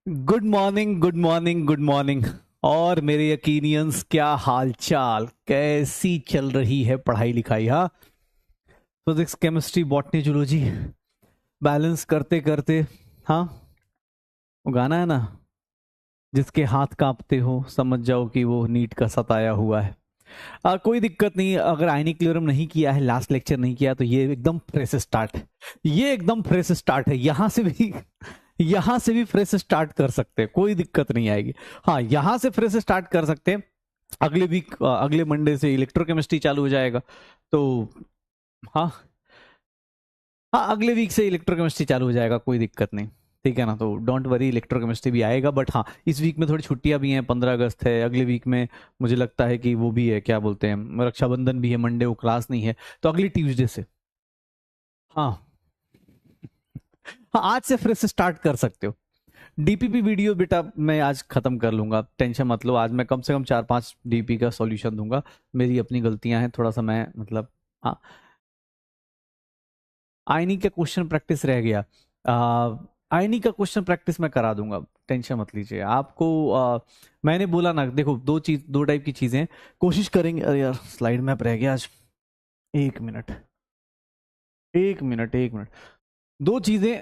Good morning, good morning, good morning. और मेरे यकीनियंस, क्या हाल चाल, कैसी चल रही है पढ़ाई लिखाई? हाँ, physics, chemistry, botany, zoology balance करते करते। हाँ, वो गाना है ना, जिसके हाथ कांपते हो समझ जाओ कि वो नीट का सताया हुआ है। कोई दिक्कत नहीं, अगर आयनिक क्लोरम नहीं किया है, लास्ट लेक्चर नहीं किया, तो ये एकदम फ्रेश स्टार्ट है। ये एकदम फ्रेश स्टार्ट है, यहां से भी यहां से भी फ्रेश स्टार्ट कर सकते हैं, कोई दिक्कत नहीं आएगी। हाँ, यहां से फ्रेश स्टार्ट कर सकते हैं। अगले वीक, अगले मंडे से इलेक्ट्रोकेमिस्ट्री चालू हो जाएगा। तो हाँ, हाँ, अगले वीक से इलेक्ट्रोकेमिस्ट्री चालू हो जाएगा, कोई दिक्कत नहीं। ठीक है ना, तो डोंट वरी, इलेक्ट्रोकेमिस्ट्री भी आएगा। बट हाँ, इस वीक में थोड़ी छुट्टियां भी हैं, 15 अगस्त है, अगले वीक में मुझे लगता है कि वो भी है, क्या बोलते हैं, रक्षाबंधन भी है, मंडे को क्लास नहीं है, तो अगली ट्यूसडे से। हाँ, हाँ, आज से फिर से स्टार्ट कर सकते हो। डीपीपी वीडियो बेटा मैं आज खत्म कर लूंगा, टेंशन मत लो। आज मैं कम से कम 4-5 डीपी का सॉल्यूशन दूंगा। मेरी अपनी गलतियां हैं, थोड़ा सा मैं मतलब। हाँ, आईनी का क्वेश्चन प्रैक्टिस रह गया। आईनी का क्वेश्चन प्रैक्टिस मैं करा दूंगा, टेंशन मत लीजिए आपको। मैंने बोला ना, देखो, दो टाइप की चीजें हैं। कोशिश करेंगे। अरे यार, स्लाइड मैप रह गया आज। एक मिनट, एक मिनट, एक मिनट। दो चीजें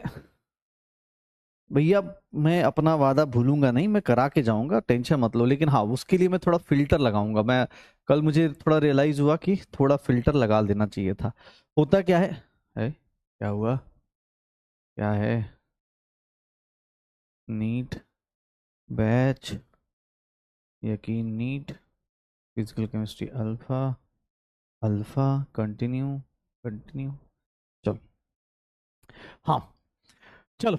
भैया, मैं अपना वादा भूलूंगा नहीं, मैं करा के जाऊंगा, टेंशन मत लो। लेकिन हाँ, उसके लिए मैं थोड़ा फिल्टर लगाऊंगा। मैं कल मुझे थोड़ा रियलाइज हुआ कि थोड़ा फिल्टर लगा देना चाहिए था। होता क्या है क्या हुआ, क्या है? नीट बैच, यकीन NEET, physical chemistry alpha, alpha, continue, continue. चलो, हाँ, चलो,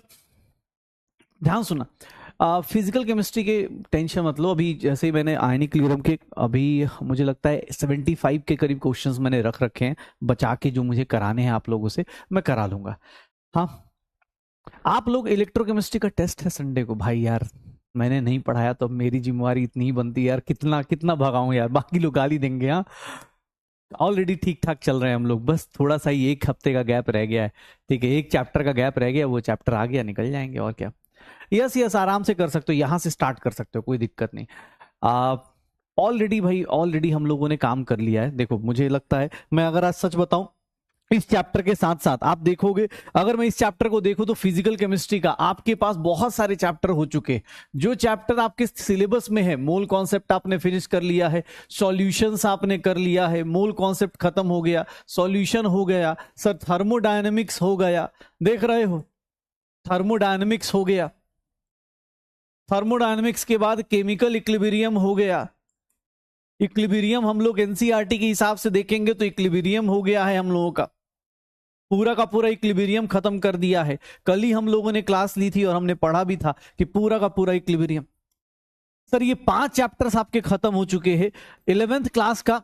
ध्यान सुनना। फिजिकल केमिस्ट्री के टेंशन मत लो। अभी जैसे ही मैंने आयनिक क्लोरम के, अभी मुझे लगता है 75 के करीब क्वेश्चंस मैंने रख रखे हैं बचा के, जो मुझे कराने हैं आप लोगों से, मैं करा लूंगा। हाँ, आप लोग, इलेक्ट्रोकेमिस्ट्री का टेस्ट है संडे को भाई यार। मैंने नहीं पढ़ाया तो अब मेरी जिम्मेवारी इतनी ही बनती है यार, कितना कितना भगाऊं यार, बाकी लोग गाली देंगे। हाँ, ऑलरेडी ठीक ठाक चल रहे हैं हम लोग, बस थोड़ा सा ही 1 हफ्ते का गैप रह गया है। ठीक है, एक चैप्टर का गैप रह गया, वो चैप्टर आ गया, निकल जाएंगे और क्या। यस यस, आराम से कर सकते हो, यहां से स्टार्ट कर सकते हो, कोई दिक्कत नहीं। ऑलरेडी भाई, ऑलरेडी हम लोगों ने काम कर लिया है। देखो, मुझे लगता है, मैं अगर आज सच बताऊं, इस चैप्टर के साथ साथ आप देखोगे, अगर मैं इस चैप्टर को देखूं तो फिजिकल केमिस्ट्री का आपके पास बहुत सारे चैप्टर हो चुके हैं। जो चैप्टर आपके सिलेबस में है, मोल कॉन्सेप्ट आपने फिनिश कर लिया है, सॉल्यूशंस आपने कर लिया है, मोल कॉन्सेप्ट खत्म हो गया, सॉल्यूशन हो गया, सर थर्मोडायनेमिक्स हो गया, देख रहे हो, थर्मोडायनेमिक्स हो गया, थर्मोडायनेमिक्स के बाद केमिकल इक्विलिब्रियम हो गया। इक्विलिब्रियम हम लोग एनसीईआरटी के हिसाब से देखेंगे तो इक्विलिब्रियम हो गया है हम लोगों का, पूरा का पूरा इक्विलिब्रियम खत्म कर दिया है। कल ही हम लोगों ने क्लास ली थी और हमने पढ़ा भी था कि पूरा का पूरा इक्विलिब्रियम। सर, ये 5 चैप्टर्स आपके खत्म हो चुके हैं। 11th क्लास का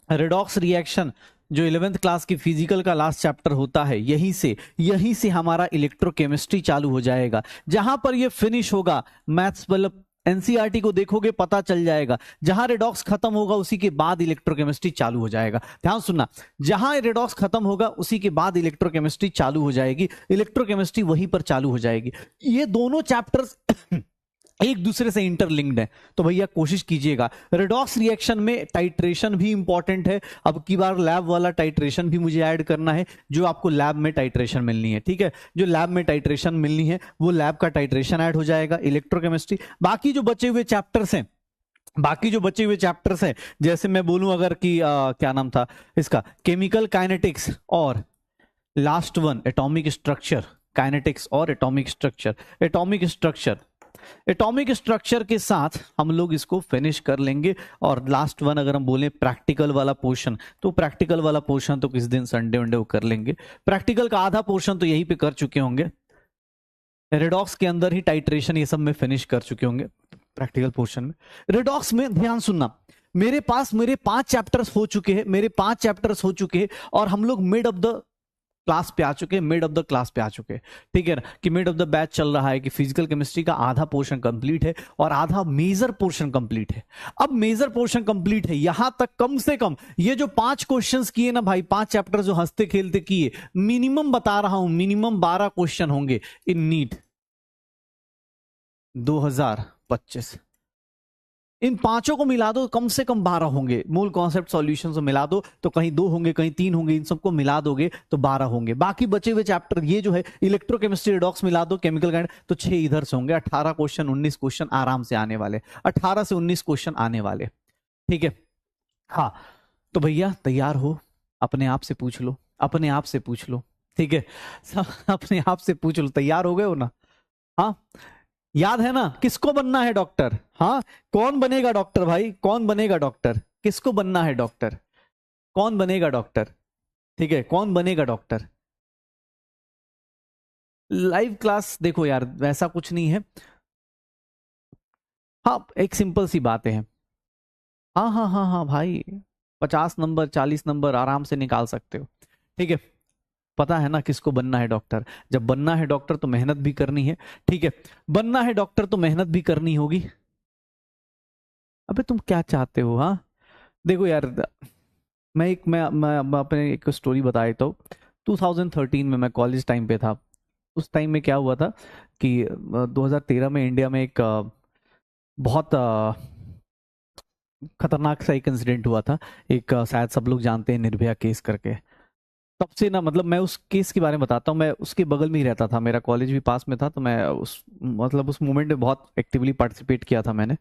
रेडॉक्स रिएक्शन, जो 11th क्लास की फिजिकल का लास्ट चैप्टर होता है, यहीं से हमारा इलेक्ट्रोकेमिस्ट्री चालू हो जाएगा। जहां पर ये फिनिश होगा, मैथ्स मतलब एनसीईआरटी को देखोगे पता चल जाएगा, जहां रेडॉक्स खत्म होगा उसी के बाद इलेक्ट्रोकेमिस्ट्री चालू हो जाएगा। ध्यान सुनना, जहां रेडॉक्स खत्म होगा उसी के बाद इलेक्ट्रोकेमिस्ट्री चालू हो जाएगी, इलेक्ट्रोकेमिस्ट्री वहीं पर चालू हो जाएगी। ये दोनों चैप्टर्स एक दूसरे से इंटरलिंक्ड है, तो भैया कोशिश कीजिएगा। रेडॉक्स रिएक्शन में टाइट्रेशन भी इंपॉर्टेंट है। अब की बार लैब वाला टाइट्रेशन भी मुझे ऐड करना है, जो आपको लैब में टाइट्रेशन मिलनी है। ठीक है, जो लैब में टाइट्रेशन मिलनी है वो लैब का टाइट्रेशन ऐड हो जाएगा, इलेक्ट्रोकेमिस्ट्री। बाकी जो बचे हुए चैप्टर्स हैं, जैसे मैं बोलूं अगर कि क्या नाम था इसका, केमिकल काइनेटिक्स और last one atomic structure, kinetics और एटॉमिक स्ट्रक्चर के साथ हम लोग इसको फिनिश कर लेंगे। और लास्ट वन अगर हम बोले प्रैक्टिकल वाला पोर्शन, तो प्रैक्टिकल वाला पोर्शन तो किस दिन संडे वनडे को कर लेंगे। प्रैक्टिकल का आधा पोर्शन तो यहीं पे कर चुके होंगे, रेडॉक्स के अंदर ही टाइट्रेशन ये सब में फिनिश कर चुके होंगे प्रैक्टिकल पोर्शन में। रेडॉक्स में ध्यान सुनना, मेरे 5 चैप्टर्स हो चुके हैं, और हम लोग मिड ऑफ द क्लास पे आ चुके हैं, ठीक है ना, कि मिड ऑफ द बैच चल रहा है, कि फिजिकल केमिस्ट्री का आधा पोर्शन कंप्लीट है और आधा मेजर पोर्शन कंप्लीट है। अब मेजर पोर्शन कंप्लीट है, यहां तक कम से कम ये जो 5 क्वेश्चंस किए ना भाई, 5 चैप्टर जो हंसते खेलते किए, मिनिमम बता रहा हूं, मिनिमम 12 क्वेश्चन होंगे इन नीट। 2025। इन पांचों को मिला दो, कम से कम 12 होंगे। मूल कॉन्सेप्ट सॉल्यूशन को मिला दो तो कहीं 2 होंगे, कहीं 3 होंगे, इन सबको मिला दोगे तो 12 होंगे। बाकी बचे हुए चैप्टर ये जो है इलेक्ट्रोकेमिस्ट्री रिडॉक्स मिला दो, केमिकल काइनेटिक्स, तो 6 इधर से होंगे। 18 क्वेश्चन, 19 क्वेश्चन आराम से आने वाले, 18 से 19 क्वेश्चन आने वाले। ठीक है, हाँ तो भैया तैयार हो? अपने आप से पूछ लो, अपने आप से पूछ लो। ठीक है, सब अपने आप से पूछ लो, तैयार हो गए हो ना? हाँ, याद है ना किसको बनना है डॉक्टर? हाँ, कौन बनेगा डॉक्टर भाई? कौन बनेगा डॉक्टर? किसको बनना है डॉक्टर? कौन बनेगा डॉक्टर? ठीक है, कौन बनेगा डॉक्टर? लाइव क्लास देखो यार, वैसा कुछ नहीं है। हाँ, एक सिंपल सी बातें हैं। हाँ हाँ हाँ हाँ भाई, 50 नंबर 40 नंबर आराम से निकाल सकते हो। ठीक है, पता है ना किसको बनना है डॉक्टर? जब बनना है डॉक्टर तो मेहनत भी करनी है। ठीक है, बनना है डॉक्टर तो मेहनत भी करनी होगी। अबे तुम क्या चाहते हो? हाँ देखो यार, मैं अपने एक स्टोरी बता देता हूँ। 2013 में मैं कॉलेज टाइम पे था। उस टाइम में क्या हुआ था कि 2013 में इंडिया में एक बहुत खतरनाक सा एक इंसिडेंट हुआ था। एक शायद सब लोग जानते हैं, निर्भया केस करके। तब से ना, मतलब मैं उस केस के बारे में बताता हूँ। मैं उसके बगल में ही रहता था, मेरा कॉलेज भी पास में था, तो मैं उस मतलब उस मूवमेंट में बहुत एक्टिवली पार्टिसिपेट किया था मैंने।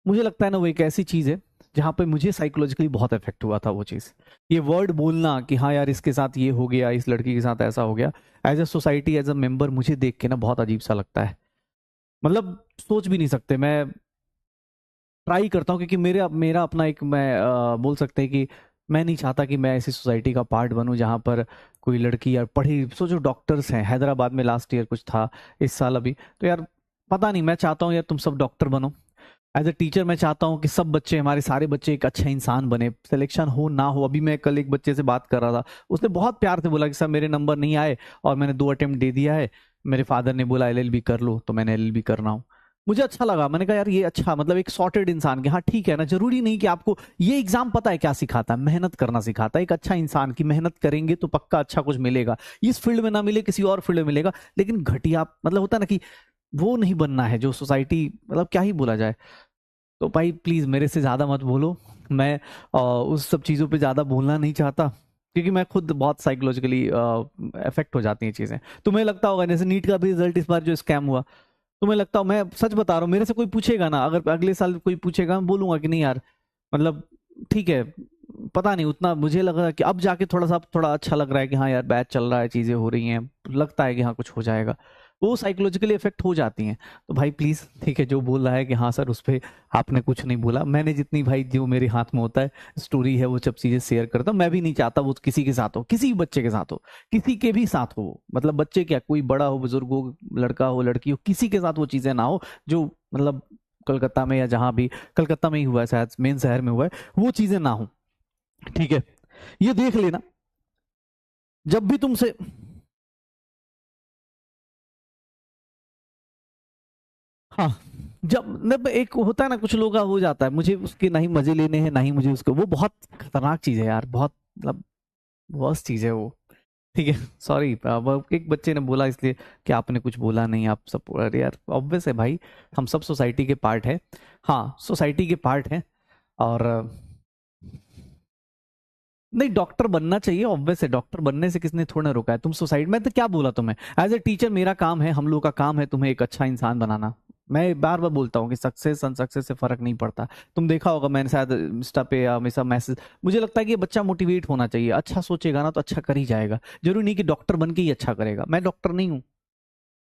मुझे लगता है ना वो एक ऐसी चीज है जहाँ पे मुझे साइकोलॉजिकली बहुत इफेक्ट हुआ था वो चीज। ये वर्ड बोलना कि हाँ यार इसके साथ ये हो गया, इस लड़की के साथ ऐसा हो गया, as a society as a member मुझे देख के ना बहुत अजीब सा लगता है। मतलब सोच भी नहीं सकते। मैं ट्राई करता हूँ क्योंकि मेरा मेरा अपना एक, मैं बोल सकते हैं कि मैं नहीं चाहता कि मैं ऐसी सोसाइटी का पार्ट बनूं जहाँ पर कोई लड़की यार पढ़ी, सोचो डॉक्टर्स हैं हैदराबाद में, लास्ट ईयर कुछ था, इस साल अभी, तो यार पता नहीं, मैं चाहता हूँ यार तुम सब डॉक्टर बनो। एज अ टीचर मैं चाहता हूँ कि सब बच्चे, हमारे सारे बच्चे एक अच्छा इंसान बने, सिलेक्शन हो ना हो। अभी मैं कल एक बच्चे से बात कर रहा था, उसने बहुत प्यार से बोला कि सर मेरे नंबर नहीं आए और मैंने 2 अटेम्प्ट दे दिया है, मेरे फादर ने बोला एलएलबी कर लो, तो मैंने एलएलबी करना हूँ। मुझे अच्छा लगा, मैंने कहा यार ये अच्छा, मतलब एक सॉर्टेड इंसान के, हाँ ठीक है ना, जरूरी नहीं कि आपको ये एग्जाम पता है क्या सिखाता है, मेहनत करना सिखाता है। एक अच्छा इंसान की मेहनत करेंगे तो पक्का अच्छा कुछ मिलेगा, इस फील्ड में ना मिले किसी और फील्ड में मिलेगा, लेकिन घटिया मतलब होता है ना कि वो नहीं बनना है जो सोसाइटी, मतलब क्या ही बोला जाए। तो भाई प्लीज मेरे से ज्यादा मत बोलो। मैं उस सब चीजों पे ज्यादा बोलना नहीं चाहता क्योंकि मैं खुद बहुत साइकोलॉजिकली इफेक्ट हो जाती हैं चीजें। तुम्हें लगता होगा जैसे नीट का भी रिजल्ट इस बार जो स्कैम हुआ, तुम्हें लगता हो, मैं सच बता रहा हूँ, मेरे से कोई पूछेगा ना, अगर अगले साल कोई पूछेगा, मैं बोलूंगा कि नहीं यार, मतलब ठीक है, पता नहीं उतना मुझे लगा कि अब जाके थोड़ा सा थोड़ा अच्छा लग रहा है कि हाँ यार बैच चल रहा है, चीजें हो रही हैं, लगता है कि हाँ कुछ हो जाएगा। वो साइकोलॉजिकली इफेक्ट हो जाती हैं। तो भाई प्लीज, ठीक है, जो बोल रहा है कि हाँ सर उस पर आपने कुछ नहीं बोला, मैंने जितनी भाई जो मेरे हाथ में होता है स्टोरी है वो सब चीजें शेयर करता हूँ। मैं भी नहीं चाहता वो किसी के साथ हो, किसी भी बच्चे के साथ हो, किसी के भी साथ हो, मतलब बच्चे क्या, कोई बड़ा हो, बुजुर्ग हो, लड़का हो, लड़की हो, किसी के साथ वो चीजें ना हो जो, मतलब कलकत्ता में या जहां भी, कलकत्ता में ही हुआ है शायद, मेन शहर में हुआ है, वो चीजें ना हो। ठीक है, ये देख लेना जब भी तुमसे, हाँ जब मतलब एक होता है ना, कुछ लोग का हो जाता है, मुझे उसके ना ही मजे लेने हैं ना ही मुझे उसको, वो बहुत खतरनाक चीज है यार, बहुत मतलब वर्स्ट चीज है वो। ठीक है, सॉरी, एक बच्चे ने बोला इसलिए कि आपने कुछ बोला नहीं, आप सब, अरे यार ऑब्वियस है भाई, हम सब सोसाइटी के पार्ट है। हाँ सोसाइटी के पार्ट है। और नहीं, डॉक्टर बनना चाहिए, ऑब्वियस है, डॉक्टर बनने से किसने थोड़ा रोका है? तुम सोसाइटी में, तो क्या बोला तुम्हें, एज ए टीचर मेरा काम है, हम लोग का काम है तुम्हें एक अच्छा इंसान बनाना। मैं बार बार बोलता हूँ कि सक्सेस अनसक्सेस से फर्क नहीं पड़ता। तुम देखा होगा, मैंने शायद इंस्टा पे या हमेशा मैसेज, मुझे लगता है कि बच्चा मोटिवेट होना चाहिए, अच्छा सोचेगा ना तो अच्छा कर ही जाएगा। जरूरी नहीं कि डॉक्टर बन के ही अच्छा करेगा, मैं डॉक्टर नहीं हूँ,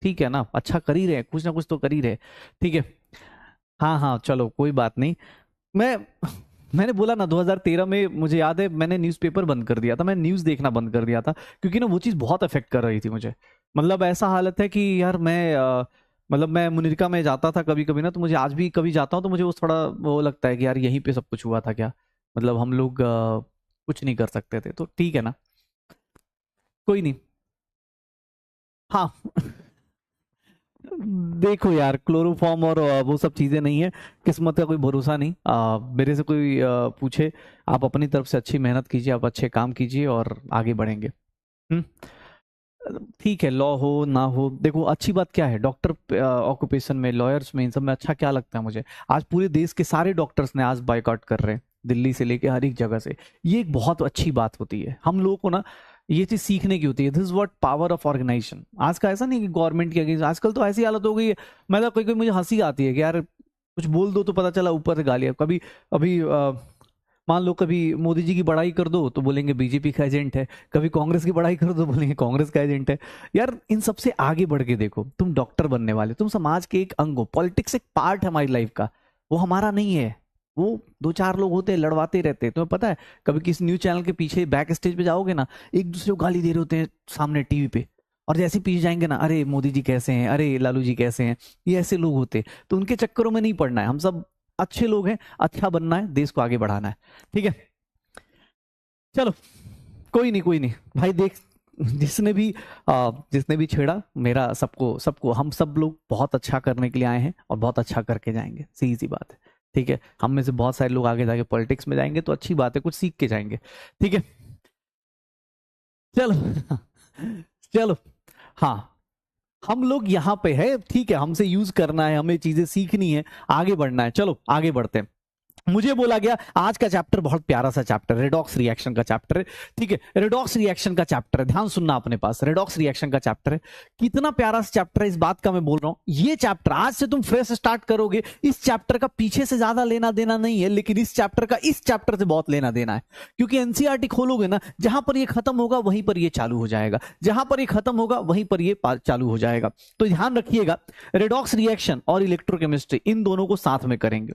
ठीक है ना, अच्छा कर ही रहे, कुछ ना कुछ तो कर ही रहे। ठीक है, हाँ हाँ चलो कोई बात नहीं। मैं मैंने बोला ना 2013 में, मुझे याद है मैंने न्यूज़पेपर बंद कर दिया था, मैं न्यूज़ देखना बंद कर दिया था क्योंकि ना वो चीज़ बहुत अफेक्ट कर रही थी मुझे। मतलब ऐसा हालत है कि यार मैं मतलब मैं मुनिरका में जाता था कभी कभी ना, तो मुझे आज भी कभी जाता हूँ तो मुझे वो थोड़ा वो लगता है कि यार यहीं पे सब कुछ हुआ था क्या, मतलब हम लोग कुछ नहीं कर सकते थे, तो ठीक है ना, कोई नहीं। हाँ देखो यार, क्लोरोफॉर्म और वो सब चीजें नहीं है, किस्मत का कोई भरोसा नहीं। मेरे से कोई पूछे, आप अपनी तरफ से अच्छी मेहनत कीजिए, आप अच्छे काम कीजिए और आगे बढ़ेंगे। हम्म ठीक है, लॉ हो ना हो, देखो अच्छी बात क्या है, डॉक्टर ऑक्यूपेशन में, लॉयर्स में, इन सब में अच्छा क्या लगता है मुझे, आज पूरे देश के सारे डॉक्टर्स ने आज बायकॉट कर रहे हैं, दिल्ली से लेके हर एक जगह से। ये एक बहुत अच्छी बात होती है, हम लोगों को ना ये चीज सीखने की होती है। This is what power of organisation. आज का ऐसा नहीं कि गवर्नमेंट की अगेंस्ट, आजकल तो ऐसी हालत हो गई है, मैं तो कोई कोई मुझे हंसी आती है कि यार कुछ बोल दो तो पता चला ऊपर से गालियां। कभी अभी मान लो कभी मोदी जी की बड़ाई कर दो तो बोलेंगे बीजेपी का एजेंट है, कभी कांग्रेस की बड़ाई कर दो तो बोलेंगे कांग्रेस का एजेंट है। यार इन सबसे आगे बढ़ के देखो, तुम डॉक्टर बनने वाले, तुम समाज के एक अंग हो, पॉलिटिक्स एक पार्ट है हमारी लाइफ का, वो हमारा नहीं है। वो दो चार लोग होते हैं लड़वाते रहते हैं, तुम्हें पता है कभी किसी न्यूज चैनल के पीछे बैक स्टेज पे जाओगे ना, एक दूसरे को गाली दे रहे होते हैं सामने टीवी पे, और जैसे ही पीछे जाएंगे ना, अरे मोदी जी कैसे हैं, अरे लालू जी कैसे हैं, ये ऐसे लोग होते हैं। तो उनके चक्करों में नहीं पड़ना है, हम सब अच्छे लोग हैं, अच्छा बनना है, देश को आगे बढ़ाना है, ठीक है। चलो कोई नहीं, कोई नहीं भाई, देख जिसने भी छेड़ा मेरा, सबको सबको, हम सब लोग बहुत अच्छा करने के लिए आए हैं और बहुत अच्छा करके जाएंगे, सीधी सी बात है, ठीक है। हम में से बहुत सारे लोग आगे जाके पॉलिटिक्स में जाएंगे तो अच्छी बात है, कुछ सीख के जाएंगे, ठीक है। चलो चलो, हाँ, हम लोग यहाँ पे है, ठीक है, हमसे यूज करना है, हमें चीजें सीखनी है, आगे बढ़ना है, चलो आगे बढ़ते हैं। मुझे बोला गया आज का चैप्टर बहुत प्यारा सा चैप्टर, रेडॉक्स रिएक्शन का चैप्टर है, ठीक है, रेडॉक्स रिएक्शन का चैप्टर है, ध्यान सुनना अपने पास, रेडॉक्स रिएक्शन का चैप्टर है। कितना प्यारा सा चैप्टर है, इस बात का मैं बोल रहा हूं। ये चैप्टर आज से तुम फ्रेश स्टार्ट करोगे, इस चैप्टर का पीछे से ज्यादा लेना देना नहीं है, लेकिन इस चैप्टर का इस चैप्टर से बहुत लेना देना है, क्योंकि एनसीईआरटी खोलोगे ना, जहां पर ये खत्म होगा वहीं पर ये चालू हो जाएगा, जहां पर ये खत्म होगा वहीं पर ये चालू हो जाएगा। तो ध्यान रखिएगा, रेडॉक्स रिएक्शन और इलेक्ट्रोकेमिस्ट्री इन दोनों को साथ में करेंगे।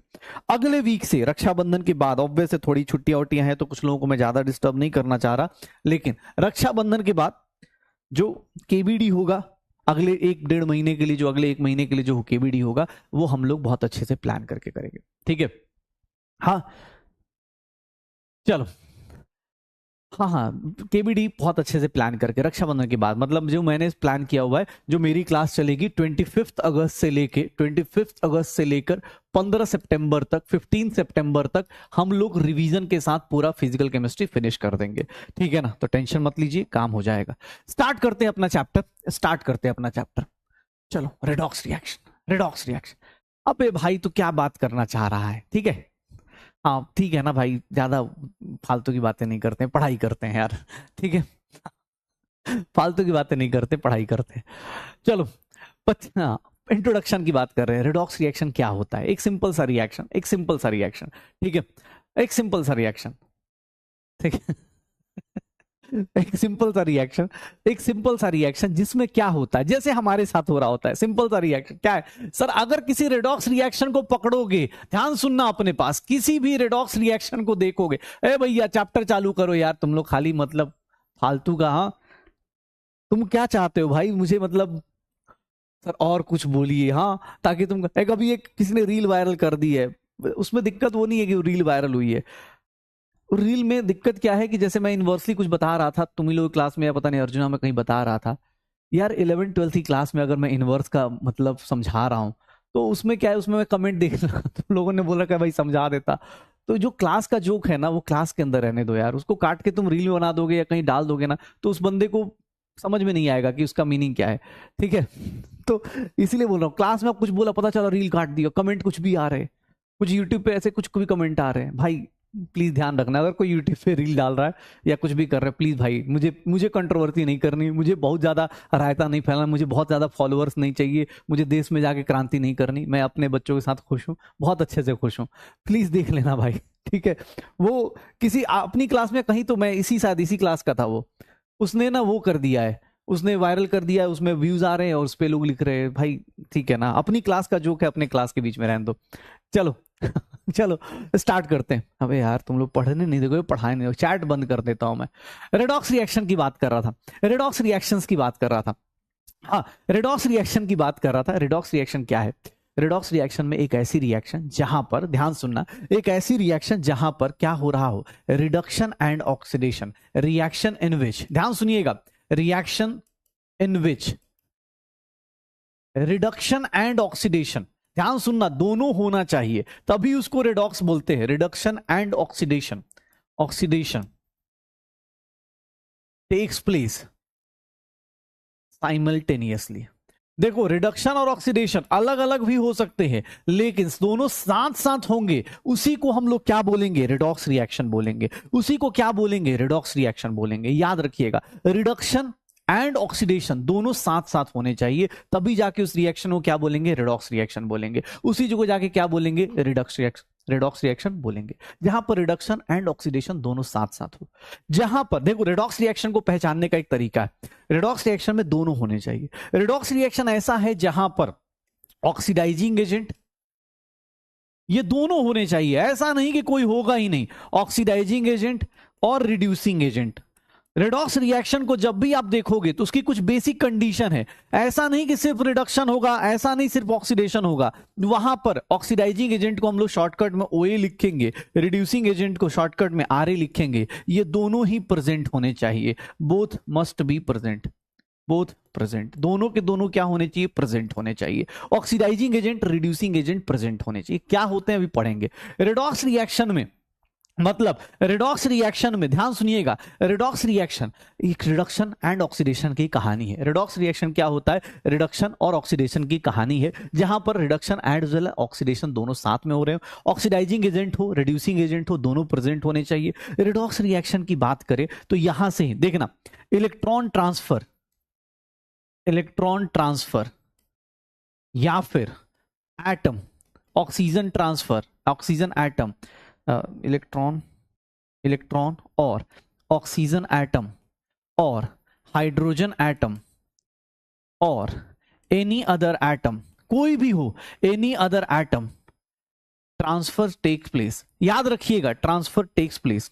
अगले वीक से रक्षाबंधन के बाद, ऑब्वियस है थोड़ी छुट्टियां वट्टियां हैं तो कुछ लोगों को मैं ज्यादा डिस्टर्ब नहीं करना चाह रहा, लेकिन रक्षाबंधन के बाद जो केबीडी होगा, अगले एक डेढ़ महीने के लिए, जो अगले एक महीने के लिए जो केबीडी होगा, वो हम लोग बहुत अच्छे से प्लान करके करेंगे, ठीक है। हाँ चलो, हाँ हाँ, केबीडी बहुत अच्छे से प्लान करके रक्षाबंधन के बाद, मतलब जो मैंने प्लान किया हुआ है, जो मेरी क्लास चलेगी 25 अगस्त से लेकर 15 सितंबर तक, 15 सितंबर तक हम लोग रिवीजन के साथ पूरा फिजिकल केमिस्ट्री फिनिश कर देंगे, ठीक है ना। तो टेंशन मत लीजिए, काम हो जाएगा। स्टार्ट करते हैं अपना चैप्टर, स्टार्ट करते हैं अपना चैप्टर। चलो, रेडॉक्स रिएक्शन, रेडॉक्स रिएक्शन। अबे भाई तू क्या बात करना चाह रहा है, ठीक है। हाँ ठीक है ना भाई, ज्यादा फालतू की बातें नहीं करते हैं, पढ़ाई करते हैं यार, ठीक है। फालतू की बातें नहीं करते, पढ़ाई करते हैं। चलो, हाँ, इंट्रोडक्शन की बात कर रहे हैं, रेडॉक्स रिएक्शन क्या होता है, एक सिंपल सा रिएक्शन, एक सिंपल सा रिएक्शन, ठीक है, एक सिंपल सा रिएक्शन, ठीक है। एक सिंपल सा रिएक्शन, एक सिंपल सा रिएक्शन जिसमें क्या होता है, जैसे हमारे साथ हो रहा होता है, सिंपल सा रिएक्शन क्या है सर, अगर किसी रेडॉक्स रिएक्शन को पकड़ोगे, ध्यान सुनना अपने पास, किसी भी रेडॉक्स रिएक्शन को देखोगे, ए भैया चैप्टर चालू करो यार, तुम लोग खाली मतलब फालतू का, हाँ तुम क्या चाहते हो भाई मुझे, मतलब सर और कुछ बोलिए, हाँ, ताकि तुम एक, अभी एक किसी ने रील वायरल कर दी है, उसमें दिक्कत वो नहीं है कि रील वायरल हुई है, रील में दिक्कत क्या है कि जैसे मैं यूनिवर्सली कुछ बता रहा था, तुम ही लोग क्लास में, या पता नहीं अर्जुना में कहीं बता रहा था यार, 11th-12th की क्लास में अगर मैं इनवर्स का मतलब समझा रहा हूँ, तो उसमें क्या है, उसमें मैं कमेंट देख रहा तो लोगों ने बोला कि भाई समझा देता। तो जो क्लास का जोक है ना, वो क्लास के अंदर रहने दो यार, उसको काट के तुम रील में बना दोगे या कहीं डाल दोगे ना, तो उस बंदे को समझ में नहीं आएगा कि उसका मीनिंग क्या है, ठीक है। तो इसीलिए बोल रहा हूँ, क्लास में आप कुछ बोला, पता चला रील काट दिया, कमेंट कुछ भी आ रहे हैं, कुछ यूट्यूब पे ऐसे कुछ भी कमेंट आ रहे हैं, भाई प्लीज ध्यान रखना, अगर कोई यूट्यूब पे रील डाल रहा है या कुछ भी कर रहा है, प्लीज भाई, मुझे कंट्रोवर्सी नहीं करनी, मुझे बहुत ज्यादा रायता नहीं फैलाना, मुझे बहुत ज्यादा फॉलोअर्स नहीं चाहिए, मुझे देश में जाके क्रांति नहीं करनी, मैं अपने बच्चों के साथ खुश हूँ, बहुत अच्छे से खुश हूँ, प्लीज देख लेना भाई, ठीक है। वो किसी अपनी क्लास में कहीं, तो मैं इसी शायद इसी क्लास का था वो, उसने ना वो कर दिया है, उसने वायरल कर दिया है, उसमें व्यूज आ रहे हैं और उस पे लोग लिख रहे हैं, भाई ठीक है ना, अपनी क्लास का जोक है, अपने क्लास के बीच में रहने दो। चलो चलो स्टार्ट करते हैं। अबे यार तुम लोग पढ़ने नहीं देखो, पढ़ाए नहीं, चैट बंद कर देता हूं मैं। रेडॉक्स रिएक्शन की बात कर रहा था, रेडॉक्स रिएक्शंस की बात कर रहा था, हाँ रेडॉक्स रिएक्शन की बात कर रहा था। रेडॉक्स रिएक्शन क्या है, रेडॉक्स रिएक्शन में एक ऐसी रिएक्शन जहां पर, ध्यान सुनना, एक ऐसी रिएक्शन जहां पर क्या हो रहा हो, reduction and oxidation, reaction in which, ध्यान सुनिएगा, reaction in which reduction and oxidation, ध्यान सुनना, दोनों होना चाहिए, तभी उसको रेडॉक्स बोलते हैं, reduction and oxidation, oxidation takes place, simultaneously. देखो रिडक्शन और ऑक्सीडेशन अलग अलग भी हो सकते हैं, लेकिन दोनों साथ साथ होंगे, उसी को हम लोग क्या बोलेंगे, रिडॉक्स रिएक्शन बोलेंगे। उसी को क्या बोलेंगे, रिडॉक्स रिएक्शन बोलेंगे। याद रखिएगा, रिडक्शन एंड ऑक्सीडेशन दोनों साथ साथ होने चाहिए, तभी जाके उस रिएक्शन को क्या बोलेंगे, रिडॉक्स रिएक्शन बोलेंगे। उसी को जाके क्या बोलेंगे, रिडॉक्स रिएक्शन बोलेंगे, जहां पर रिडक्शन एंड ऑक्सीडेशन दोनों साथ साथ हो। जहां पर देखो रिडॉक्स रिएक्शन को पहचानने का एक तरीका है, रिडॉक्स रिएक्शन में दोनों होने चाहिए। रिडॉक्स रिएक्शन ऐसा है जहां पर ऑक्सीडाइजिंग एजेंट, ये दोनों होने चाहिए, ऐसा नहीं कि कोई होगा ही नहीं, ऑक्सीडाइजिंग एजेंट और रिड्यूसिंग एजेंट। रिडॉक्स रिएक्शन को जब भी आप देखोगे तो उसकी कुछ बेसिक कंडीशन है, ऐसा नहीं कि सिर्फ रिडक्शन होगा, ऐसा नहीं सिर्फ ऑक्सीडेशन होगा। वहां पर ऑक्सीडाइजिंग एजेंट को हम लोग शॉर्टकट में OA लिखेंगे, रिड्यूसिंग एजेंट को शॉर्टकट में RA लिखेंगे। ये दोनों ही प्रेजेंट होने चाहिए, both must be present, both present, दोनों के दोनों क्या होने चाहिए, प्रेजेंट होने चाहिए। Oxidising agent, reducing agent present होने चाहिए। क्या होते हैं अभी पढ़ेंगे। रिडॉक्स रिएक्शन में मतलब रिडॉक्स रिएक्शन में ध्यान सुनिएगा, रिडॉक्स रिएक्शन एक रिडक्शन एंड ऑक्सीडेशन की कहानी है। रिडॉक्स रिएक्शन क्या होता है, रिडक्शन और ऑक्सीडेशन की कहानी है, जहां पर रिडक्शन एंड वेल ऑक्सीडेशन दोनों साथ में हो रहे हो। ऑक्सीडाइजिंग एजेंट हो, रिड्यूसिंग एजेंट हो, दोनों प्रेजेंट होने चाहिए। रिडॉक्स रिएक्शन की बात करें तो यहां से ही देखना, इलेक्ट्रॉन ट्रांसफर या फिर atom oxygen transfer, oxygen atom, electron और ऑक्सीजन एटम और हाइड्रोजन एटम और एनी अदर एटम, कोई भी हो, any other atom, transfer takes place. याद रखिएगा, transfer takes place,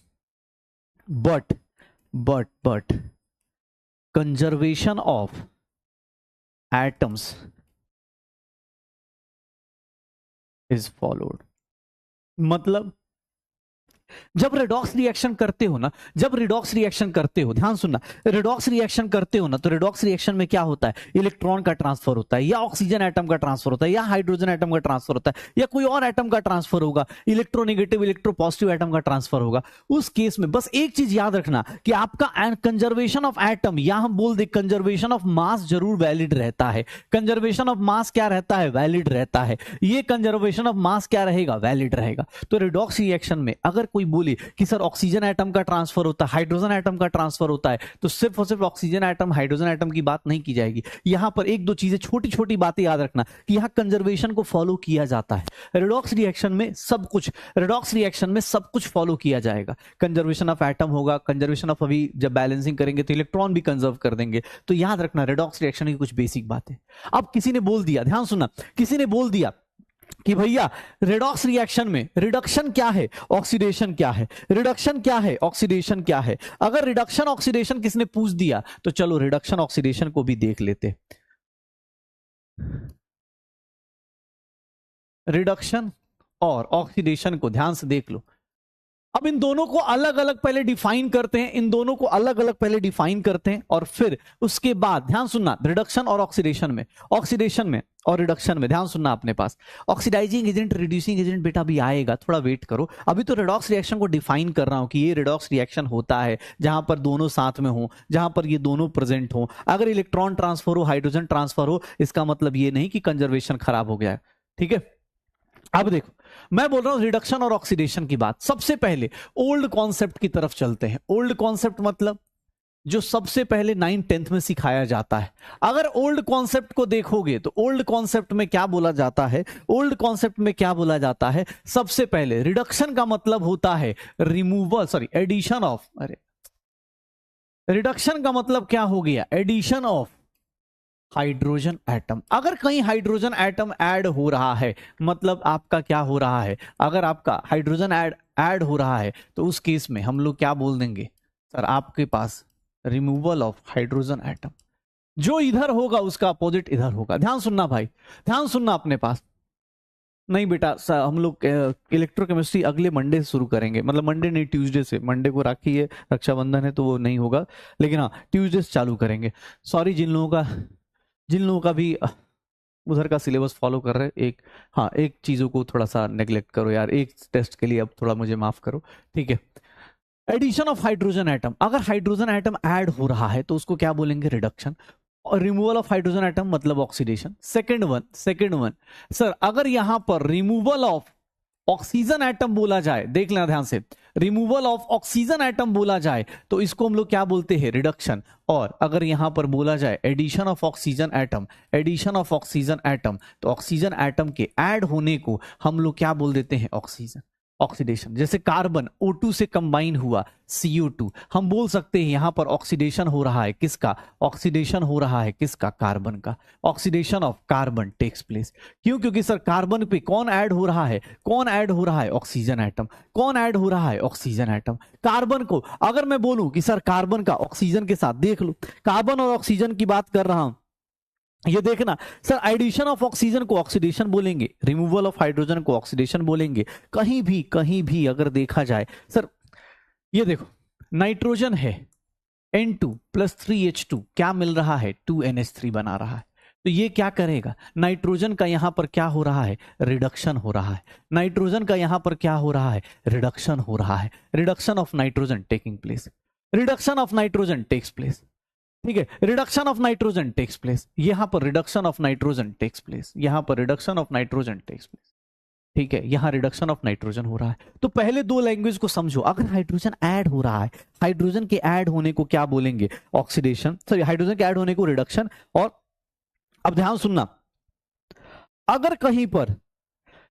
but conservation of atoms is followed. मतलब जब रिडॉक्स रिएक्शन करते हो ना, जब रिडॉक्स रिएक्शन करते हो, ध्यान सुनना, रिडॉक्स रिएक्शन करते हो ना, तो रिडॉक्स रिएक्शन में क्या होता है, इलेक्ट्रॉन का ट्रांसफर होता है, या ऑक्सीजन एटम का ट्रांसफर होता है, या हाइड्रोजन एटम का ट्रांसफर होता है, या कोई और एटम का ट्रांसफर होगा, इलेक्ट्रोनेगेटिव इलेक्ट्रोपॉजिटिव एटम का ट्रांसफर होगा। उस केस में बस एक चीज याद रखना कि आपका कंजर्वेशन ऑफ एटम, या हम बोल दे कंजर्वेशन ऑफ मास जरूर वैलिड रहता है। कंजर्वेशन ऑफ मास क्या रहता है, वैलिड रहता है। ये कंजर्वेशन ऑफ मास क्या रहेगा, वैलिड रहेगा। तो रिडॉक्स रिएक्शन में अगर कोई बोले कि सर ऑक्सीजन एटम का ट्रांसफर होता है, हाइड्रोजन एटम का ट्रांसफर होता है, तो सिर्फ और सिर्फ ऑक्सीजन एटम हाइड्रोजन एटम की बात नहीं की जाएगी। यहां पर एक दो चीजें, छोटी छोटी बातें याद रखना कि यहां कंजर्वेशन को फॉलो किया जाता है। रिडॉक्स रिएक्शन में सब कुछ, रिडॉक्स रिएक्शन में सब कुछ फॉलो किया जाएगा। कंजर्वेशन ऑफ एटम होगा, कंजर्वेशन ऑफ, अभी जब बैलेंसिंग करेंगे तो इलेक्ट्रॉन भी कंजर्व कर देंगे। तो याद रखना रिडॉक्स रिएक्शन की कुछ बेसिक बातें। अब किसी ने बोल दिया, ध्यान सुनना, किसी ने बोल दिया कि भैया रिडॉक्स रिएक्शन में रिडक्शन क्या है, ऑक्सीडेशन क्या है, रिडक्शन क्या है, ऑक्सीडेशन क्या है। अगर रिडक्शन ऑक्सीडेशन किसने पूछ दिया तो चलो रिडक्शन ऑक्सीडेशन को भी देख लेते। रिडक्शन और ऑक्सीडेशन को ध्यान से देख लो। अब इन दोनों को अलग अलग पहले डिफाइन करते हैं, इन दोनों को अलग अलग पहले डिफाइन करते हैं, और फिर उसके बाद ध्यान सुनना, रिडक्शन और ऑक्सीडेशन में, ऑक्सीडेशन में और रिडक्शन में ध्यान सुनना अपने पास, ऑक्सीडाइजिंग एजेंट, रिड्यूसिंग एजेंट बेटा भी आएगा, थोड़ा वेट करो। अभी तो रिडॉक्स रिएक्शन को डिफाइन कर रहा हूं कि ये रिडॉक्स रिएक्शन होता है जहां पर दोनों साथ में हो, जहां पर ये दोनों प्रेजेंट हो। अगर इलेक्ट्रॉन ट्रांसफर हो, हाइड्रोजन ट्रांसफर हो, इसका मतलब ये नहीं कि कंजर्वेशन खराब हो गया है, ठीक है। अब देखो, मैं बोल रहा हूं रिडक्शन और ऑक्सीडेशन की बात। सबसे पहले ओल्ड कॉन्सेप्ट की तरफ चलते हैं। ओल्ड कॉन्सेप्ट मतलब जो सबसे पहले 9th-10th में सिखाया जाता है। अगर ओल्ड कॉन्सेप्ट को देखोगे तो ओल्ड कॉन्सेप्ट में क्या बोला जाता है, ओल्ड कॉन्सेप्ट में क्या बोला जाता है, सबसे पहले रिडक्शन का मतलब होता है रिमूवल, सॉरी एडिशन ऑफ, अरे रिडक्शन का मतलब क्या हो गया, एडिशन ऑफ हाइड्रोजन एटम। अगर कहीं हाइड्रोजन एटम ऐड हो रहा है, मतलब आपका क्या हो रहा है, अगर आपका हाइड्रोजन ऐड हो रहा है तो उस केस में हम लोग क्या बोल देंगे, सर आपके पास रिमूवल ऑफ हाइड्रोजन एटम। जो इधर होगा उसका अपोजिट इधर होगा। ध्यान सुनना भाई, ध्यान सुनना अपने पास। नहीं बेटा हम लोग इलेक्ट्रोकेमिस्ट्री अगले मंडे से शुरू करेंगे, मतलब मंडे नहीं ट्यूसडे से। मंडे को राखी है, रक्षाबंधन है, तो वो नहीं होगा, लेकिन हाँ ट्यूसडे से चालू करेंगे। सॉरी जिन लोगों का भी उधर का सिलेबस फॉलो कर रहे हैं, एक चीज़ों को थोड़ा सा नेग्लेक्ट करो यार, एक टेस्ट के लिए अब थोड़ा मुझे माफ करो, ठीक है। एडिशन ऑफ हाइड्रोजन एटम, अगर हाइड्रोजन एटम ऐड हो रहा है तो उसको क्या बोलेंगे, रिडक्शन। और रिमूवल ऑफ हाइड्रोजन एटम मतलब ऑक्सीडेशन। सेकेंड वन सर, अगर यहां पर रिमूवल ऑफ ऑक्सीजन एटम बोला जाए, देख लेना ध्यान से, रिमूवल ऑफ ऑक्सीजन एटम बोला जाए तो इसको हम लोग क्या बोलते हैं, रिडक्शन। और अगर यहां पर बोला जाए addition of oxygen atom, addition of oxygen atom, तो ऑक्सीजन एटम के ऐड होने को हम लोग क्या बोल देते हैं, ऑक्सीजन, ऑक्सीडेशन। जैसे कार्बन O2 से कंबाइन हुआ CO2, हम बोल सकते हैं यहां पर ऑक्सीडेशन हो रहा है, किसका, ऑक्सीडेशन हो रहा है किसका, कार्बन का। Oxidation of carbon takes place. क्यों, क्योंकि सर कार्बन पे कौन ऐड हो रहा है, कौन ऐड हो रहा है, ऑक्सीजन एटम। कौन ऐड हो रहा है, ऑक्सीजन एटम। कार्बन को अगर मैं बोलूं कि सर कार्बन का ऑक्सीजन के साथ, देख लो कार्बन और ऑक्सीजन की बात कर रहा हूं, ये देखना सर, एडिशन ऑफ ऑक्सीजन को ऑक्सीडेशन बोलेंगे, रिमूवल ऑफ हाइड्रोजन को ऑक्सीडेशन बोलेंगे। कहीं भी अगर देखा जाए सर, ये देखो नाइट्रोजन है N2 प्लस 3H2, क्या मिल रहा है, 2NH3 बना रहा है। तो ये क्या करेगा, नाइट्रोजन का यहां पर क्या हो रहा है, रिडक्शन हो रहा है। नाइट्रोजन का यहां पर क्या हो रहा है, रिडक्शन हो रहा है। Reduction of nitrogen taking place, reduction of nitrogen takes place. ठीक है, reduction of nitrogen takes place, यहां पर reduction of nitrogen takes place, यहां पर reduction of nitrogen takes place. ठीक है, यहां रिडक्शन ऑफ नाइट्रोजन हो रहा है। तो पहले दो लैंग्वेज को समझो, अगर हाइड्रोजन ऐड हो रहा है, हाइड्रोजन के ऐड होने को क्या बोलेंगे, ऑक्सीडेशन, सॉरी हाइड्रोजन के ऐड होने को रिडक्शन। और अब ध्यान सुनना, अगर कहीं पर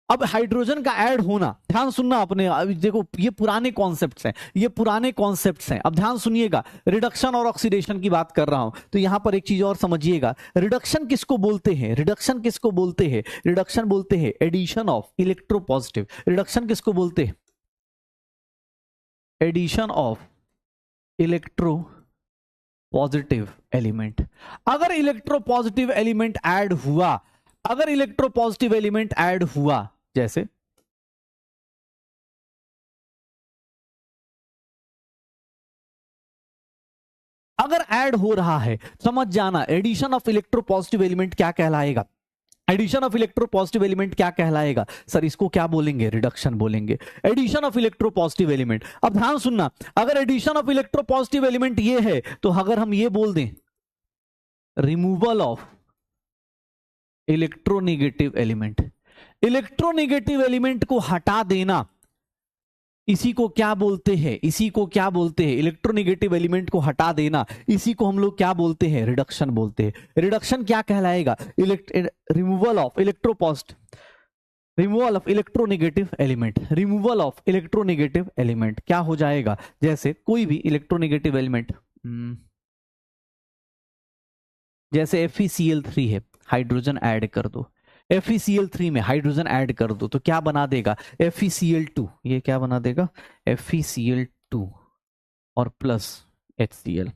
अब हाइड्रोजन का ऐड होना, ध्यान सुनना अपने, अभी देखो ये पुराने कॉन्सेप्ट्स हैं, ये पुराने कॉन्सेप्ट्स हैं, अब ध्यान सुनिएगा। रिडक्शन और ऑक्सीडेशन की बात कर रहा हूं, तो यहां पर एक चीज और समझिएगा, रिडक्शन किसको बोलते हैं, रिडक्शन किसको बोलते हैं, रिडक्शन बोलते हैं एडिशन ऑफ इलेक्ट्रोपॉजिटिव। रिडक्शन किसको बोलते हैं, addition of electropositive element. अगर इलेक्ट्रोपॉजिटिव एलिमेंट ऐड हुआ, अगर इलेक्ट्रोपॉजिटिव एलिमेंट ऐड हुआ, जैसे अगर ऐड हो रहा है, समझ जाना एडिशन ऑफ इलेक्ट्रोपॉजिटिव एलिमेंट क्या कहलाएगा, एडिशन ऑफ इलेक्ट्रोपॉजिटिव एलिमेंट क्या कहलाएगा सर, इसको क्या बोलेंगे, रिडक्शन बोलेंगे। Addition of electropositive element. अब ध्यान सुनना, अगर एडिशन ऑफ इलेक्ट्रोपॉजिटिव एलिमेंट ये है, तो अगर हम ये बोल दें removal of electronegative element, electronegative element को हटा देना, इसी को क्या बोलते हैं, इसी को क्या बोलते हैं, इलेक्ट्रोनेगेटिव एलिमेंट को हटा देना, इसी को हम लोग क्या बोलते हैं, रिडक्शन बोलते हैं। रिडक्शन क्या कहलाएगा, removal of electropositive, removal of electronegative element, removal of electronegative element क्या हो जाएगा, जैसे कोई भी इलेक्ट्रोनेगेटिव एलिमेंट, जैसे FeCl3 है, हाइड्रोजन ऐड कर दो, FeCl3 में हाइड्रोजन ऐड कर दो तो क्या बना देगा, FeCl2, ये क्या बना देगा, FeCl2 और प्लस HCl,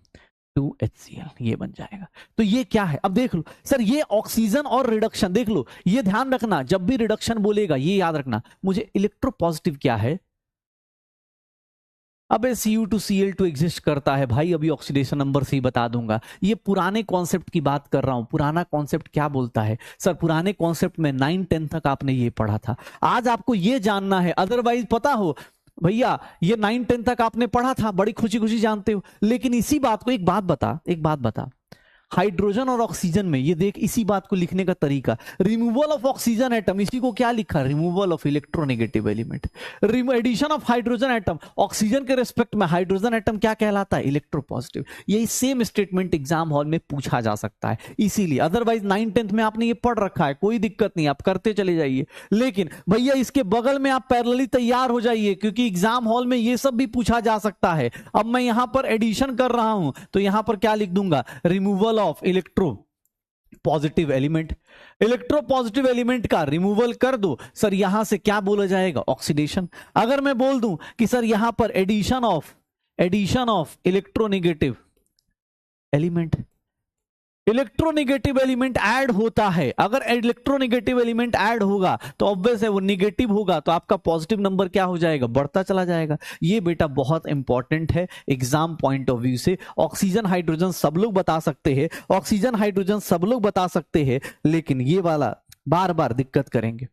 2HCl, ये बन जाएगा। तो ये क्या है, अब देख लो सर, ये ऑक्सीजन और रिडक्शन, देख लो ये ध्यान रखना, जब भी रिडक्शन बोलेगा ये याद रखना, मुझे इलेक्ट्रोपॉजिटिव क्या है, अबे Cu2Cl2 एग्जिस्ट करता है भाई, अभी ऑक्सीडेशन नंबर से ही बता दूंगा। ये पुराने कॉन्सेप्ट की बात कर रहा हूं, पुराना कॉन्सेप्ट क्या बोलता है सर, पुराने कॉन्सेप्ट में 9-10 तक आपने ये पढ़ा था, आज आपको ये जानना है, अदरवाइज पता हो भैया ये 9-10 तक आपने पढ़ा था, बड़ी खुशी खुशी जानते हो, लेकिन इसी बात को, एक बात बता, हाइड्रोजन और ऑक्सीजन में ये देख, इसी बात को लिखने का तरीका, रिमूवल ऑफ ऑक्सीजन एटम, इसी को क्या लिखा, removal of electronegative element. Addition of hydrogen atom, oxygen के रिस्पेक्ट में हाइड्रोजन एटम क्या कहलाता है, इलेक्ट्रोपॉजिटिव। यही सेम स्टेटमेंट एग्जाम हॉल में पूछा जा सकता है, इसीलिए, अदरवाइज 9-10 में आपने ये पढ़ रखा है, कोई दिक्कत नहीं, आप करते चले जाइए, लेकिन भैया इसके बगल में आप पैरेलली तैयार हो जाइए, क्योंकि एग्जाम हॉल में ये सब भी पूछा जा सकता है। अब मैं यहां पर एडिशन कर रहा हूं, तो यहां पर क्या लिख दूंगा, removal of electropositive element, electro positive element का रिमूवल कर दो सर, यहां से क्या बोला जाएगा, ऑक्सीडेशन। अगर मैं बोल दूं कि सर यहां पर addition of electronegative element, electronegative element add होता है, अगर इलेक्ट्रोनेगेटिव एलिमेंट ऐड होगा तो ऑब्वियस है वो नेगेटिव होगा, तो आपका पॉजिटिव नंबर क्या हो जाएगा, बढ़ता चला जाएगा। ये बेटा बहुत इंपॉर्टेंट है एग्जाम पॉइंट ऑफ व्यू से। ऑक्सीजन हाइड्रोजन सब लोग बता सकते हैं, ऑक्सीजन हाइड्रोजन सब लोग बता सकते हैं, लेकिन ये वाला बार बार दिक्कत करेंगे,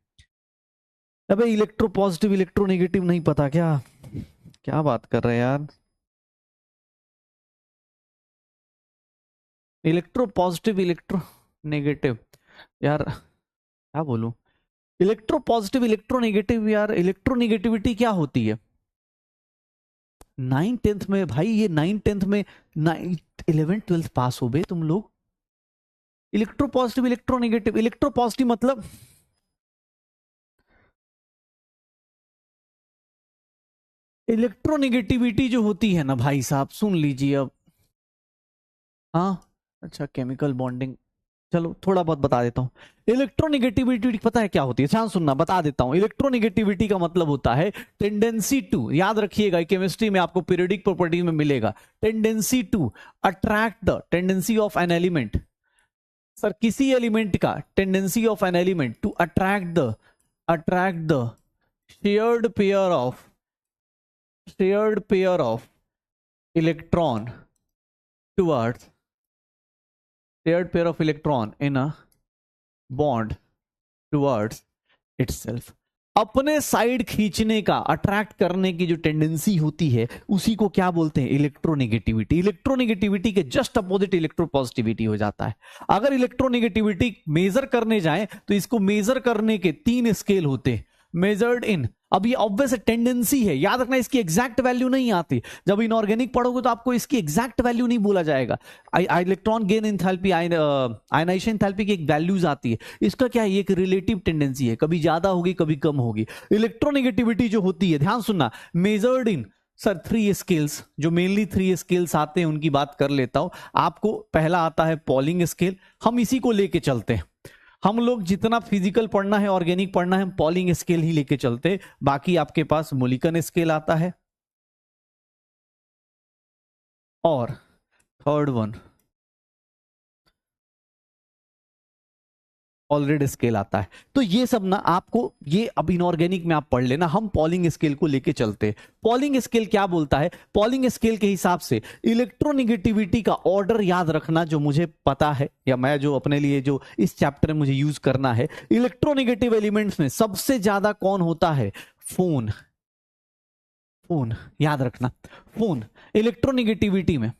अबे इलेक्ट्रो पॉजिटिव इलेक्ट्रोनेगेटिव नहीं पता क्या, क्या बात कर रहे हैं यार। इलेक्ट्रो पॉजिटिव इलेक्ट्रो नेगेटिव, यार क्या बोलूं, इलेक्ट्रो पॉजिटिव इलेक्ट्रो नेगेटिव, यार इलेक्ट्रोनेगेटिविटी क्या होती है? 9th 10th में भाई, ये 9th 10th में 11th 12th पास हो गए तुम लोग। Electro positive electro negative, electro positive मतलब इलेक्ट्रोनेगेटिविटी जो होती है ना भाई साहब, सुन लीजिए अब। हाँ अच्छा, केमिकल बॉन्डिंग, चलो थोड़ा बहुत बता देता हूँ। इलेक्ट्रोनेगेटिविटी पता है क्या होती है? ध्यान सुनना, बता देता हूँ। इलेक्ट्रोनेगेटिविटी का मतलब होता है टेंडेंसी टू, याद रखिएगा केमिस्ट्री में आपको पीरियोडिक प्रॉपर्टी में मिलेगा, tendency to attract the, tendency of an element, sir किसी एलिमेंट का tendency of an element to attract the shared pair of electron towards shared pair of electron in a bond towards itself, अपने side खींचने का, attract करने की जो tendency होती है उसी को क्या बोलते हैं? इलेक्ट्रोनेगेटिविटी। इलेक्ट्रोनेगेटिविटी के जस्ट अपोजिट इलेक्ट्रोपॉजिटिविटी हो जाता है। अगर इलेक्ट्रोनेगेटिविटी मेजर करने जाएं तो इसको मेजर करने के 3 स्केल होते हैं, मेजर्ड इन, अब ये ऑब्वियस टेंडेंसी है, याद रखना इसकी एग्जैक्ट वैल्यू नहीं आती। जब इनऑर्गेनिक पढ़ोगे तो आपको इसकी एग्जैक्ट वैल्यू नहीं बोला जाएगा। Electron gain enthalpy, ionisation enthalpy की एक वैल्यूज आती है, इसका क्या है? ये एक रिलेटिव टेंडेंसी है, कभी ज्यादा होगी कभी कम होगी। इलेक्ट्रोनेगेटिविटी जो होती है, ध्यान सुनना, मेजर्ड इन, सर 3 स्केल्स, जो मेनली 3 स्केल्स आते हैं उनकी बात कर लेता हूं आपको। पहला आता है पॉलिंग स्केल, हम इसी को लेके चलते हैं। हम लोग जितना फिजिकल पढ़ना है, ऑर्गेनिक पढ़ना है, हम पॉलिंग स्केल ही लेके चलते। बाकी आपके पास मोलिकन स्केल आता है, और थर्ड वन ऑलरेडी स्केल आता है। तो ये सब ना आपको, ये अब इनऑर्गेनिक में आप पढ़ लेना, हम पॉलिंग स्केल को लेके चलते हैं। पॉलिंग स्केल क्या बोलता है? पॉलिंग स्केल के हिसाब से इलेक्ट्रोनेगेटिविटी का ऑर्डर याद रखना, जो मुझे पता है या मैं जो अपने लिए जो इस चैप्टर में मुझे यूज करना है, इलेक्ट्रोनेगेटिव एलिमेंट्स में सबसे ज्यादा कौन होता है? फोन। फोन याद रखना, फोन इलेक्ट्रोनेगेटिविटी में।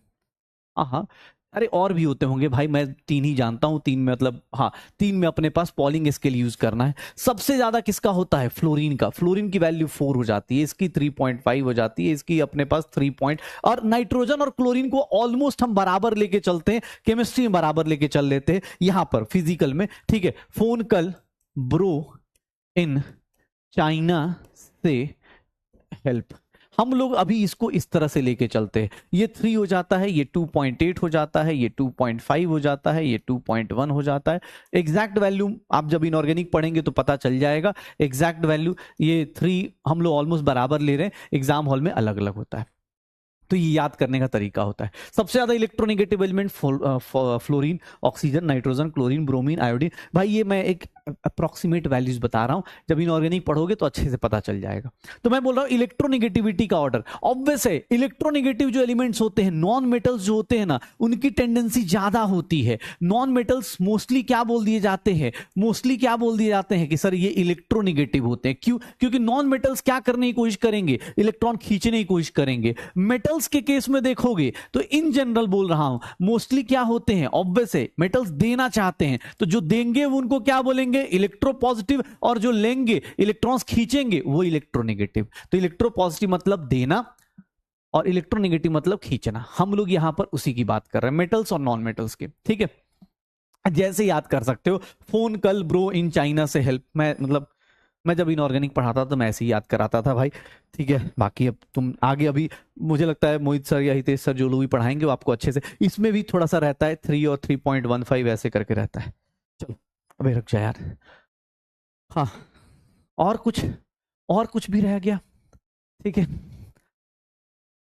हाँ, अरे और भी होते होंगे भाई, मैं 3 ही जानता हूं, 3 में मतलब, हाँ 3 में अपने पास पॉलिंग स्केल यूज करना है। सबसे ज्यादा किसका होता है? फ्लोरीन का। फ्लोरीन की वैल्यू 4 हो जाती है, इसकी 3.5 हो जाती है, इसकी अपने पास 3 पॉइंट, और नाइट्रोजन और क्लोरीन को ऑलमोस्ट हम बराबर लेके चलते हैं, केमिस्ट्री में बराबर लेके चल लेते हैं, यहां पर फिजिकल में, ठीक है। Phone call bro in China से हेल्प, हम लोग अभी इसको इस तरह से लेके चलते हैं। ये 3 हो जाता है, ये 2.8 हो जाता है, ये 2.5 हो जाता है, ये 2.1 हो जाता है। एग्जैक्ट वैल्यू आप जब इनऑर्गेनिक पढ़ेंगे तो पता चल जाएगा एग्जैक्ट वैल्यू। ये 3 हम लोग ऑलमोस्ट बराबर ले रहे हैं, एग्जाम हॉल में अलग अलग होता है। तो ये याद करने का तरीका होता है। सबसे ज्यादा electronegative element fluorine, oxygen, nitrogen, chlorine, bromine, iodine. भाई ये मैं एक अप्रोक्सीमेट वैल्यूज बता रहा हूं, जब इनऑर्गेनिक पढ़ोगे तो अच्छे से पता चल जाएगा। तो मैं बोल रहा हूं इलेक्ट्रोनेगेटिविटी का ऑर्डर ऑब्वियस है। इलेक्ट्रोनेगेटिव जो एलिमेंट्स होते हैं, नॉन मेटल्स जो होते हैं ना, उनकी टेंडेंसी ज्यादा होती है। नॉन मेटल्स मोस्टली क्या बोल दिए जाते हैं? मोस्टली क्या बोल दिए जाते हैं कि सर ये इलेक्ट्रोनेगेटिव होते हैं। क्यों? क्योंकि नॉन मेटल्स क्या करने की कोशिश करेंगे? इलेक्ट्रॉन खींचने की कोशिश करेंगे। मेटल्स के केस में देखोगे तो इन जनरल बोल रहा हूं, मोस्टली क्या होते हैं? ऑब्वियस है, मेटल्स देना चाहते हैं, तो जो देंगे वो उनको क्या बोलेंगे? इलेक्ट्रोपॉजिटिव, और जो लेंगे इलेक्ट्रॉन्स खींचेंगे वो इलेक्ट्रोनेगेटिव। तो इलेक्ट्रोपॉजिटिव मतलब देना, और इलेक्ट्रोनेगेटिव मतलब खींचना। हम लोग यहां पर उसी की बात कर रहे हैं, मेटल्स और नॉन मेटल्स की, ठीक है। जैसे याद कर सकते हो, phone call bro in China से हेल्प, मैं मतलब मैं जब इनऑर्गेनिक पढ़ाता तो मैं ऐसे ही याद कराता था भाई, ठीक है। बाकी अब तुम आगे, अभी मुझे लगता है मोहित सर या हितेश सर जो लोग भी पढ़ाएंगे वो आपको अच्छे से, इसमें भी थोड़ा सा रहता है 3 और 3.15 ऐसे करके रहता है। चलो अबे रुक जा यार, हाँ और कुछ भी रह गया, ठीक है।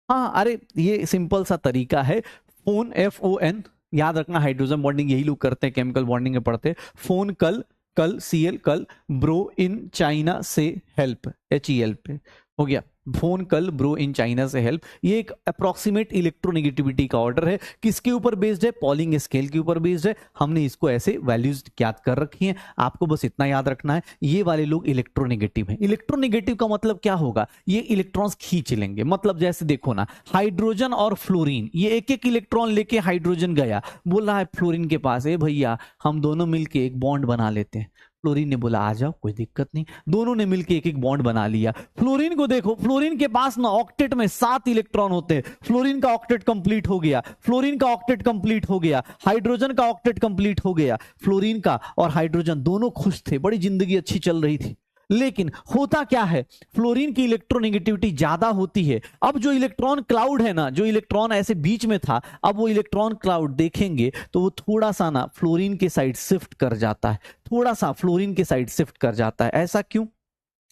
हाँ अरे ये सिंपल सा तरीका है, फोन FON, याद रखना हाइड्रोजन बॉन्डिंग यही लोग करते हैं, केमिकल बॉन्डिंग में पढ़ते हैं। फोन कल, कल Cl कल, ब्रो इन चाइना से हेल्प HEL पे हो गया। Phone call bro in China से हेल्प, ये एक अप्रोक्सीमेट इलेक्ट्रोनेगेटिविटी का ऑर्डर है। किसके ऊपर बेस्ड है? पॉलिंग स्केल के ऊपर बेस्ड है। हमने इसको ऐसे वैल्यूज याद कर रखी हैं, आपको बस इतना याद रखना है, ये वाले लोग इलेक्ट्रोनेगेटिव हैं। इलेक्ट्रोनेगेटिव का मतलब क्या होगा? ये इलेक्ट्रॉन्स खींच लेंगे। मतलब जैसे देखो ना, हाइड्रोजन और फ्लोरीन, ये एक एक इलेक्ट्रॉन लेके हाइड्रोजन गया, बोल रहा है फ्लोरीन के पास, ए भैया हम दोनों मिलके एक बॉन्ड बना लेते हैं। फ्लोरीन ने बोला आ जाओ, कोई दिक्कत नहीं। दोनों ने मिलकर एक एक बॉन्ड बना लिया। फ्लोरीन को देखो, फ्लोरीन के पास ना ऑक्टेट में 7 इलेक्ट्रॉन होते हैं। फ्लोरीन का ऑक्टेट कंप्लीट हो गया, फ्लोरीन का ऑक्टेट कंप्लीट हो गया, हाइड्रोजन का ऑक्टेट कंप्लीट हो गया। फ्लोरीन का और हाइड्रोजन दोनों खुश थे, बड़ी जिंदगी अच्छी चल रही थी। लेकिन होता क्या है, फ्लोरीन की इलेक्ट्रोनेगेटिविटी ज्यादा होती है। अब जो इलेक्ट्रॉन क्लाउड है ना, जो इलेक्ट्रॉन ऐसे बीच में था, अब वो इलेक्ट्रॉन क्लाउड देखेंगे तो वो थोड़ा सा ना फ्लोरीन के साइड शिफ्ट कर जाता है, थोड़ा सा फ्लोरीन के साइड शिफ्ट कर जाता है। ऐसा क्यों?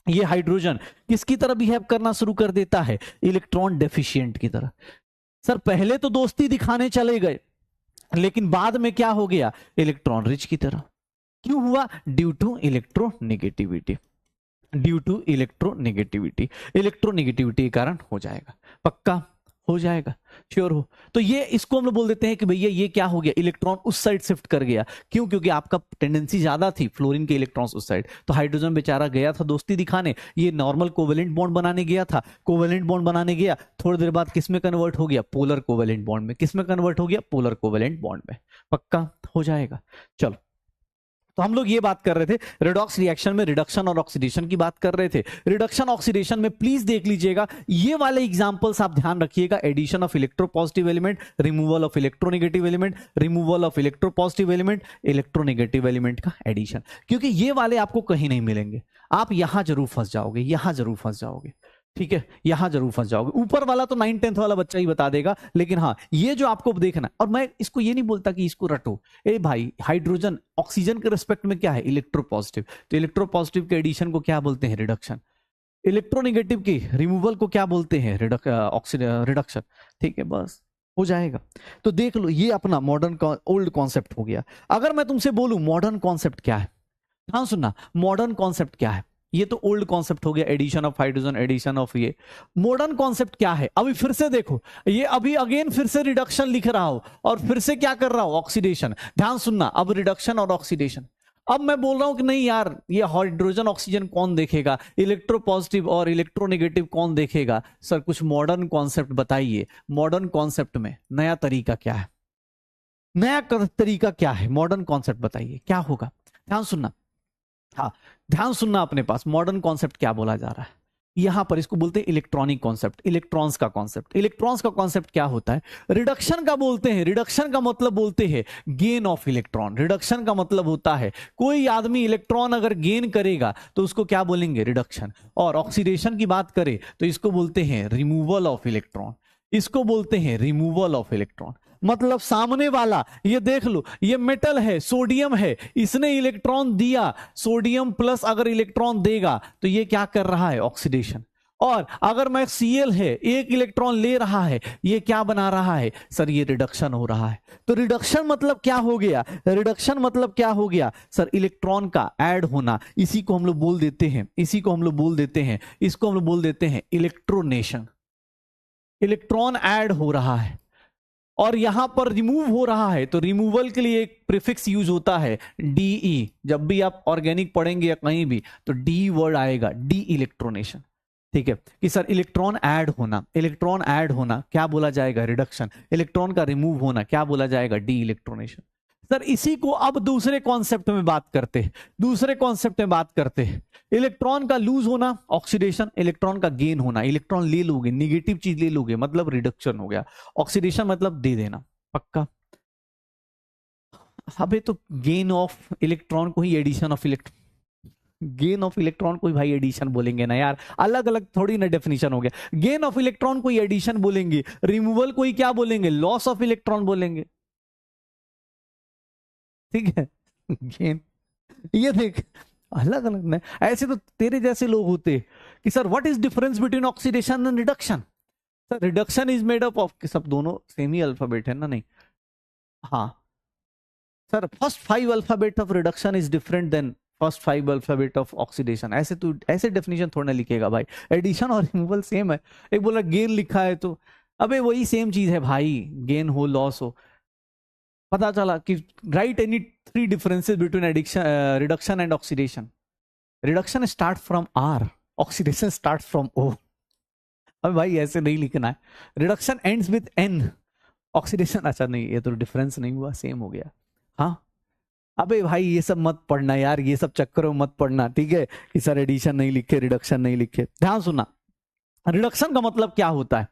ये हाइड्रोजन किसकी तरह बिहेव करना शुरू कर देता है? इलेक्ट्रॉन डेफिशिएंट की तरह। सर पहले तो दोस्ती दिखाने चले गए, लेकिन बाद में क्या हो गया? इलेक्ट्रॉन रिच की तरह। क्यों हुआ? Due to electronegativity, due to electronegativity. Electronegativity के कारण हो जाएगा, पक्का हो जाएगा, श्योर हो। तो ये इसको हम लोग बोल देते हैं कि भैया ये क्या हो गया, इलेक्ट्रॉन उस साइड शिफ्ट कर गया। क्यों? क्योंकि आपका टेंडेंसी ज्यादा थी फ्लोरीन के इलेक्ट्रॉन्स उस साइड, तो हाइड्रोजन बेचारा गया था दोस्ती दिखाने, ये नॉर्मल कोवेलेंट बॉन्ड बनाने गया था। कोवेलेंट बॉन्ड बनाने गया, थोड़ी देर बाद किस में कन्वर्ट हो गया? पोलर कोवेलेंट बॉन्ड में। किस में कन्वर्ट हो गया? पोलर कोवेलेंट बॉन्ड में। पक्का हो जाएगा। चलो, तो हम लोग ये बात कर रहे थे रेडॉक्स रिएक्शन में रिडक्शन और ऑक्सीडेशन की बात कर रहे थे। रिडक्शन ऑक्सीडेशन में प्लीज देख लीजिएगा ये वाले एग्जांपल्स आप ध्यान रखिएगा। Addition of electropositive element, removal of electronegative element, removal of electropositive element, electronegative element का एडिशन, क्योंकि ये वाले आपको कहीं नहीं मिलेंगे। आप यहां जरूर फंस जाओगे, यहां जरूर फंस जाओगे, ठीक है, यहां जरूर फंस जाओगे। ऊपर वाला तो 9th-10th वाला बच्चा ही बता देगा, लेकिन हाँ ये जो आपको देखना, और मैं इसको ये नहीं बोलता कि इसको रटो, ए भाई हाइड्रोजन ऑक्सीजन के रिस्पेक्ट में क्या है? इलेक्ट्रोपॉजिटिव, तो इलेक्ट्रोपॉजिटिव के एडिशन को क्या बोलते हैं? रिडक्शन। इलेक्ट्रोनेगेटिव की रिमूवल को क्या बोलते हैं? रिडक्शन। ठीक है, बस हो जाएगा। तो देख लो, ये अपना मॉडर्न ओल्ड कॉन्सेप्ट हो गया। अगर मैं तुमसे बोलूं मॉडर्न कॉन्सेप्ट क्या है, हाँ सुनना, मॉडर्न कॉन्सेप्ट क्या है? ये तो ओल्ड कॉन्सेप्ट हो गया, addition of hydrogen, addition of ये। मॉडर्न कॉन्सेप्ट क्या है? अभी फिर से देखो, ये अभी अगेन फिर से रिडक्शन लिख रहा हूं और फिर से क्या कर रहा हूं? ऑक्सीडेशन। ध्यान सुनना, अब रिडक्शन और ऑक्सीडेशन। अब मैं बोल रहा हूं कि नहीं यार, ये हाइड्रोजन ऑक्सीजन कौन देखेगा, इलेक्ट्रो पॉजिटिव और इलेक्ट्रोनेगेटिव कौन देखेगा? सर कुछ मॉडर्न कॉन्सेप्ट बताइए। मॉडर्न कॉन्सेप्ट में नया तरीका क्या है? नया तरीका क्या है? मॉडर्न कॉन्सेप्ट बताइए क्या होगा। ध्यान सुनना, हाँ ध्यान सुनना, अपने पास मॉडर्न कॉन्सेप्ट क्या बोला जा रहा है यहां पर, इसको बोलते हैं इलेक्ट्रॉनिक कॉन्सेप्ट, इलेक्ट्रॉन्स का कॉन्सेप्ट। इलेक्ट्रॉन्स का कॉन्सेप्ट क्या होता है? रिडक्शन का बोलते हैं, रिडक्शन का मतलब बोलते हैं गेन ऑफ इलेक्ट्रॉन। रिडक्शन का मतलब होता है कोई आदमी इलेक्ट्रॉन अगर गेन करेगा तो उसको क्या बोलेंगे? रिडक्शन। और ऑक्सीडेशन की बात करें तो इसको बोलते हैं रिमूवल ऑफ इलेक्ट्रॉन, इसको बोलते हैं रिमूवल ऑफ इलेक्ट्रॉन। मतलब सामने वाला, ये देख लो, ये मेटल है, सोडियम है, इसने इलेक्ट्रॉन दिया, सोडियम प्लस अगर इलेक्ट्रॉन देगा तो ये क्या कर रहा है? ऑक्सीडेशन। और अगर मैं Cl है, एक इलेक्ट्रॉन ले रहा है, ये क्या बना रहा है? सर ये रिडक्शन हो रहा है। तो रिडक्शन मतलब क्या हो गया? रिडक्शन मतलब क्या हो गया? सर इलेक्ट्रॉन का ऐड होना, इसी को हम लोग बोल देते हैं, इसी को हम लोग बोल देते हैं, इसको हम लोग बोल देते हैं इलेक्ट्रोनेशन। इलेक्ट्रॉन ऐड हो रहा है और यहां पर रिमूव हो रहा है, तो रिमूवल के लिए एक प्रीफिक्स यूज होता है डीई। जब भी आप ऑर्गेनिक पढ़ेंगे या कहीं भी तो डी वर्ड आएगा, डी इलेक्ट्रोनेशन। ठीक है, कि सर इलेक्ट्रॉन ऐड होना, इलेक्ट्रॉन ऐड होना क्या बोला जाएगा? रिडक्शन। इलेक्ट्रॉन का रिमूव होना क्या बोला जाएगा? डी इलेक्ट्रोनेशन। सर इसी को अब दूसरे कॉन्सेप्ट में बात करते हैं, दूसरे कॉन्सेप्ट में बात करते हैं। इलेक्ट्रॉन का लूज होना ऑक्सीडेशन, इलेक्ट्रॉन का गेन होना, इलेक्ट्रॉन ले लोगे, निगेटिव चीज ले लोगे, मतलब रिडक्शन हो गया। ऑक्सीडेशन मतलब दे देना, पक्का। अबे तो गेन ऑफ इलेक्ट्रॉन को ही addition of electron, gain of electron को ही भाई एडिशन बोलेंगे ना यार, अलग अलग थोड़ी ना डेफिनेशन हो गया। गेन ऑफ इलेक्ट्रॉन को ही एडिशन बोलेंगे, रिमूवल को ही क्या बोलेंगे? लॉस ऑफ इलेक्ट्रॉन बोलेंगे, ठीक है। गेन, ये देख अलग अलग ना, ऐसे तो तेरे जैसे लोग होते कि sir what is difference between oxidation and reduction? Sir reduction is made up of, सब दोनों सेम ही अल्फाबेट है ना? नहीं, हाँ sir first 5 alphabet of reduction is different than first 5 alphabet of oxidation, ऐसे तू ऐसे डेफिनेशन थोड़ा ना लिखेगा भाई, एडिशन और रिमूवल सेम है। एक बोला गेन लिखा है तो अबे वही सेम चीज है भाई, गेन हो लॉस हो। पता चला कि write any 3 differences between addiction reduction and oxidation. Reduction start from R, oxidation start from O. अब भाई ऐसे नहीं लिखना है, reduction ends with N, oxidation, अच्छा नहीं ये तो डिफरेंस नहीं हुआ, सेम हो गया। हाँ अबे भाई ये सब मत पढ़ना यार, ये सब चक्करों मत पढ़ना, ठीक है, कि सर एडिशन नहीं लिखे रिडक्शन नहीं लिखे। ध्यान सुनना, रिडक्शन का मतलब क्या होता है,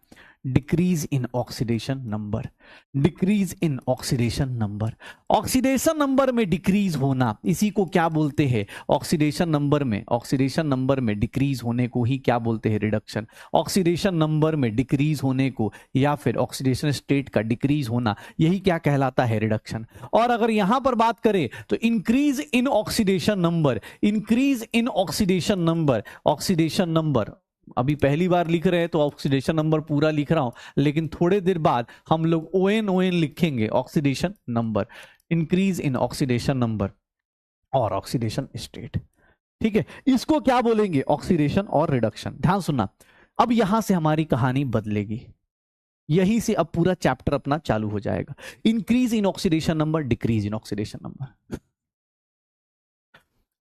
decrease in oxidation number, decrease in oxidation number, oxidation number में डिक्रीज होना, इसी को क्या बोलते हैं, ऑक्सीडेशन नंबर में, ऑक्सीडेशन नंबर में डिक्रीज होने को ही क्या बोलते हैं, रिडक्शन। ऑक्सीडेशन नंबर में डिक्रीज होने को या फिर ऑक्सीडेशन स्टेट का डिक्रीज होना, यही क्या कहलाता है, रिडक्शन। और अगर यहां पर बात करें तो increase in oxidation number, increase in oxidation number, oxidation number अभी पहली बार लिख रहे हैं तो ऑक्सीडेशन नंबर पूरा लिख रहा हूं, लेकिन थोड़े देर बाद हम लोग ON लिखेंगे, oxidation number, increase in oxidation number और ऑक्सीडेशन स्टेट, ठीक है, इसको क्या बोलेंगे, ऑक्सीडेशन और रिडक्शन। ध्यान सुनना, अब यहां से हमारी कहानी बदलेगी, यहीं से अब पूरा चैप्टर अपना चालू हो जाएगा। Increase in oxidation number, decrease in oxidation number.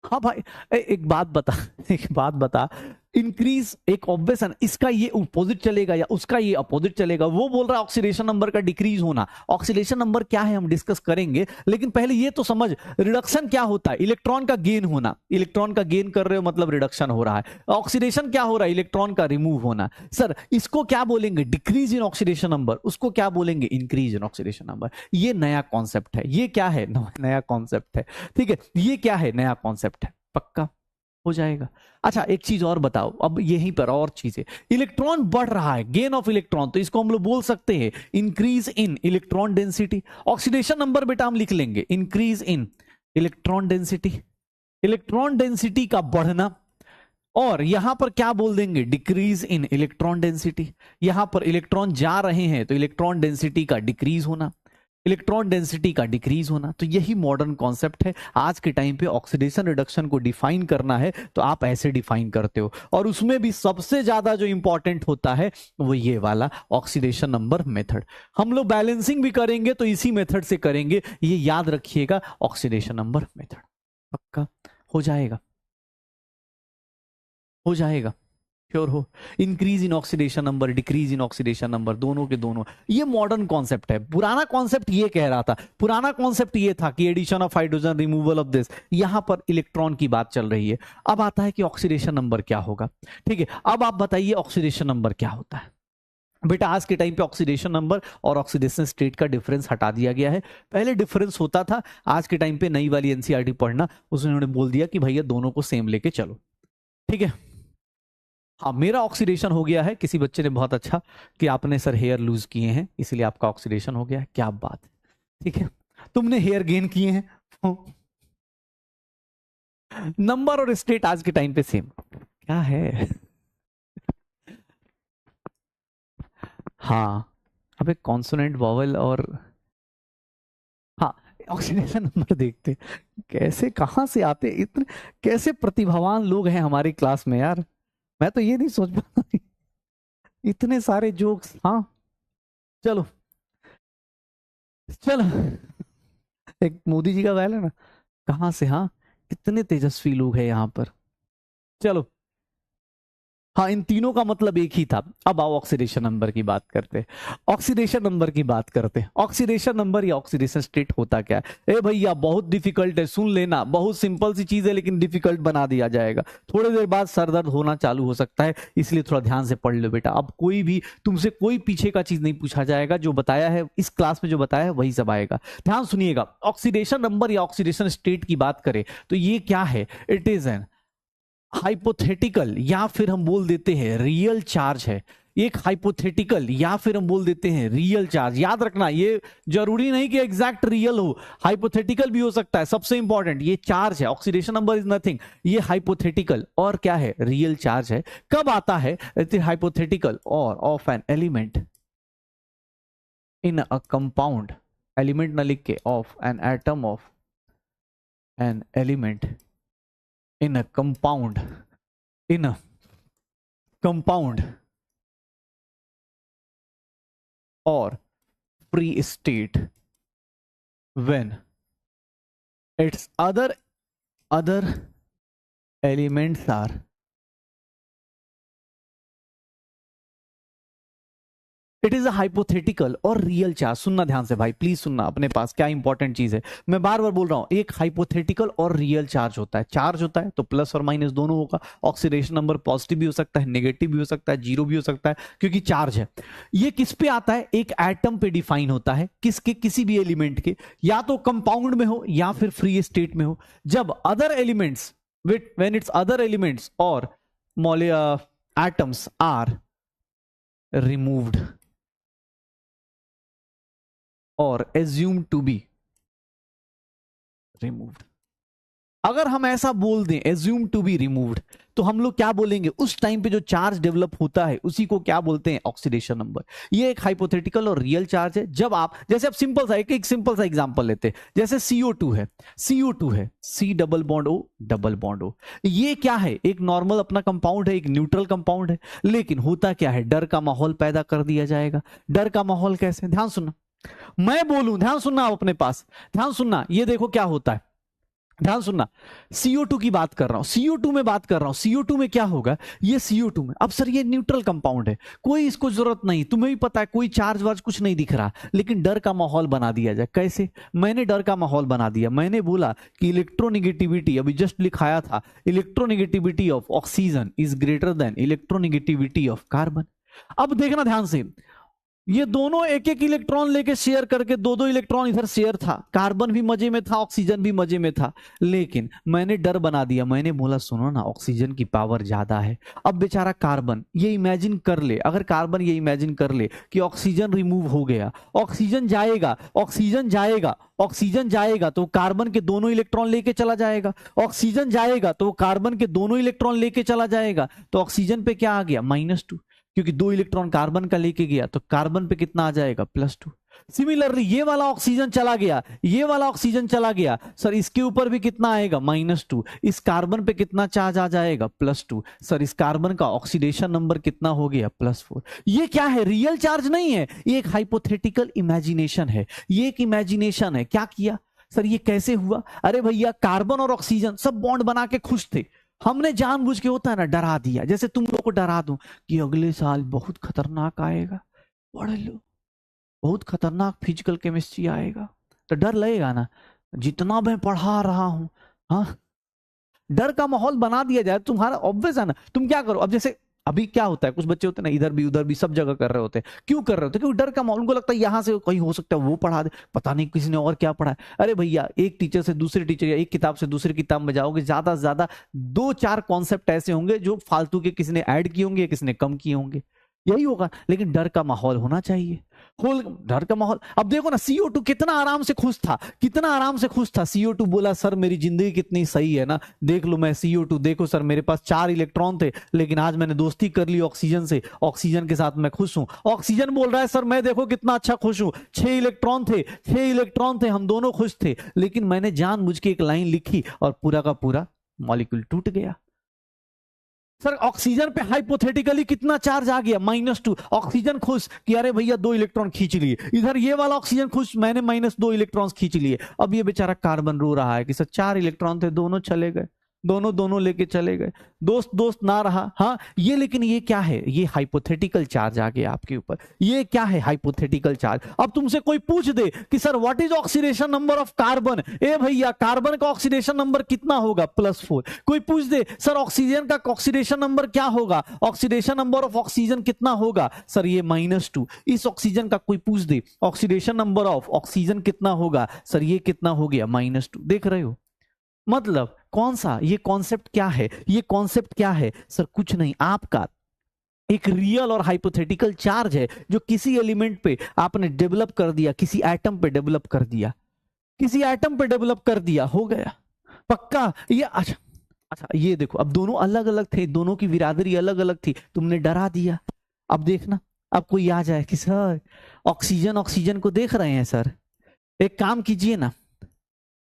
हाँ भाई एक बात बता, एक बात बता, इंक्रीज एक ऑब्वियस है, इसका ये अपोजिट चलेगा या उसका ये अपोजिट चलेगा। वो बोल रहा है ऑक्सीडेशन नंबर का डिक्रीज होना, ऑक्सीडेशन नंबर क्या है हम डिस्कस करेंगे, लेकिन पहले ये तो समझ रिडक्शन क्या होता है, इलेक्ट्रॉन का गेन होना, इलेक्ट्रॉन का गेन कर रहे हो मतलब रिडक्शन हो रहा है। ऑक्सीडेशन क्या हो रहा है, इलेक्ट्रॉन का रिमूव होना। सर इसको क्या बोलेंगे, डिक्रीज इन ऑक्सीडेशन नंबर, उसको क्या बोलेंगे, इंक्रीज इन ऑक्सीडेशन नंबर। ये नया कॉन्सेप्ट है, ये क्या है, नया कॉन्सेप्ट है, ठीक है, ये क्या है, नया कॉन्सेप्ट है, पक्का हो जाएगा। अच्छा एक चीज और बताओ, अब यहीं पर और चीजें, इलेक्ट्रॉन बढ़ रहा है, गेन ऑफ इलेक्ट्रॉन, तो इसको हम लोग बोल सकते हैं increase in electron density. Oxidation number बेटा हम लिख लेंगे increase in electron density, electron density का बढ़ना। और यहां पर क्या बोल देंगे, डिक्रीज इन इलेक्ट्रॉन डेंसिटी, यहां पर इलेक्ट्रॉन जा रहे हैं तो इलेक्ट्रॉन डेंसिटी का डिक्रीज होना, इलेक्ट्रॉन डेंसिटी का डिक्रीज होना। तो यही मॉडर्न कॉन्सेप्ट है। आज के टाइम पे ऑक्सीडेशन रिडक्शन को डिफाइन करना है तो आप ऐसे डिफाइन करते हो, और उसमें भी सबसे ज्यादा जो इंपॉर्टेंट होता है वो ये वाला ऑक्सीडेशन नंबर मेथड। हम लोग बैलेंसिंग भी करेंगे तो इसी मेथड से करेंगे, ये याद रखिएगा, ऑक्सीडेशन नंबर मेथड। पक्का हो जाएगा, हो जाएगा, श्योर हो। Increase in oxidation number, decrease in oxidation number, दोनों के दोनों, ये मॉडर्न कॉन्सेप्ट है। पुराना कॉन्सेप्ट ये कह रहा था, पुराना कॉन्सेप्ट ये था कि addition of hydrogen, removal of this, यहां पर इलेक्ट्रॉन की बात चल रही है। अब आता है कि ऑक्सीडेशन नंबर क्या होगा, ठीक है। अब आप बताइए ऑक्सीडेशन नंबर क्या होता है। बेटा आज के टाइम पे ऑक्सीडेशन नंबर और ऑक्सीडेशन स्टेट का डिफरेंस हटा दिया गया है। पहले डिफरेंस होता था, आज के टाइम पे नई वाली एनसीईआरटी पढ़ना, उसने बोल दिया कि भैया दोनों को सेम लेके चलो, ठीक है। हाँ मेरा ऑक्सीडेशन हो गया है, किसी बच्चे ने बहुत अच्छा कि आपने सर हेयर लूज किए हैं इसलिए आपका ऑक्सीडेशन हो गया है, क्या बात है, ठीक है। तुमने हेयर गेन किए हैं, नंबर और स्टेट आज के टाइम पे सेम, क्या है। हाँ अबे कॉन्सोनेंट वॉवल और हाँ ऑक्सीडेशन नंबर देखते कैसे कहां से आते इतने, कैसे प्रतिभावान लोग हैं हमारी क्लास में यार, मैं तो ये नहीं सोच पा इतने सारे जोक्स। हाँ चलो चलो, एक मोदी जी का वैल है ना, कहां से, हाँ कितने तेजस्वी लोग हैं यहाँ पर। चलो हाँ इन तीनों का मतलब एक ही था। अब आओ ऑक्सीडेशन नंबर की बात करते हैं, ऑक्सीडेशन नंबर की बात करते हैं। ऑक्सीडेशन नंबर या ऑक्सीडेशन स्टेट होता क्या है, ए भैया बहुत डिफिकल्ट है, सुन लेना, बहुत सिंपल सी चीज है लेकिन डिफिकल्ट बना दिया जाएगा, थोड़ी देर बाद सर दर्द होना चालू हो सकता है, इसलिए थोड़ा ध्यान से पढ़ लो बेटा। अब कोई भी तुमसे कोई पीछे का चीज नहीं पूछा जाएगा, जो बताया है इस क्लास में जो बताया है वही सब आएगा। ध्यान सुनिएगा, ऑक्सीडेशन नंबर या ऑक्सीडेशन स्टेट की बात करें तो ये क्या है, इट इज एन हाइपोथेटिकल या फिर हम बोल देते हैं रियल चार्ज है। एक हाइपोथेटिकल या फिर हम बोल देते हैं रियल चार्ज। याद रखना ये जरूरी नहीं कि एग्जैक्ट रियल हो, हाइपोथेटिकल भी हो सकता है। सबसे इंपॉर्टेंट ये चार्ज है, ऑक्सीडेशन नंबर इज नथिंग, ये हाइपोथेटिकल और क्या है, रियल चार्ज है। कब आता है, हाइपोथेटिकल और of an element in a compound, element ना लिख के, of an atom of an element in a compound or free state when its other elements are it is a hypothetical और real charge. सुनना ध्यान से भाई, please सुनना, अपने पास क्या इंपॉर्टेंट चीज है, मैं बार बार बोल रहा हूं, एक हाइपोथेटिकल और रियल चार्ज होता है। चार्ज होता है तो प्लस और माइनस दोनों होगा, ऑक्सीडेशन नंबर पॉजिटिव भी हो सकता है, नेगेटिव भी हो सकता है, जीरो भी हो सकता है, क्योंकि चार्ज है। ये किस पे आता है, एक एटम पे डिफाइन होता है, किसके, किसी भी एलिमेंट के, या तो कंपाउंड में हो या फिर फ्री स्टेट में हो। जब other elements when it's other elements और atoms are removed or assumed to be removed। अगर हम ऐसा बोल दें assumed to be removed, तो हम लोग क्या बोलेंगे, उस टाइम पे जो चार्ज डेवलप होता है उसी को क्या बोलते हैं, ऑक्सीडेशन नंबर। ये एक हाइपोथेटिकल और रियल चार्ज है। जब आप, जैसे आप सिंपल सा एक सिंपल सा एग्जांपल लेते हैं, जैसे CO2 है, C डबल बॉन्ड O, ये क्या है, एक नॉर्मल अपना कंपाउंड है, एक न्यूट्रल कंपाउंड है, लेकिन होता क्या है, डर का माहौल पैदा कर दिया जाएगा। डर का माहौल कैसे, ध्यान सुनना, मैं बोलूं, ध्यान सुनना, आप अपने पास ध्यान सुनना, ये देखो क्या होता है, ध्यान सुनना, CO2 की बात कर रहा हूं, CO2 में बात कर रहा हूं, CO2 में क्या होगा, ये CO2 में, अब सर ये न्यूट्रल कंपाउंड है, कोई इसको जरूरत नहीं, तुम्हें भी पता है कोई चार्ज वार्ज कुछ नहीं दिख रहा, लेकिन डर का माहौल बना दिया जाए। कैसे, मैंने डर का माहौल बना दिया, मैंने बोला कि इलेक्ट्रोनिगेटिविटी, अभी जस्ट लिखाया था, electronegativity of oxygen is greater than electronegativity of carbon. अब देखना ध्यान से, ये दोनों एक एक इलेक्ट्रॉन लेके शेयर करके, दो दो इलेक्ट्रॉन इधर शेयर था, कार्बन भी मजे में था, ऑक्सीजन भी मजे में था, लेकिन मैंने डर बना दिया, मैंने बोला सुनो ना, ऑक्सीजन की पावर ज्यादा है। अब बेचारा कार्बन ये इमेजिन कर ले, अगर कार्बन ये इमेजिन कर ले कि ऑक्सीजन रिमूव हो गया, ऑक्सीजन जाएगा तो कार्बन के दोनों इलेक्ट्रॉन लेके चला जाएगा, ऑक्सीजन जाएगा तो कार्बन के दोनों इलेक्ट्रॉन लेके चला जाएगा, तो ऑक्सीजन पे क्या आ गया, -2, क्योंकि 2 इलेक्ट्रॉन कार्बन का लेके गया, तो कार्बन पे कितना आ जाएगा, +2। सिमिलरली ये वाला ऑक्सीजन चला गया, ये वाला ऑक्सीजन चला गया, सर इसके ऊपर भी कितना आएगा, -2, इस कार्बन पे कितना चार्ज आ जाएगा, +2, सर इस कार्बन का ऑक्सीडेशन नंबर कितना हो गया, +4। ये क्या है, रियल चार्ज नहीं है, ये एक हाइपोथेटिकल इमेजिनेशन है, ये एक इमेजिनेशन है। क्या किया सर, ये कैसे हुआ, अरे भैया कार्बन और ऑक्सीजन सब बॉन्ड बना के खुश थे, हमने जानबूझ के, होता है ना, डरा दिया, जैसे तुम लोग को डरा दूं कि अगले साल बहुत खतरनाक आएगा, पढ़ लो, बहुत खतरनाक फिजिकल केमिस्ट्री आएगा, तो डर लगेगा ना, जितना मैं पढ़ा रहा हूं, हाँ, डर का माहौल बना दिया जाए तुम्हारा, ऑब्वियस है ना। तुम क्या करो, अब जैसे अभी क्या होता है, कुछ बच्चे होते हैं ना, इधर भी उधर भी सब जगह कर रहे होते हैं, क्यों कर रहे होते हैं, क्योंकि डर का माहौल, उनको लगता है यहां से कहीं हो सकता है वो पढ़ा दे, पता नहीं किसी ने और क्या पढ़ा है। अरे भैया, एक टीचर से दूसरे टीचर या एक किताब से दूसरी किताब में जाओगे, ज्यादा से ज्यादा 2-4 कॉन्सेप्ट ऐसे होंगे जो फालतू के किसी ने ऐड किए होंगे, किसी ने कम किए होंगे, यही होगा। लेकिन डर का माहौल होना चाहिए, डर का माहौल। अब देखो ना, CO2 कितना आराम से खुश था, कितना आराम से खुश था। CO2 बोला सर मेरी जिंदगी कितनी सही है ना, देख लो मैं CO2, देखो सर मेरे पास 4 इलेक्ट्रॉन थे, लेकिन आज मैंने दोस्ती कर ली ऑक्सीजन से, ऑक्सीजन के साथ मैं खुश हूं। ऑक्सीजन बोल रहा है सर मैं देखो कितना अच्छा खुश हूं, 6 इलेक्ट्रॉन थे, हम दोनों खुश थे, लेकिन मैंने जानबूझ के एक लाइन लिखी और पूरा का पूरा मॉलिक्यूल टूट गया। सर ऑक्सीजन पे हाइपोथेटिकली कितना चार्ज आ गया, -2, ऑक्सीजन खुश कि अरे भैया 2 इलेक्ट्रॉन खींच लिए, इधर ये वाला ऑक्सीजन खुश, मैंने -2 इलेक्ट्रॉन खींच लिए। अब ये बेचारा कार्बन रो रहा है कि सर 4 इलेक्ट्रॉन थे, दोनों चले गए, दोनों लेके चले गए, दोस्त ना रहा। हाँ, ये लेकिन ये क्या है, ये हाइपोथेटिकल चार्ज आ गया आपके ऊपर, ये क्या है, हाइपोथेटिकल चार्ज। अब तुमसे कोई पूछ दे कि sir what is oxidation number of carbon, ए भैया कार्बन का ऑक्सीडेशन नंबर कितना होगा, +4। कोई पूछ दे सर ऑक्सीजन का ऑक्सीडेशन नंबर क्या होगा, ऑक्सीडेशन नंबर ऑफ ऑक्सीजन कितना होगा, सर ये -2। इस ऑक्सीजन का कोई पूछ दे ऑक्सीडेशन नंबर ऑफ ऑक्सीजन कितना होगा, सर ये कितना हो गया, -2। देख रहे हो, मतलब कौन सा, ये कॉन्सेप्ट क्या है, ये कॉन्सेप्ट क्या है, सर कुछ नहीं, आपका एक रियल और हाइपोथेटिकल चार्ज है जो किसी एलिमेंट पे आपने डेवलप कर दिया, किसी एटम पे डेवलप कर दिया, किसी एटम पे डेवलप कर दिया, हो गया पक्का ये। अच्छा ये देखो, अब दोनों अलग अलग थे, दोनों की बिरादरी अलग अलग थी, तुमने डरा दिया। अब देखना, अब कोई आ जाए कि सर ऑक्सीजन को देख रहे हैं सर, एक काम कीजिए ना,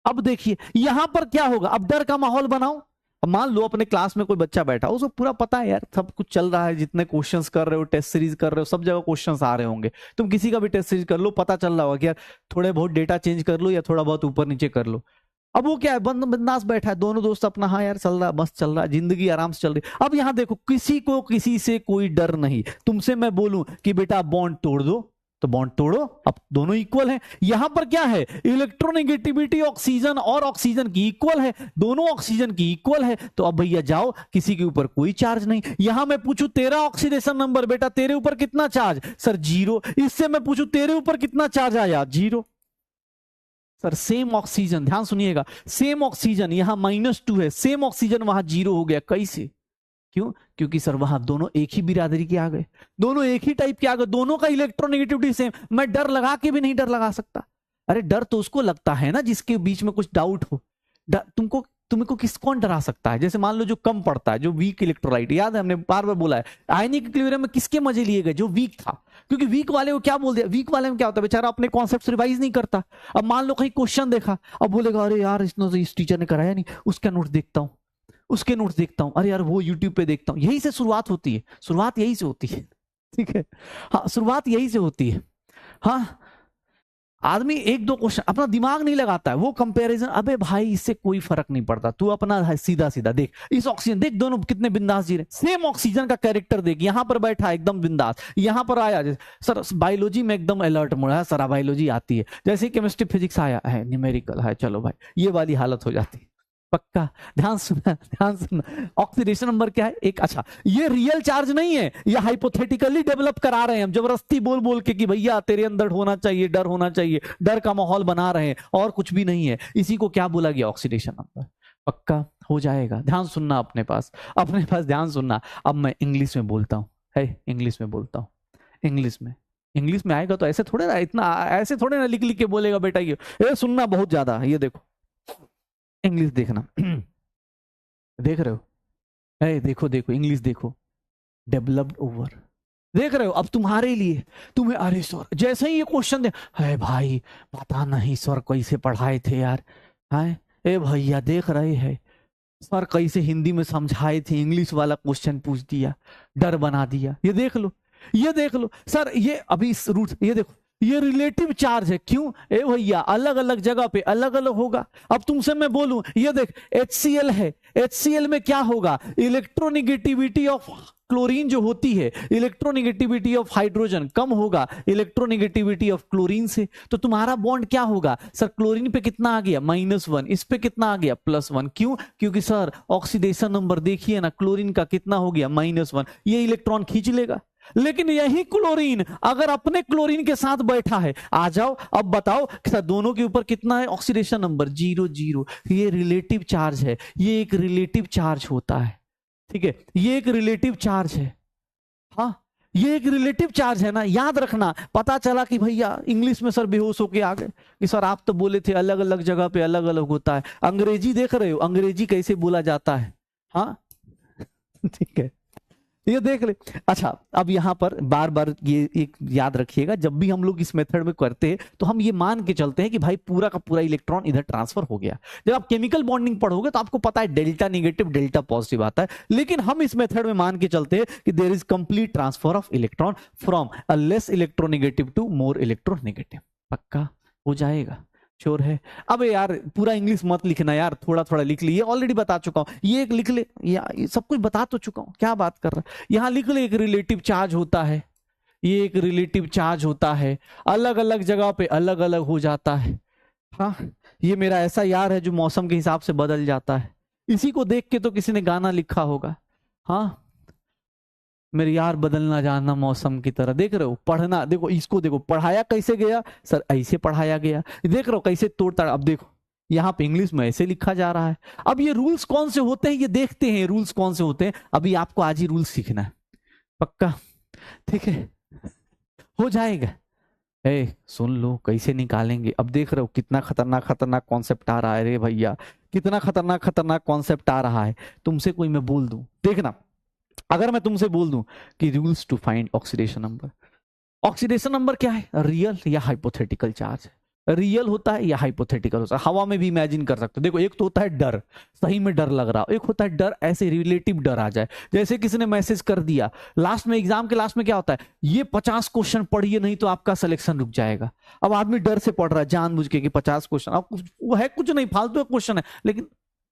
अब देखिए यहां पर क्या होगा, अब डर का माहौल बनाओ, अब मान लो अपने क्लास में कोई बच्चा बैठा, उसको पूरा पता है यार, सब कुछ चल रहा है, जितने क्वेश्चंस कर रहे हो, टेस्ट सीरीज कर रहे हो, सब जगह क्वेश्चंस आ रहे होंगे, तुम किसी का भी टेस्ट सीरीज कर लो, पता चल रहा होगा कि यार थोड़े बहुत डेटा चेंज कर लो या थोड़ा बहुत ऊपर नीचे कर लो। अब वो क्या है, बिंदास बैठा है, दोनों दोस्त अपना, हाँ यार चल रहा है, मस्त चल रहा है, जिंदगी आराम से चल रही है। अब यहाँ देखो, किसी को किसी से कोई डर नहीं। तुमसे मैं बोलूं कि बेटा बॉन्ड तोड़ दो, तो बॉन्ड तोड़ो, अब दोनों इक्वल हैं। यहां पर क्या है, इलेक्ट्रोनेगेटिविटी ऑक्सीजन और ऑक्सीजन की इक्वल है, दोनों ऑक्सीजन की इक्वल है, तो अब भैया जाओ, किसी के ऊपर कोई चार्ज नहीं। यहां मैं पूछूं तेरा ऑक्सीडेशन नंबर, बेटा तेरे ऊपर कितना चार्ज, सर 0। इससे मैं पूछूं तेरे ऊपर कितना चार्ज आया, 0। सर सेम ऑक्सीजन, ध्यान सुनिएगा, सेम ऑक्सीजन यहां -2 है, सेम ऑक्सीजन वहां 0 हो गया, कैसे, क्यों, क्योंकि सर वहां दोनों एक ही बिरादरी के आ गए, दोनों एक ही टाइप के आ गए, दोनों का इलेक्ट्रोनेगेटिविटी सेम। मैं डर लगा के भी नहीं डर लगा सकता। अरे डर तो उसको लगता है ना जिसके बीच में कुछ डाउट हो। तुमको तुमको कौन डरा सकता है। जैसे मान लो जो कम पड़ता है, जो वीक इलेक्ट्रोलाइट, याद है हमने बार बार बोला है, आयनिक इक्विलिब्रियम में किसके मजे लिए गए, जो वीक था, क्योंकि वीक वाले को क्या बोल दिया, वीक वाले में क्या होता है, बेचारा अपने कॉन्सेप्ट रिवाइज नहीं करता। अब मान लो कहीं क्वेश्चन देखा, अब बोलेगा अरे यार इसने तो इस टीचर ने कराया नहीं, उसका नोट देखता हूं, उसके नोट्स देखता हूं, अरे यार वो यूट्यूब पे देखता हूं। यही से शुरुआत होती है, शुरुआत यही से होती है, ठीक है, हाँ शुरुआत यही से होती है। हाँ आदमी एक दो क्वेश्चन, अपना दिमाग नहीं लगाता है, वो कंपैरिजन, अबे भाई इससे कोई फर्क नहीं पड़ता, तू अपना सीधा सीधा देख, इस ऑक्सीजन देख, दोनों कितने बिंदास जी रहे, सेम ऑक्सीजन का कैरेक्टर देख, यहां पर बैठा एकदम बिंदास, यहां पर आया सर बायोलॉजी में एकदम अलर्ट मोड है, सर बायोलॉजी आती है, जैसे केमिस्ट्री फिजिक्स आया है, न्यूमेरिकल है, चलो भाई ये वाली हालत हो जाती है। पक्का ध्यान सुनना, ध्यान सुनना, ऑक्सीडेशन नंबर क्या है, एक। अच्छा ये रियल चार्ज नहीं है, ये हाइपोथेटिकली डेवलप करा रहे हैं हम, जबरदस्ती बोल बोल के कि भैया तेरे अंदर होना चाहिए, डर होना चाहिए, डर का माहौल बना रहे हैं, और कुछ भी नहीं है। इसी को क्या बोला गया, ऑक्सीडेशन नंबर। पक्का हो जाएगा, ध्यान सुनना, अपने पास ध्यान सुनना। अब मैं इंग्लिश में बोलता हूँ, है इंग्लिश में बोलता हूँ, इंग्लिश में आएगा तो ऐसे थोड़े ना, इतना ऐसे थोड़े ना लिख लिख के बोलेगा बेटा, ये सुनना बहुत ज्यादा। ये देखो इंग्लिश देखना, देख रहे हो, ए देखो देखो इंग्लिश देखो, डेवलप्ड ओवर, देख रहे हो। अब तुम्हारे लिए, तुम्हें अरे सर जैसे ही ये क्वेश्चन दे, है भाई पता नहीं सर कैसे पढ़ाए थे यार, है ए भैया देख रहे हैं सर कैसे हिंदी में समझाए थे, इंग्लिश वाला क्वेश्चन पूछ दिया, डर बना दिया। ये देख लो, ये देख लो सर, ये अभी रूट, ये देखो ये रिलेटिव चार्ज है, क्यों ए भैया अलग अलग जगह पे अलग अलग होगा। अब तुमसे मैं बोलूं, ये देख HCl है, HCl में क्या होगा, इलेक्ट्रोनिगेटिविटी ऑफ क्लोरीन जो होती है, इलेक्ट्रोनिगेटिविटी ऑफ हाइड्रोजन कम होगा इलेक्ट्रोनिगेटिविटी ऑफ क्लोरीन से, तो तुम्हारा बॉन्ड क्या होगा, सर क्लोरीन पे कितना आ गया -1, इस पे कितना आ गया +1, क्यों, क्योंकि सर ऑक्सीडेशन नंबर देखिए ना, क्लोरीन का कितना हो गया -1, ये इलेक्ट्रॉन खींच लेगा। लेकिन यही क्लोरीन अगर अपने क्लोरीन के साथ बैठा है, आ जाओ अब बताओ सर दोनों के ऊपर कितना है ऑक्सीडेशन नंबर, 0 0। ये रिलेटिव चार्ज है, ये एक रिलेटिव चार्ज होता है, ठीक है, ये एक रिलेटिव चार्ज है। हाँ ये एक रिलेटिव चार्ज है ना, याद रखना। पता चला कि भैया इंग्लिश में सर बेहोश होके आ गए कि सर आप तो बोले थे अलग अलग जगह पे अलग अलग होता है, अंग्रेजी देख रहे हो, अंग्रेजी कैसे बोला जाता है, हाँ ठीक है ये देख ले। अच्छा अब यहां पर बार बार ये एक याद रखिएगा, जब भी हम लोग इस मेथड में करते हैं तो हम ये मान के चलते हैं कि भाई पूरा का पूरा इलेक्ट्रॉन इधर ट्रांसफर हो गया। जब आप केमिकल बॉन्डिंग पढ़ोगे तो आपको पता है डेल्टा नेगेटिव डेल्टा पॉजिटिव आता है, लेकिन हम इस मेथड में मान के चलते हैं कि there is complete transfer of electron from a less electronegative to more electronegative. पक्का हो जाएगा, श्योर है। अब यार पूरा इंग्लिश मत लिखना यार, थोड़ा थोड़ा लिख ली, ये ऑलरेडी बता चुका हूं, ये एक लिख ले, ये सब कुछ बता तो चुका हूं, क्या बात कर रहा है। यहां लिख ले एक रिलेटिव चार्ज होता है, ये एक रिलेटिव चार्ज होता है, अलग अलग जगह पे अलग अलग हो जाता है। हाँ ये मेरा ऐसा यार है जो मौसम के हिसाब से बदल जाता है, इसी को देख के तो किसी ने गाना लिखा होगा, हाँ मेरे यार बदलना जानना मौसम की तरह। देख रहे हो पढ़ना, देखो इसको देखो पढ़ाया कैसे गया, सर ऐसे पढ़ाया गया, देख रहे हो कैसे तोड़ता। अब देखो यहाँ पे इंग्लिश में ऐसे लिखा जा रहा है। अब ये रूल्स कौन से होते हैं ये देखते हैं, रूल्स कौन से होते हैं, अभी आपको आज ही रूल्स सीखना है, पक्का ठीक है हो जाएगा। ए सुन लो कैसे निकालेंगे। अब देख रहे हो कितना खतरनाक खतरनाक कॉन्सेप्ट आ रहा है, रे भैया कितना खतरनाक खतरनाक कॉन्सेप्ट आ रहा है। तुमसे कोई मैं बोल दूं, देखना अगर मैं तुमसे बोल दूं कि rules to find oxidation number, oxidation number क्या है, रियल या हाइपोथेटिकल चार्ज है। रियल होता है या हाइपोथेटिकल होता है। हवा में भी इमेजिन कर सकते हो। देखो एक तो होता है डर, सही में डर लग रहा हो, एक होता है डर ऐसे रिलेटिव डर आ जाए, जैसे किसी ने मैसेज कर दिया लास्ट में, एग्जाम के लास्ट में क्या होता है, ये 50 क्वेश्चन पढ़िए नहीं तो आपका सिलेक्शन रुक जाएगा। अब आदमी डर से पढ़ रहा है जानबूझ के कि 50 क्वेश्चन, अब वो है कुछ नहीं, फालतू क्वेश्चन है, लेकिन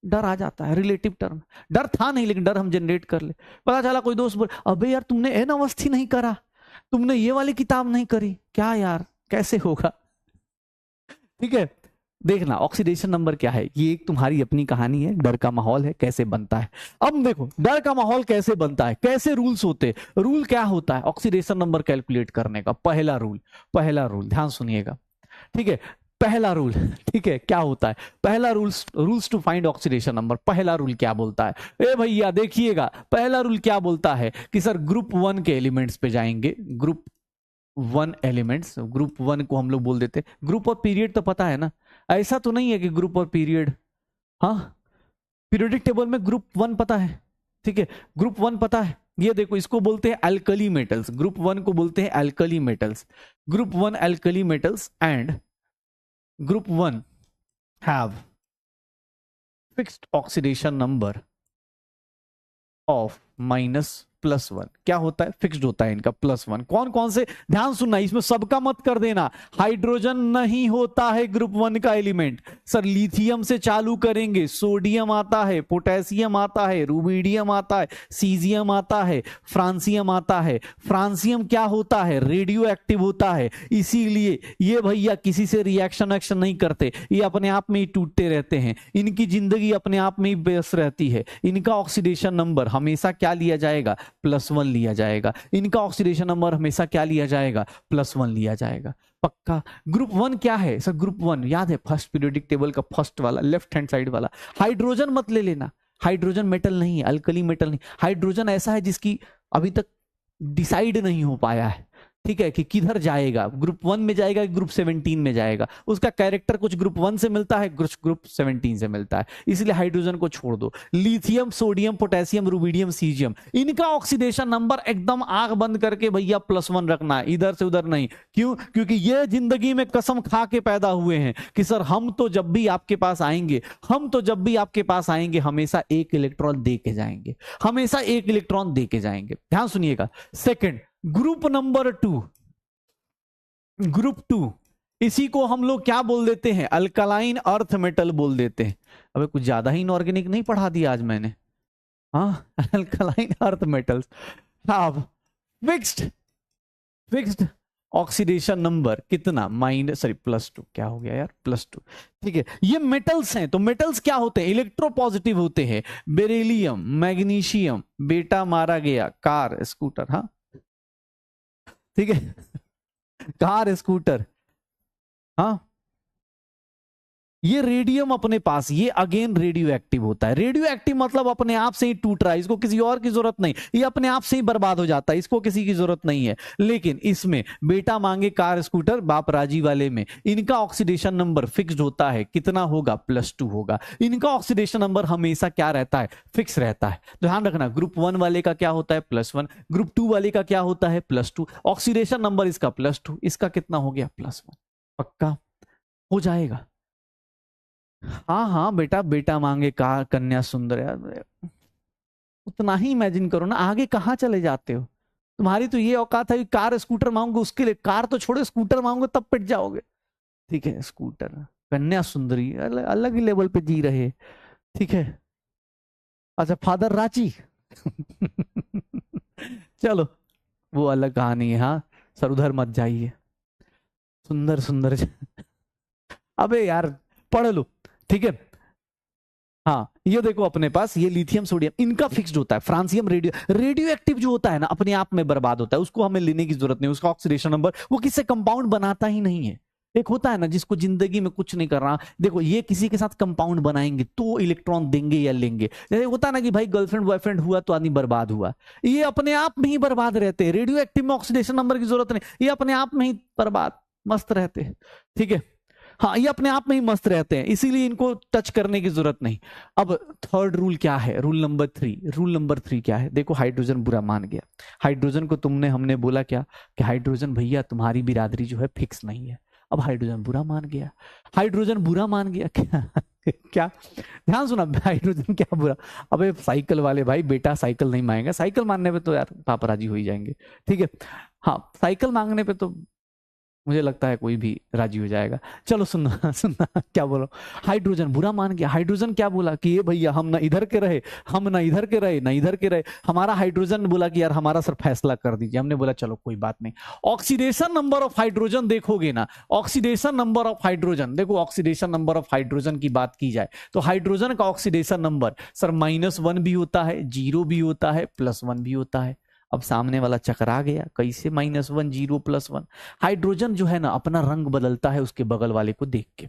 डर आ जाता है। रिलेटिव टर्म, डर था नहीं लेकिन डर हम जनरेट कर ले। पता चला कोई दोस्त बोले अबे यार तुमने एन अवस्थी नहीं करा, तुमने ये वाली किताब नहीं करी, क्या यार कैसे होगा। ठीक है, देखना ऑक्सीडेशन नंबर क्या है, ये एक तुम्हारी अपनी कहानी है, डर का माहौल है कैसे बनता है। अब देखो डर का माहौल कैसे बनता है, कैसे रूल्स होते, रूल क्या होता है ऑक्सीडेशन नंबर कैलकुलेट करने का। पहला रूल ध्यान सुनिएगा, ठीक है, पहला रूल, ठीक है, क्या होता है पहला rules to find oxidation number. पहला रूल क्या बोलता है, ए भैया देखिएगा, पहला रूल क्या बोलता है कि सर ग्रुप 1 के एलिमेंट्स पे जाएंगे, ग्रुप 1 एलिमेंट्स, ग्रुप 1 को हम लोग बोल देते, ग्रुप और पीरियड तो पता है ना, ऐसा तो नहीं है कि ग्रुप और पीरियड, हाँ पीरियोडिक टेबल में ग्रुप 1 पता है, ठीक है, ग्रुप 1 पता है। ये देखो इसको बोलते हैं अल्कली मेटल्स, ग्रुप 1 को बोलते हैं alkali metals, group 1 alkali metals and group 1 have fixed oxidation number of -+1। क्या होता है, फिक्स्ड होता है इनका +1। कौन कौन से, ध्यान सुनना, इसमें सबका मत कर देना। हाइड्रोजन नहीं होता है ग्रुप 1 का एलिमेंट। सर लिथियम से चालू करेंगे, सोडियम आता है, पोटेशियम आता है, रूबिडियम आता है, सीजियम आता है, फ्रांसियम आता है। फ्रांसियम क्या होता है, रेडियो एक्टिव होता है, इसीलिए ये भैया किसी से रिएक्शन एक्शन नहीं करते, ये अपने आप में ही टूटते रहते हैं, इनकी जिंदगी अपने आप में ही व्यस्त रहती है। इनका ऑक्सीडेशन नंबर हमेशा क्या लिया जाएगा, +1 लिया जाएगा। इनका ऑक्सीडेशन नंबर हमेशा क्या लिया जाएगा, +1 लिया जाएगा, पक्का। ग्रुप 1 क्या है सर, ग्रुप 1 याद है फर्स्ट पीरियोडिक टेबल का फर्स्ट वाला लेफ्ट हैंड साइड वाला, हाइड्रोजन मत ले लेना, हाइड्रोजन मेटल नहीं है, अल्कली मेटल नहीं, हाइड्रोजन ऐसा है जिसकी अभी तक डिसाइड नहीं हो पाया है, ठीक है, कि किधर जाएगा, ग्रुप 1 में जाएगा ग्रुप 17 में जाएगा। उसका कैरेक्टर कुछ ग्रुप 1 से मिलता है, कुछ ग्रुप 17 से मिलता है, इसलिए हाइड्रोजन को छोड़ दो। Lithium, sodium, potassium, rubidium, caesium, इनका ऑक्सीडेशन नंबर एकदम आंख बंद करके भैया +1 रखना है, इधर से उधर नहीं। क्यों, क्योंकि ये जिंदगी में कसम खा के पैदा हुए हैं कि सर हम तो जब भी आपके पास आएंगे, हमेशा एक इलेक्ट्रॉन दे के जाएंगे, हमेशा एक इलेक्ट्रॉन दे के जाएंगे। ध्यान सुनिएगा। सेकेंड, ग्रुप नंबर 2, ग्रुप 2, इसी को हम लोग क्या बोल देते हैं, अल्कलाइन अर्थ मेटल बोल देते हैं। अबे कुछ ज्यादा ही इनऑर्गेनिक नहीं पढ़ा दिया आज मैंने, हाँ alkaline earth metals have fixed oxidation number कितना, +2, क्या हो गया यार, +2, ठीक है। ये मेटल्स हैं, तो मेटल्स क्या होते हैं, इलेक्ट्रोपॉजिटिव होते हैं। बेरिलियम, मैग्नीशियम, बेटा मारा गया, कार स्कूटर, हाँ ठीक है कार स्कूटर, हाँ। ये रेडियम अपने पास, ये अगेन रेडियो एक्टिव होता है। रेडियो एक्टिव मतलब अपने आप से ही टूट रहा है, इसको किसी और की जरूरत नहीं, ये अपने आप से ही बर्बाद हो जाता है, इसको किसी की जरूरत नहीं है। लेकिन इसमें बेटा मांगे कार स्कूटर, बाप राजी वाले में इनका ऑक्सीडेशन नंबर फिक्स्ड होता है, कितना होगा, +2 होगा। इनका ऑक्सीडेशन नंबर हमेशा क्या रहता है, फिक्स रहता है। तो ध्यान रखना, ग्रुप 1 वाले का क्या होता है, +1, ग्रुप 2 वाले का क्या होता है, +2। ऑक्सीडेशन नंबर इसका +2, इसका कितना हो गया, +1, पक्का हो जाएगा। हाँ हाँ बेटा, बेटा मांगे कार कन्या सुंदर, यार उतना ही इमेजिन करो ना, आगे कहाँ चले जाते हो। तुम्हारी तो ये औकात है कि कार स्कूटर मांगोगे, उसके लिए कार तो छोड़ो, स्कूटर मांगोगे तब पिट जाओगे, ठीक है। स्कूटर, कन्या सुंदरी, अलग ही लेवल पे जी रहे, ठीक है। अच्छा फादर रांची चलो वो अलग कहानी है, हाँ सर उधर मत जाइए, सुंदर सुंदर अबे यार पढ़ लो, ठीक है। हाँ ये देखो अपने पास ये लिथियम, सोडियम, इनका फिक्स्ड होता है। फ्रांसियम रेडियो एक्टिव जो होता है ना, अपने आप में बर्बाद होता है, उसको हमें लेने की जरूरत नहीं, उसका ऑक्सीडेशन नंबर वो किससे कंपाउंड बनाता ही नहीं है। एक होता है ना जिसको जिंदगी में कुछ नहीं कर रहा, देखो ये किसी के साथ कंपाउंड बनाएंगे तो इलेक्ट्रॉन देंगे या लेंगे। जैसे होता है ना कि भाई गर्लफ्रेंड बॉयफ्रेंड हुआ तो आदमी बर्बाद हुआ, ये अपने आप में ही बर्बाद रहते हैं। रेडियो एक्टिव में ऑक्सीडेशन नंबर की जरूरत नहीं, ये अपने आप में ही बर्बाद मस्त रहते हैं, ठीक है। हाँ ये अपने आप में ही मस्त रहते हैं, इसीलिए इनको टच करने की जरूरत नहीं। अब थर्ड रूल क्या है, रूल नंबर 3 क्या है, देखो हाइड्रोजन बुरा मान गया, हाइड्रोजन को हमने बोला क्या कि हाइड्रोजन भैया तुम्हारी बिरादरी जो है फिक्स नहीं है। अब हाइड्रोजन बुरा मान गया, हाइड्रोजन बुरा मान गया क्या क्या ध्यान सुना, हाइड्रोजन क्या बुरा। अबे साइकिल वाले भाई बेटा साइकिल नहीं मांगेगा, साइकिल मांगने पे तो यार पापा राजी हो ही जाएंगे, ठीक है। हाँ साइकिल मांगने पे तो मुझे लगता है कोई भी राजी हो जाएगा। चलो सुनना सुनना क्या बोलो, हाइड्रोजन बुरा मान गया। हाइड्रोजन क्या बोला कि ये भैया हम ना इधर के रहे, हम ना इधर के रहे, ना इधर के रहे। हमारा हाइड्रोजन बोला कि यार हमारा सर फैसला कर दीजिए। हमने बोला चलो कोई बात नहीं। ऑक्सीडेशन नंबर ऑफ हाइड्रोजन देखोगे ना, ऑक्सीडेशन नंबर ऑफ हाइड्रोजन देखो, ऑक्सीडेशन नंबर ऑफ हाइड्रोजन की बात की जाए तो हाइड्रोजन का ऑक्सीडेशन नंबर सर -1 भी होता है, 0 भी होता है, +1 भी होता है। अब सामने वाला चकरा गया, कैसे -1 0 +1। हाइड्रोजन जो है ना अपना रंग बदलता है उसके बगल वाले को देख के।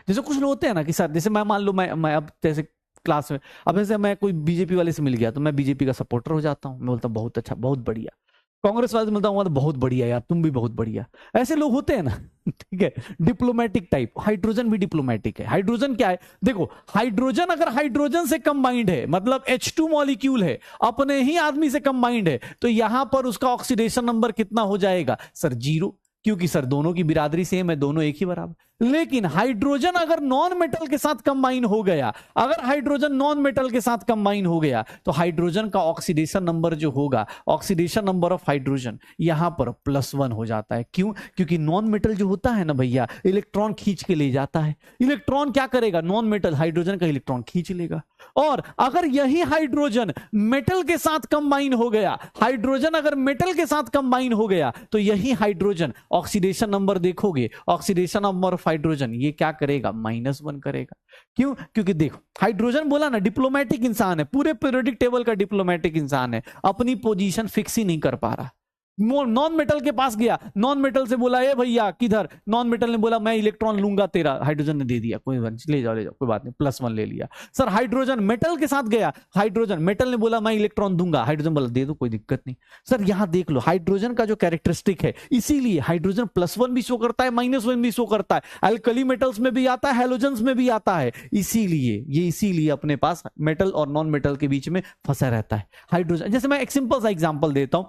जैसे कुछ लोग होते हैं ना कि सर जैसे मैं मान लो मैं अब जैसे क्लास में, अब जैसे मैं कोई बीजेपी वाले से मिल गया तो मैं बीजेपी का सपोर्टर हो जाता हूँ, मैं बोलता हूँ बहुत अच्छा बहुत बढ़िया। कांग्रेस वाले से मिलता हूँ तो बहुत बढ़िया यार, तुम भी बहुत बढ़िया। ऐसे लोग होते हैं ना ठीक है, डिप्लोमेटिक टाइप। हाइड्रोजन भी डिप्लोमेटिक है। हाइड्रोजन क्या है देखो, हाइड्रोजन अगर हाइड्रोजन से कंबाइंड है मतलब H2 मॉलिक्यूल है, अपने ही आदमी से कंबाइंड है, तो यहां पर उसका ऑक्सीडेशन नंबर कितना हो जाएगा सर 0, क्योंकि सर दोनों की बिरादरी सेम है, दोनों एक ही बराबर। लेकिन हाइड्रोजन अगर नॉन मेटल के साथ कंबाइन हो गया, अगर हाइड्रोजन नॉन मेटल के साथ कंबाइन हो गया तो हाइड्रोजन का ऑक्सीडेशन नंबर जो होगा, ऑक्सीडेशन नंबर ऑफ हाइड्रोजन यहां पर +1 हो जाता है। क्यों? क्योंकि नॉन मेटल जो होता है ना भैया, इलेक्ट्रॉन खींच के ले जाता है। इलेक्ट्रॉन क्या करेगा, नॉन मेटल हाइड्रोजन का इलेक्ट्रॉन खींच लेगा। और अगर यही हाइड्रोजन मेटल के साथ कंबाइन हो गया, हाइड्रोजन अगर मेटल के साथ कंबाइन हो गया तो यही हाइड्रोजन, ऑक्सीडेशन नंबर देखोगे, ऑक्सीडेशन नंबर ऑफ हाइड्रोजन ये क्या करेगा, -1 करेगा। क्यों? क्योंकि देखो हाइड्रोजन बोला ना डिप्लोमेटिक इंसान है, पूरे पीरियोडिक टेबल का डिप्लोमेटिक इंसान है, अपनी पोजीशन फिक्स ही नहीं कर पा रहा। नॉन मेटल के पास गया, नॉन मेटल से बोला ए भैया किधर, नॉन मेटल ने बोला मैं इलेक्ट्रॉन लूंगा तेरा, हाइड्रोजन ने दे दिया, कोई बात ले जाओ कोई बात नहीं, +1 ले लिया। सर हाइड्रोजन मेटल के साथ गया, हाइड्रोजन मेटल ने बोला मैं इलेक्ट्रॉन दूंगा, हाइड्रोजन बोला दे दो कोई दिक्कत नहीं। सर यहां देख लो हाइड्रोजन का जो कैरेक्टरिस्टिक है, इसीलिए हाइड्रोजन +1 भी शो करता है, -1 भी शो करता है, अल्कली मेटल्स में भी आता है, हैलोजेंस में भी आता है। इसीलिए अपने पास मेटल और नॉन मेटल के बीच में फंसा रहता है हाइड्रोजन। जैसे मैं एक सिंपल सा एग्जांपल देता हूं,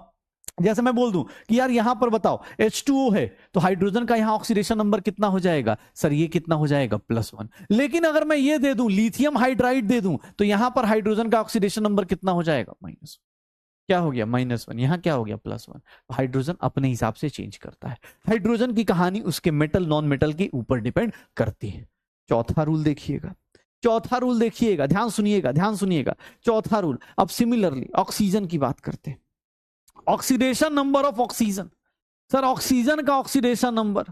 जैसे मैं बोल दूं कि यार यहां पर बताओ H2O है, तो हाइड्रोजन का यहां ऑक्सीडेशन नंबर कितना हो जाएगा सर, ये कितना हो जाएगा +1। लेकिन अगर मैं ये दे दूं लिथियम हाइड्राइड दे दूं तो यहां पर हाइड्रोजन का ऑक्सीडेशन नंबर कितना हो जाएगा, क्या हो गया -1, यहां क्या हो गया +1। हाइड्रोजन अपने हिसाब से चेंज करता है। हाइड्रोजन की कहानी उसके मेटल नॉन मेटल के ऊपर डिपेंड करती है। चौथा रूल देखिएगा, चौथा रूल देखिएगा, ध्यान सुनिएगा, ध्यान सुनिएगा। चौथा रूल, अब सिमिलरली ऑक्सीजन की बात करते हैं। Oxidation number of oxygen, sir oxygen का ऑक्सीडेशन नंबर,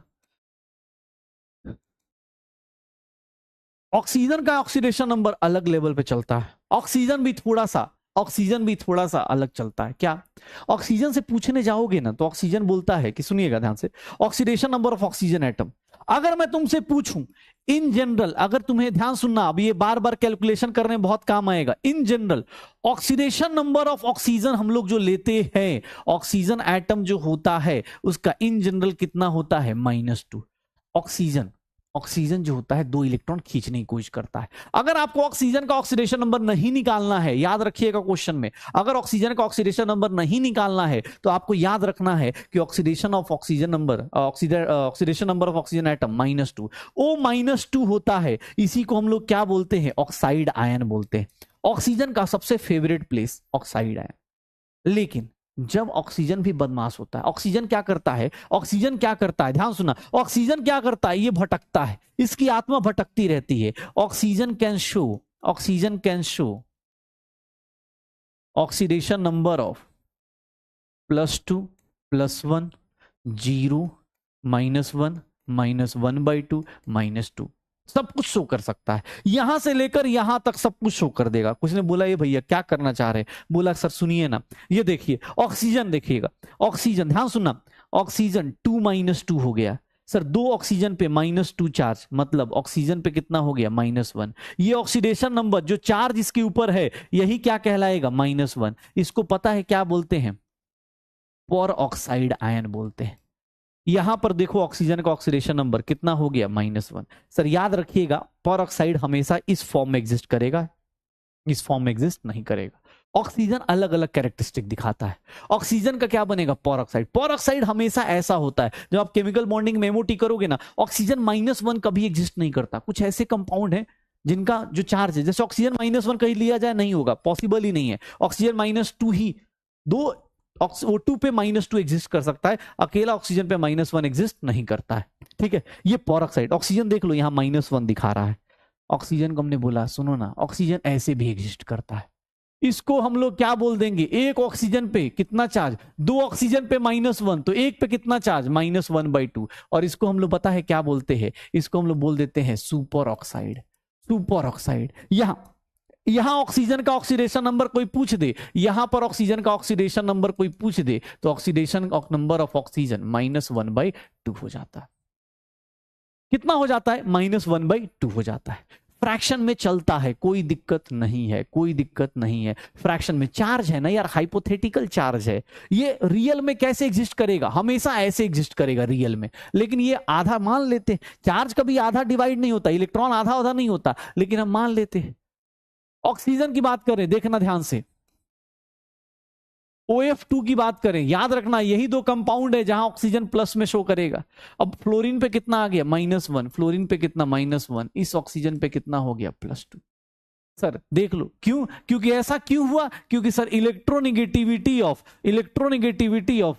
ऑक्सीजन का ऑक्सीडेशन नंबर अलग लेवल पे चलता है। ऑक्सीजन भी थोड़ा सा अलग चलता है। क्या? ऑक्सीजन से पूछने जाओगे ना तो ऑक्सीजन बोलता है कि सुनिएगा ध्यान से, oxidation number of oxygen atom. अगर मैं तुमसे पूछूं इन जनरल, अगर तुम्हें ध्यान सुनना, अब ये बार बार कैलकुलेशन करने में बहुत काम आएगा। In general oxidation number of oxygen हम लोग जो लेते हैं, ऑक्सीजन एटम जो होता है उसका इन जनरल कितना होता है, -2। ऑक्सीजन जो होता है 2 इलेक्ट्रॉन खींचने की कोशिश करता है। अगर आपको ऑक्सीजन का ऑक्सीडेशन नंबर नहीं निकालना है, याद रखिएगा क्वेश्चन में, अगर ऑक्सीजन का ऑक्सीडेशन नंबर नहीं निकालना है तो आपको याद रखना है कि oxidation of oxygen number, oxidation number of oxygen atom -2। ओ -2 होता है, इसी को हम लोग क्या बोलते हैं, ऑक्साइड आयन बोलते हैं। ऑक्सीजन का सबसे फेवरेट प्लेस ऑक्साइड आयन। लेकिन जब ऑक्सीजन भी बदमाश होता है, ऑक्सीजन क्या करता है, ऑक्सीजन क्या करता है, ध्यान सुना, ऑक्सीजन क्या करता है, ये भटकता है, इसकी आत्मा भटकती रहती है। Oxygen can show oxidation number of +2, +1, 0, -1, -1/2, -2, सब कुछ शो कर सकता है। यहां से लेकर यहां तक सब कुछ शो कर देगा। कुछ ने बोला ये भैया क्या करना चाह रहे, बोला सर सुनिए ना, ये देखिए ऑक्सीजन, देखिएगा ऑक्सीजन, ध्यान सुनना, ऑक्सीजन 2 - 2 हो गया। सर 2 ऑक्सीजन पे -2 चार्ज, मतलब ऑक्सीजन पे कितना हो गया, -1। ये ऑक्सीडेशन नंबर जो चार्ज इसके ऊपर है यही क्या कहलाएगा, -1। इसको पता है क्या बोलते हैं, पर ऑक्साइड आयन बोलते हैं। यहां पर देखो ऑक्सीजन का ऑक्सीडेशन नंबर कितना हो गया, -1। सर याद रखिएगा पर ऑक्साइड हमेशा इस फॉर्म में एग्जिस्ट करेगा, इस फॉर्म में एग्जिस्ट नहीं करेगा। ऑक्सीजन अलग अलग कैरेक्टरिस्टिक दिखाता है। ऑक्सीजन का क्या बनेगा, पेरोक्साइड। पेरोक्साइड हमेशा ऐसा होता है, जब आप केमिकल बॉन्डिंग मेमोटी करोगे ना, ऑक्सीजन -1 कभी एग्जिस्ट नहीं करता। कुछ ऐसे कंपाउंड है जिनका जो चार्ज है, जैसे ऑक्सीजन -1 कहीं लिया जाए नहीं होगा, पॉसिबल ही नहीं है। ऑक्सीजन -2 ही, दो O2 पे -2 एग्जिस्ट कर सकता है, अकेला ऑक्सीजन पे -1 एग्जिस्ट नहीं करता है। ठीक है, ये पेरोक्साइड। ऑक्सीजन देख लो यहां -1 दिखा रहा है। ऑक्सीजन को हमने बोला, सुनो ना, ऑक्सीजन ऐसे भी एग्जिस्ट करता है। इसको हम लोग क्या बोल देंगे, एक ऑक्सीजन पे कितना चार्ज, 2 ऑक्सीजन पे -1, तो एक पे कितना चार्ज, -1/2। और इसको हम लोग पता है क्या बोलते हैं, इसको हम लोग बोल देते हैं सुपर ऑक्साइड। Super oxide. यहां ऑक्सीजन का ऑक्सीडेशन नंबर कोई पूछ दे, यहां पर ऑक्सीजन का ऑक्सीडेशन नंबर कोई पूछ दे, तो ऑक्सीडेशन नंबर ऑफ ऑक्सीजन -1/2 हो जाता है। कितना हो जाता है, -1/2 हो जाता है। फ्रैक्शन में चलता है, कोई दिक्कत नहीं है, कोई दिक्कत नहीं है। फ्रैक्शन में चार्ज है ना यार, हाइपोथेटिकल चार्ज है। ये रियल में कैसे एग्जिस्ट करेगा, हमेशा ऐसे एग्जिस्ट करेगा रियल में। लेकिन ये आधा मान लेते हैं, चार्ज कभी आधा डिवाइड नहीं होता, इलेक्ट्रॉन आधा आधा नहीं होता, लेकिन हम मान लेते हैं। ऑक्सीजन की बात करें, देखना ध्यान से, OF2 की बात करें, याद रखना यही दो कंपाउंड है जहां ऑक्सीजन प्लस में शो करेगा। अब फ्लोरीन पे कितना आ गया, -1, फ्लोरीन पे कितना, -1, इस ऑक्सीजन पे कितना हो गया, +2। सर देख लो क्यों, क्योंकि ऐसा क्यों हुआ, क्योंकि sir electronegativity of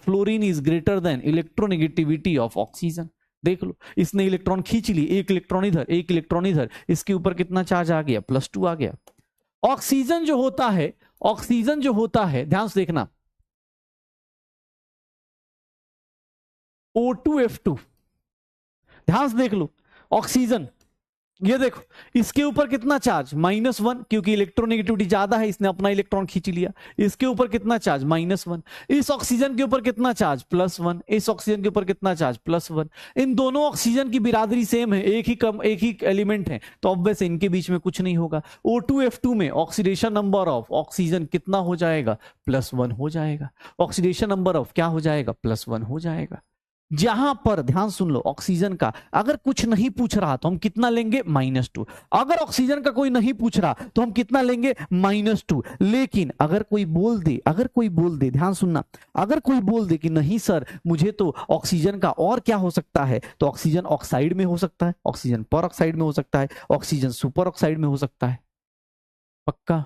fluorine is greater than electronegativity of oxygen. देख लो, इसने इलेक्ट्रॉन खींच ली, एक इलेक्ट्रॉन इधर, एक इलेक्ट्रॉन इधर, इसके ऊपर कितना चार्ज आ गया, +2 आ गया। ऑक्सीजन जो होता है, ध्यान से देखना, O2F2, ध्यान से देख लो, ऑक्सीजन, ये देखो, इसके ऊपर कितना चार्ज, -1, क्योंकि इलेक्ट्रोनेगेटिविटी ज्यादा है, इसने अपना इलेक्ट्रॉन खींच लिया। इसके ऊपर कितना चार्ज, -1। इस ऑक्सीजन के ऊपर कितना चार्ज, +1। इस ऑक्सीजन के ऊपर कितना चार्ज, +1। इन दोनों ऑक्सीजन की बिरादरी सेम है, एक ही एलिमेंट है, तो ऑब्वियस इनके बीच में कुछ नहीं होगा। O2F2 में ऑक्सीडेशन नंबर ऑफ ऑक्सीजन कितना हो जाएगा, +1 हो जाएगा। ऑक्सीडेशन नंबर ऑफ क्या हो जाएगा, +1 हो जाएगा। जहां पर ध्यान सुन लो, ऑक्सीजन का अगर कुछ नहीं पूछ रहा तो हम कितना लेंगे, -2। अगर ऑक्सीजन का कोई नहीं पूछ रहा तो हम कितना लेंगे, -2। लेकिन अगर कोई बोल दे, ध्यान सुनना, अगर कोई बोल दे कि नहीं सर मुझे तो ऑक्सीजन का और क्या हो सकता है, तो ऑक्सीजन ऑक्साइड में हो सकता है, ऑक्सीजन पेरोक्साइड में हो सकता है, ऑक्सीजन सुपर ऑक्साइड में हो सकता है। पक्का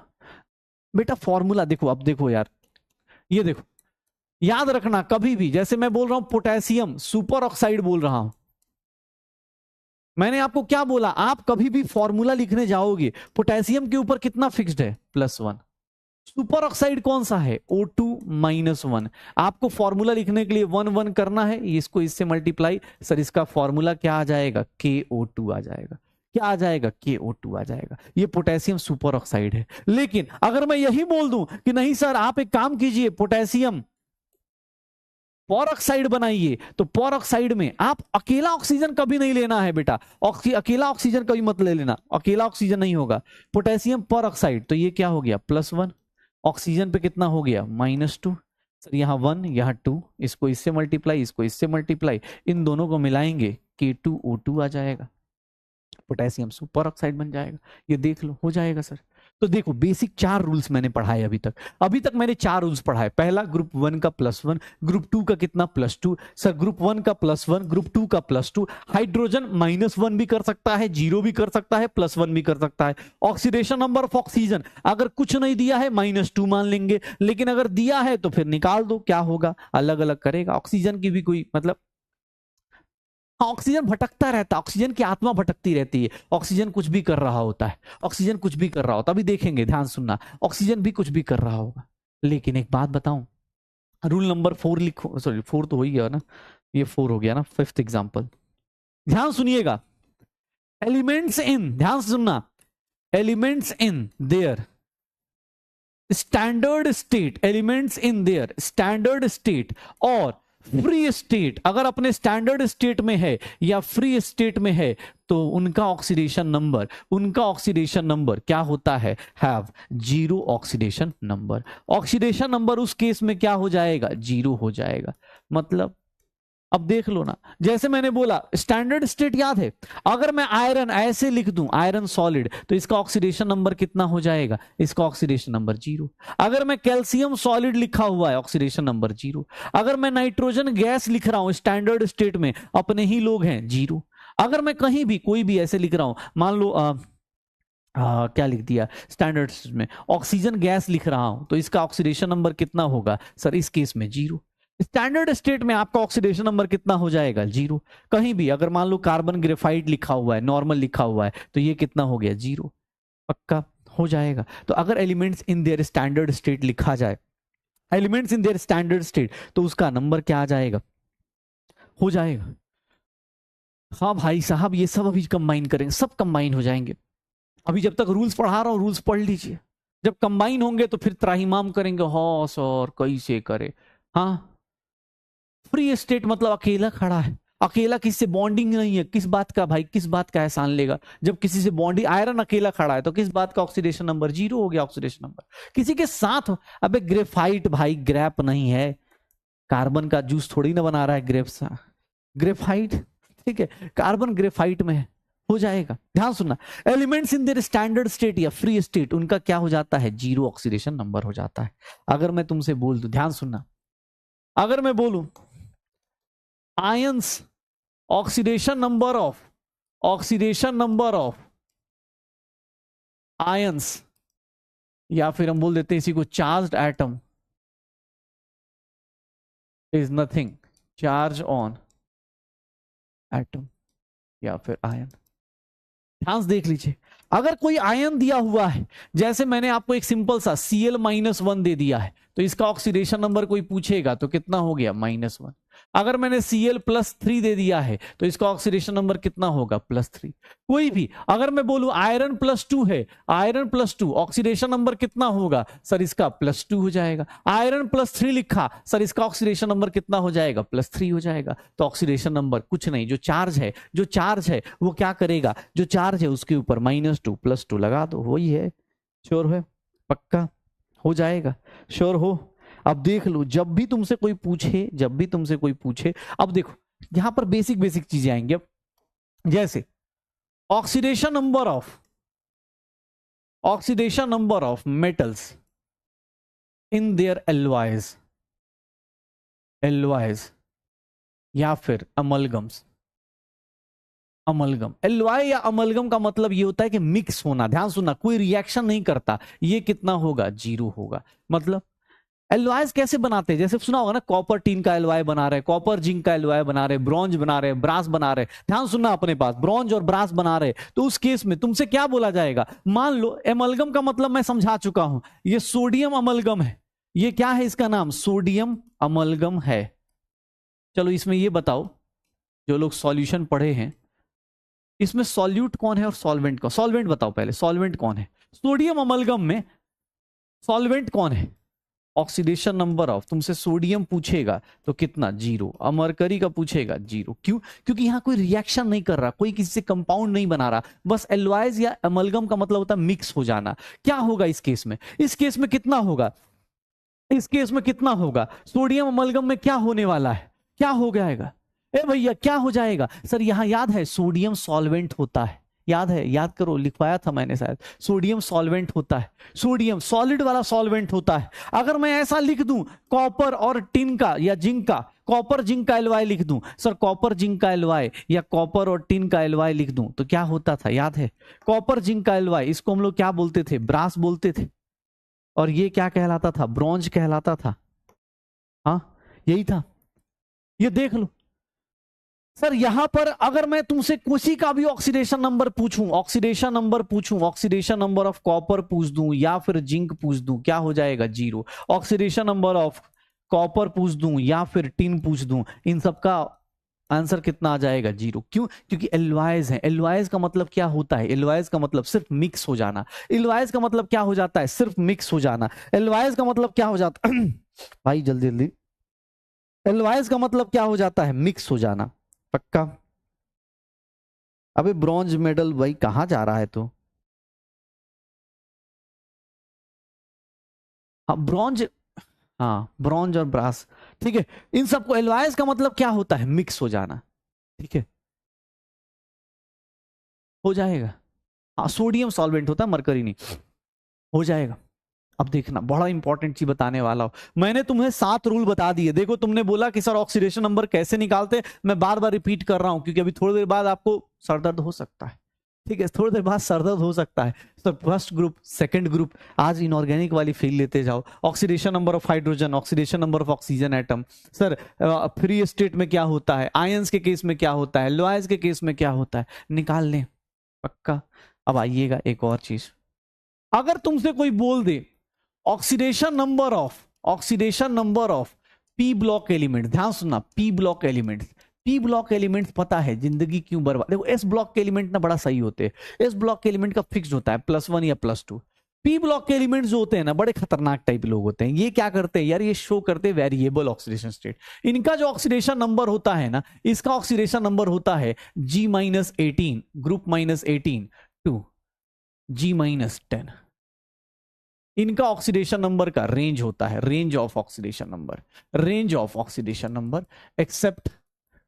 बेटा, फॉर्मूला देखो, अब देखो यार, ये देखो, याद रखना कभी भी, जैसे मैं बोल रहा हूं पोटेशियम सुपर ऑक्साइड बोल रहा हूं, मैंने आपको क्या बोला, आप कभी भी फॉर्मूला लिखने जाओगे, पोटेशियम के ऊपर कितना फिक्स्ड है, +1। सुपर ऑक्साइड कौन सा है, O2-1। आपको फॉर्मूला लिखने के लिए 1 1 करना है, इसको इससे मल्टीप्लाई, सर इसका फॉर्मूला क्या आ जाएगा, KO2 आ जाएगा। क्या आ जाएगा, KO2 आ जाएगा। ये पोटेशियम सुपर ऑक्साइड है। लेकिन अगर मैं यही बोल दूं कि नहीं सर आप एक काम कीजिए, पोटेशियम पेरोक्साइड बनाइए, तो पेरोक्साइड में आप अकेला ऑक्सीजन कभी नहीं लेना है बेटा, अकेला ऑक्सीजन कभी मत ले लेना, अकेला ऑक्सीजन नहीं होगा। पोटेशियम पेरोक्साइड, तो ये क्या हो गया, +1। ऑक्सीजन पे कितना हो गया, -2। सर यहाँ 1 यहाँ 2, इसको इससे मल्टीप्लाई, इसको इससे मल्टीप्लाई, इन दोनों को मिलाएंगे, K2O2 आ जाएगा, पोटेशियम सुपर ऑक्साइड बन जाएगा। ये देख लो, हो जाएगा सर। तो देखो, बेसिक 4 रूल्स मैंने पढ़ाए अभी तक मैंने 4 रूल्स पढ़ाए। पहला, ग्रुप 1 का +1, ग्रुप 2 का कितना, +2। सर ग्रुप 1 का +1, ग्रुप 2 का +2। हाइड्रोजन -1 भी कर सकता है, 0 भी कर सकता है, +1 भी कर सकता है। ऑक्सीडेशन नंबर ऑफ ऑक्सीजन, अगर कुछ नहीं दिया है -2 मान लेंगे, लेकिन अगर दिया है तो फिर निकाल दो, क्या होगा, अलग अलग करेगा। ऑक्सीजन की भी कोई मतलब, ऑक्सीजन भटकता रहता है, ऑक्सीजन की आत्मा भटकती रहती है, ऑक्सीजन कुछ भी कर रहा होता है, ऑक्सीजन कुछ भी कर रहा होता है, अभी देखेंगे, ध्यान सुनना, ऑक्सीजन भी कुछ भी कर रहा होगा। लेकिन एक बात बताऊं, रूल नंबर 4 लिखो, सॉरी 4 तो हो ही गया ना, ये 4 हो गया ना। 5th एग्जांपल, ध्यान सुनिएगा, एलिमेंट्स इन, ध्यान से सुनना, elements in their standard state, elements in their standard state और फ्री स्टेट, अगर अपने स्टैंडर्ड स्टेट में है या फ्री स्टेट में है, तो उनका ऑक्सीडेशन नंबर क्या होता है, have 0 oxidation number. Oxidation number उस केस में क्या हो जाएगा, 0 हो जाएगा। मतलब अब देख लो ना, जैसे मैंने बोला स्टैंडर्ड स्टेट याद है, अगर मैं आयरन ऐसे लिख दूं, आयरन सॉलिड, तो इसका ऑक्सीडेशन नंबर कितना हो जाएगा, इसका ऑक्सीडेशन नंबर 0। अगर मैं कैल्शियम सॉलिड लिखा हुआ है, ऑक्सीडेशन नंबर 0। अगर मैं नाइट्रोजन गैस लिख रहा हूं स्टैंडर्ड स्टेट में, अपने ही लोग हैं, 0। अगर मैं कहीं भी कोई भी ऐसे लिख रहा हूं, मान लो क्या लिख दिया स्टैंडर्ड में, ऑक्सीजन गैस लिख रहा हूं, तो इसका ऑक्सीडेशन नंबर कितना होगा सर, इस केस में 0। स्टैंडर्ड स्टेट में आपका ऑक्सीडेशन नंबर कितना हो जाएगा, 0। कहीं भी अगर मान लो कार्बन ग्रेफाइट लिखा हुआ है, नॉर्मल लिखा हुआ है, तो ये कितना हो गया, 0। पक्का हो जाएगा। तो अगर elements in their standard state लिखा जाए, elements in their standard state, तो उसका नंबर क्या आ जाएगा, हो जाएगा। हाँ भाई साहब, ये सब अभी कंबाइन करेंगे, सब कंबाइन हो जाएंगे। अभी जब तक रूल्स पढ़ा रहा हूं, रूल्स पढ़ लीजिए, जब कंबाइन होंगे तो फिर त्राहिमाम करेंगे, हाँ सर कैसे करे। हाँ, फ्री स्टेट मतलब अकेला खड़ा है, अकेला, किसी से बॉन्डिंग नहीं है, किस बात का भाई, किस बात का एहसान लेगा, जब किसी से बॉन्डिंग, आयरन अकेला खड़ा है तो किस बात का ऑक्सीडेशन नंबर, 0 हो गया ऑक्सीडेशन नंबर। किसी के साथ हो, अबे ग्रेफाइट भाई, ग्रेप नहीं है, कार्बन का जूस थोड़ी ना बना रहा है ग्रेप्स, ग्रेफाइट, ठीक है, कार्बन ग्रेफाइट में है, हो जाएगा। ध्यान सुनना, elements in their standard state या फ्री स्टेट, उनका क्या हो जाता है, 0 ऑक्सीडेशन नंबर हो जाता है। अगर मैं तुमसे बोल दूं, ध्यान सुनना, अगर मैं बोलूं ions oxidation number of ions, या फिर हम बोल देते हैं इसी को charged atom is nothing charge on atom या फिर आयन। ध्यान से देख लीजिए, अगर कोई आयन दिया हुआ है, जैसे मैंने आपको एक सिंपल सा Cl-1 दे दिया है, तो इसका ऑक्सीडेशन नंबर कोई पूछेगा तो कितना हो गया, -1। अगर मैंने Cl+3 दे दिया है, तो इसका ऑक्सीडेशन नंबर कितना होगा, +3। कोई भी, अगर मैं बोलूं आयरन +2 है, आयरन +2 ऑक्सीडेशन नंबर कितना होगा सर, इसका +2 हो जाएगा। आयरन +3 लिखा सर, इसका ऑक्सीडेशन नंबर कितना हो जाएगा, +3 हो जाएगा। तो ऑक्सीडेशन नंबर कुछ नहीं, जो चार्ज है वो क्या करेगा, जो चार्ज है उसके ऊपर -2 +2 लगा दो, वही है। श्योर है, पक्का हो जाएगा, श्योर हो। अब देख लो, जब भी तुमसे कोई पूछे, अब देखो यहां पर बेसिक चीजें आएंगी। अब जैसे oxidation number of metals in their alloys या फिर अमलगम्स। एलॉय या अमलगम का मतलब ये होता है कि मिक्स होना। ध्यान सुनना, कोई रिएक्शन नहीं करता, ये कितना होगा, 0 होगा। मतलब एलॉयज कैसे बनाते हैं, जैसे सुना होगा ना, कॉपर टीन का एलॉय बना रहे, कॉपर जिंक का एलॉय बना रहे, ब्रॉन्ज बना रहे, ब्रास बना रहे। ध्यान सुनना, अपने पास ब्रॉन्ज और ब्रास बना रहे, तो उस केस में तुमसे क्या बोला जाएगा, मान लो एमलगम का मतलब मैं समझा चुका हूं, ये सोडियम अमलगम है। ये क्या है, इसका नाम सोडियम अमलगम है। चलो इसमें ये बताओ, जो लोग सॉल्यूशन पढ़े हैं, इसमें सॉल्यूट कौन है और सॉल्वेंट कौन, सॉल्वेंट बताओ पहले, सॉल्वेंट कौन है सोडियम अमलगम में, सॉल्वेंट कौन है। ऑक्सीडेशन नंबर ऑफ, तुमसे सोडियम पूछेगा तो कितना, 0। मरकरी का पूछेगा 0। क्यों, क्योंकि यहां कोई रिएक्शन नहीं कर रहा, कोई किसी से कंपाउंड नहीं बना रहा, बस एलॉयज या अमलगम का मतलब होता है मिक्स हो जाना। क्या होगा इस केस में, कितना होगा, सोडियम अमलगम में क्या होने वाला है, क्या हो जाएगा, ए भैया क्या हो जाएगा सर, यहां याद है सोडियम सॉल्वेंट होता है, याद है, याद करो, लिखवाया था मैंने शायद, सोडियम सॉल्वेंट होता है, सोडियम सॉलिड वाला सॉल्वेंट होता है। अगर मैं ऐसा लिख दूं कॉपर और टिन का या जिंक का, कॉपर जिंक का एलवाई लिख दूं सर, कॉपर जिंक का एलवाई या कॉपर और टिन का एलवाई लिख दूं, तो क्या होता था, याद है, कॉपर जिंक का एलवाई, इसको हम लोग क्या बोलते थे, ब्रास बोलते थे, और ये क्या कहलाता था, ब्रॉन्ज कहलाता था। हाँ यही था, ये देख लो सर। यहां पर अगर मैं तुमसे किसी का भी ऑक्सीडेशन नंबर पूछूं, ऑक्सीडेशन नंबर ऑफ कॉपर पूछ दूं या फिर जिंक पूछ दूं, क्या हो जाएगा, 0। ऑक्सीडेशन नंबर ऑफ कॉपर पूछ दूं या फिर टिन पूछ दूं, इन सब का आंसर कितना आ जाएगा, 0। क्यों, क्योंकि एलॉयज है। एलॉयज का मतलब क्या होता है, एलॉयज का मतलब सिर्फ मिक्स हो जाना। एलॉयज का मतलब क्या हो जाता है, सिर्फ मिक्स हो जाना। एलॉयज का मतलब क्या हो जाता है भाई जल्दी जल्दी, एलॉयज का मतलब क्या हो जाता है, मिक्स हो जाना। पक्का। अबे ब्रॉन्ज मेडल भाई कहां जा रहा है तो, हाँ ब्रॉन्ज, हाँ, ब्रॉन्ज और ब्रास, ठीक है। इन सबको एलवाइज का मतलब क्या होता है, मिक्स हो जाना, ठीक है, हो जाएगा। हाँ, सोडियम सॉल्वेंट होता है, मरकरी नहीं, हो जाएगा। अब देखना, बड़ा इंपॉर्टेंट चीज बताने वाला हूं। मैंने तुम्हें 7 रूल बता दिए। देखो, तुमने बोला कि सर ऑक्सीडेशन नंबर कैसे निकालते, मैं बार बार रिपीट कर रहा हूं क्योंकि अभी थोड़ी देर बाद आपको सरदर्द हो सकता है, ठीक है, थोड़ी देर बाद सरदर्द हो सकता है। Sir first group, second group, आज इनऑर्गेनिक वाली फील लेते जाओ। Oxidation number of hydrogen, oxidation number of oxygen atom, sir free state में क्या होता है, आयंस के केस में क्या होता है, लोआइज के केस में क्या होता है, निकाल लें पक्का। अब आइएगा एक और चीज, अगर तुमसे कोई बोल दे oxidation number of p block element, ध्यान सुनना, p block elements, p block elements पता है जिंदगी क्यों बर्बाद, देखो एस ब्लॉक के एलिमेंट ना बड़ा सही होते हैं, एस ब्लॉक के एलिमेंट का फिक्स होता है +1 या +2। पी ब्लॉक के एलिमेंट्स जो होते हैं ना, बड़े खतरनाक टाइप लोग होते हैं। ये क्या करते हैं यार, ये शो करते हैं वेरिएबल ऑक्सीडेशन स्टेट। इनका जो ऑक्सीडेशन नंबर होता है ना, इसका ऑक्सीडेशन नंबर होता है G-18, ग्रुप -18 टू G-10। इनका ऑक्सीडेशन नंबर का रेंज होता है, range of oxidation number, range of oxidation number, except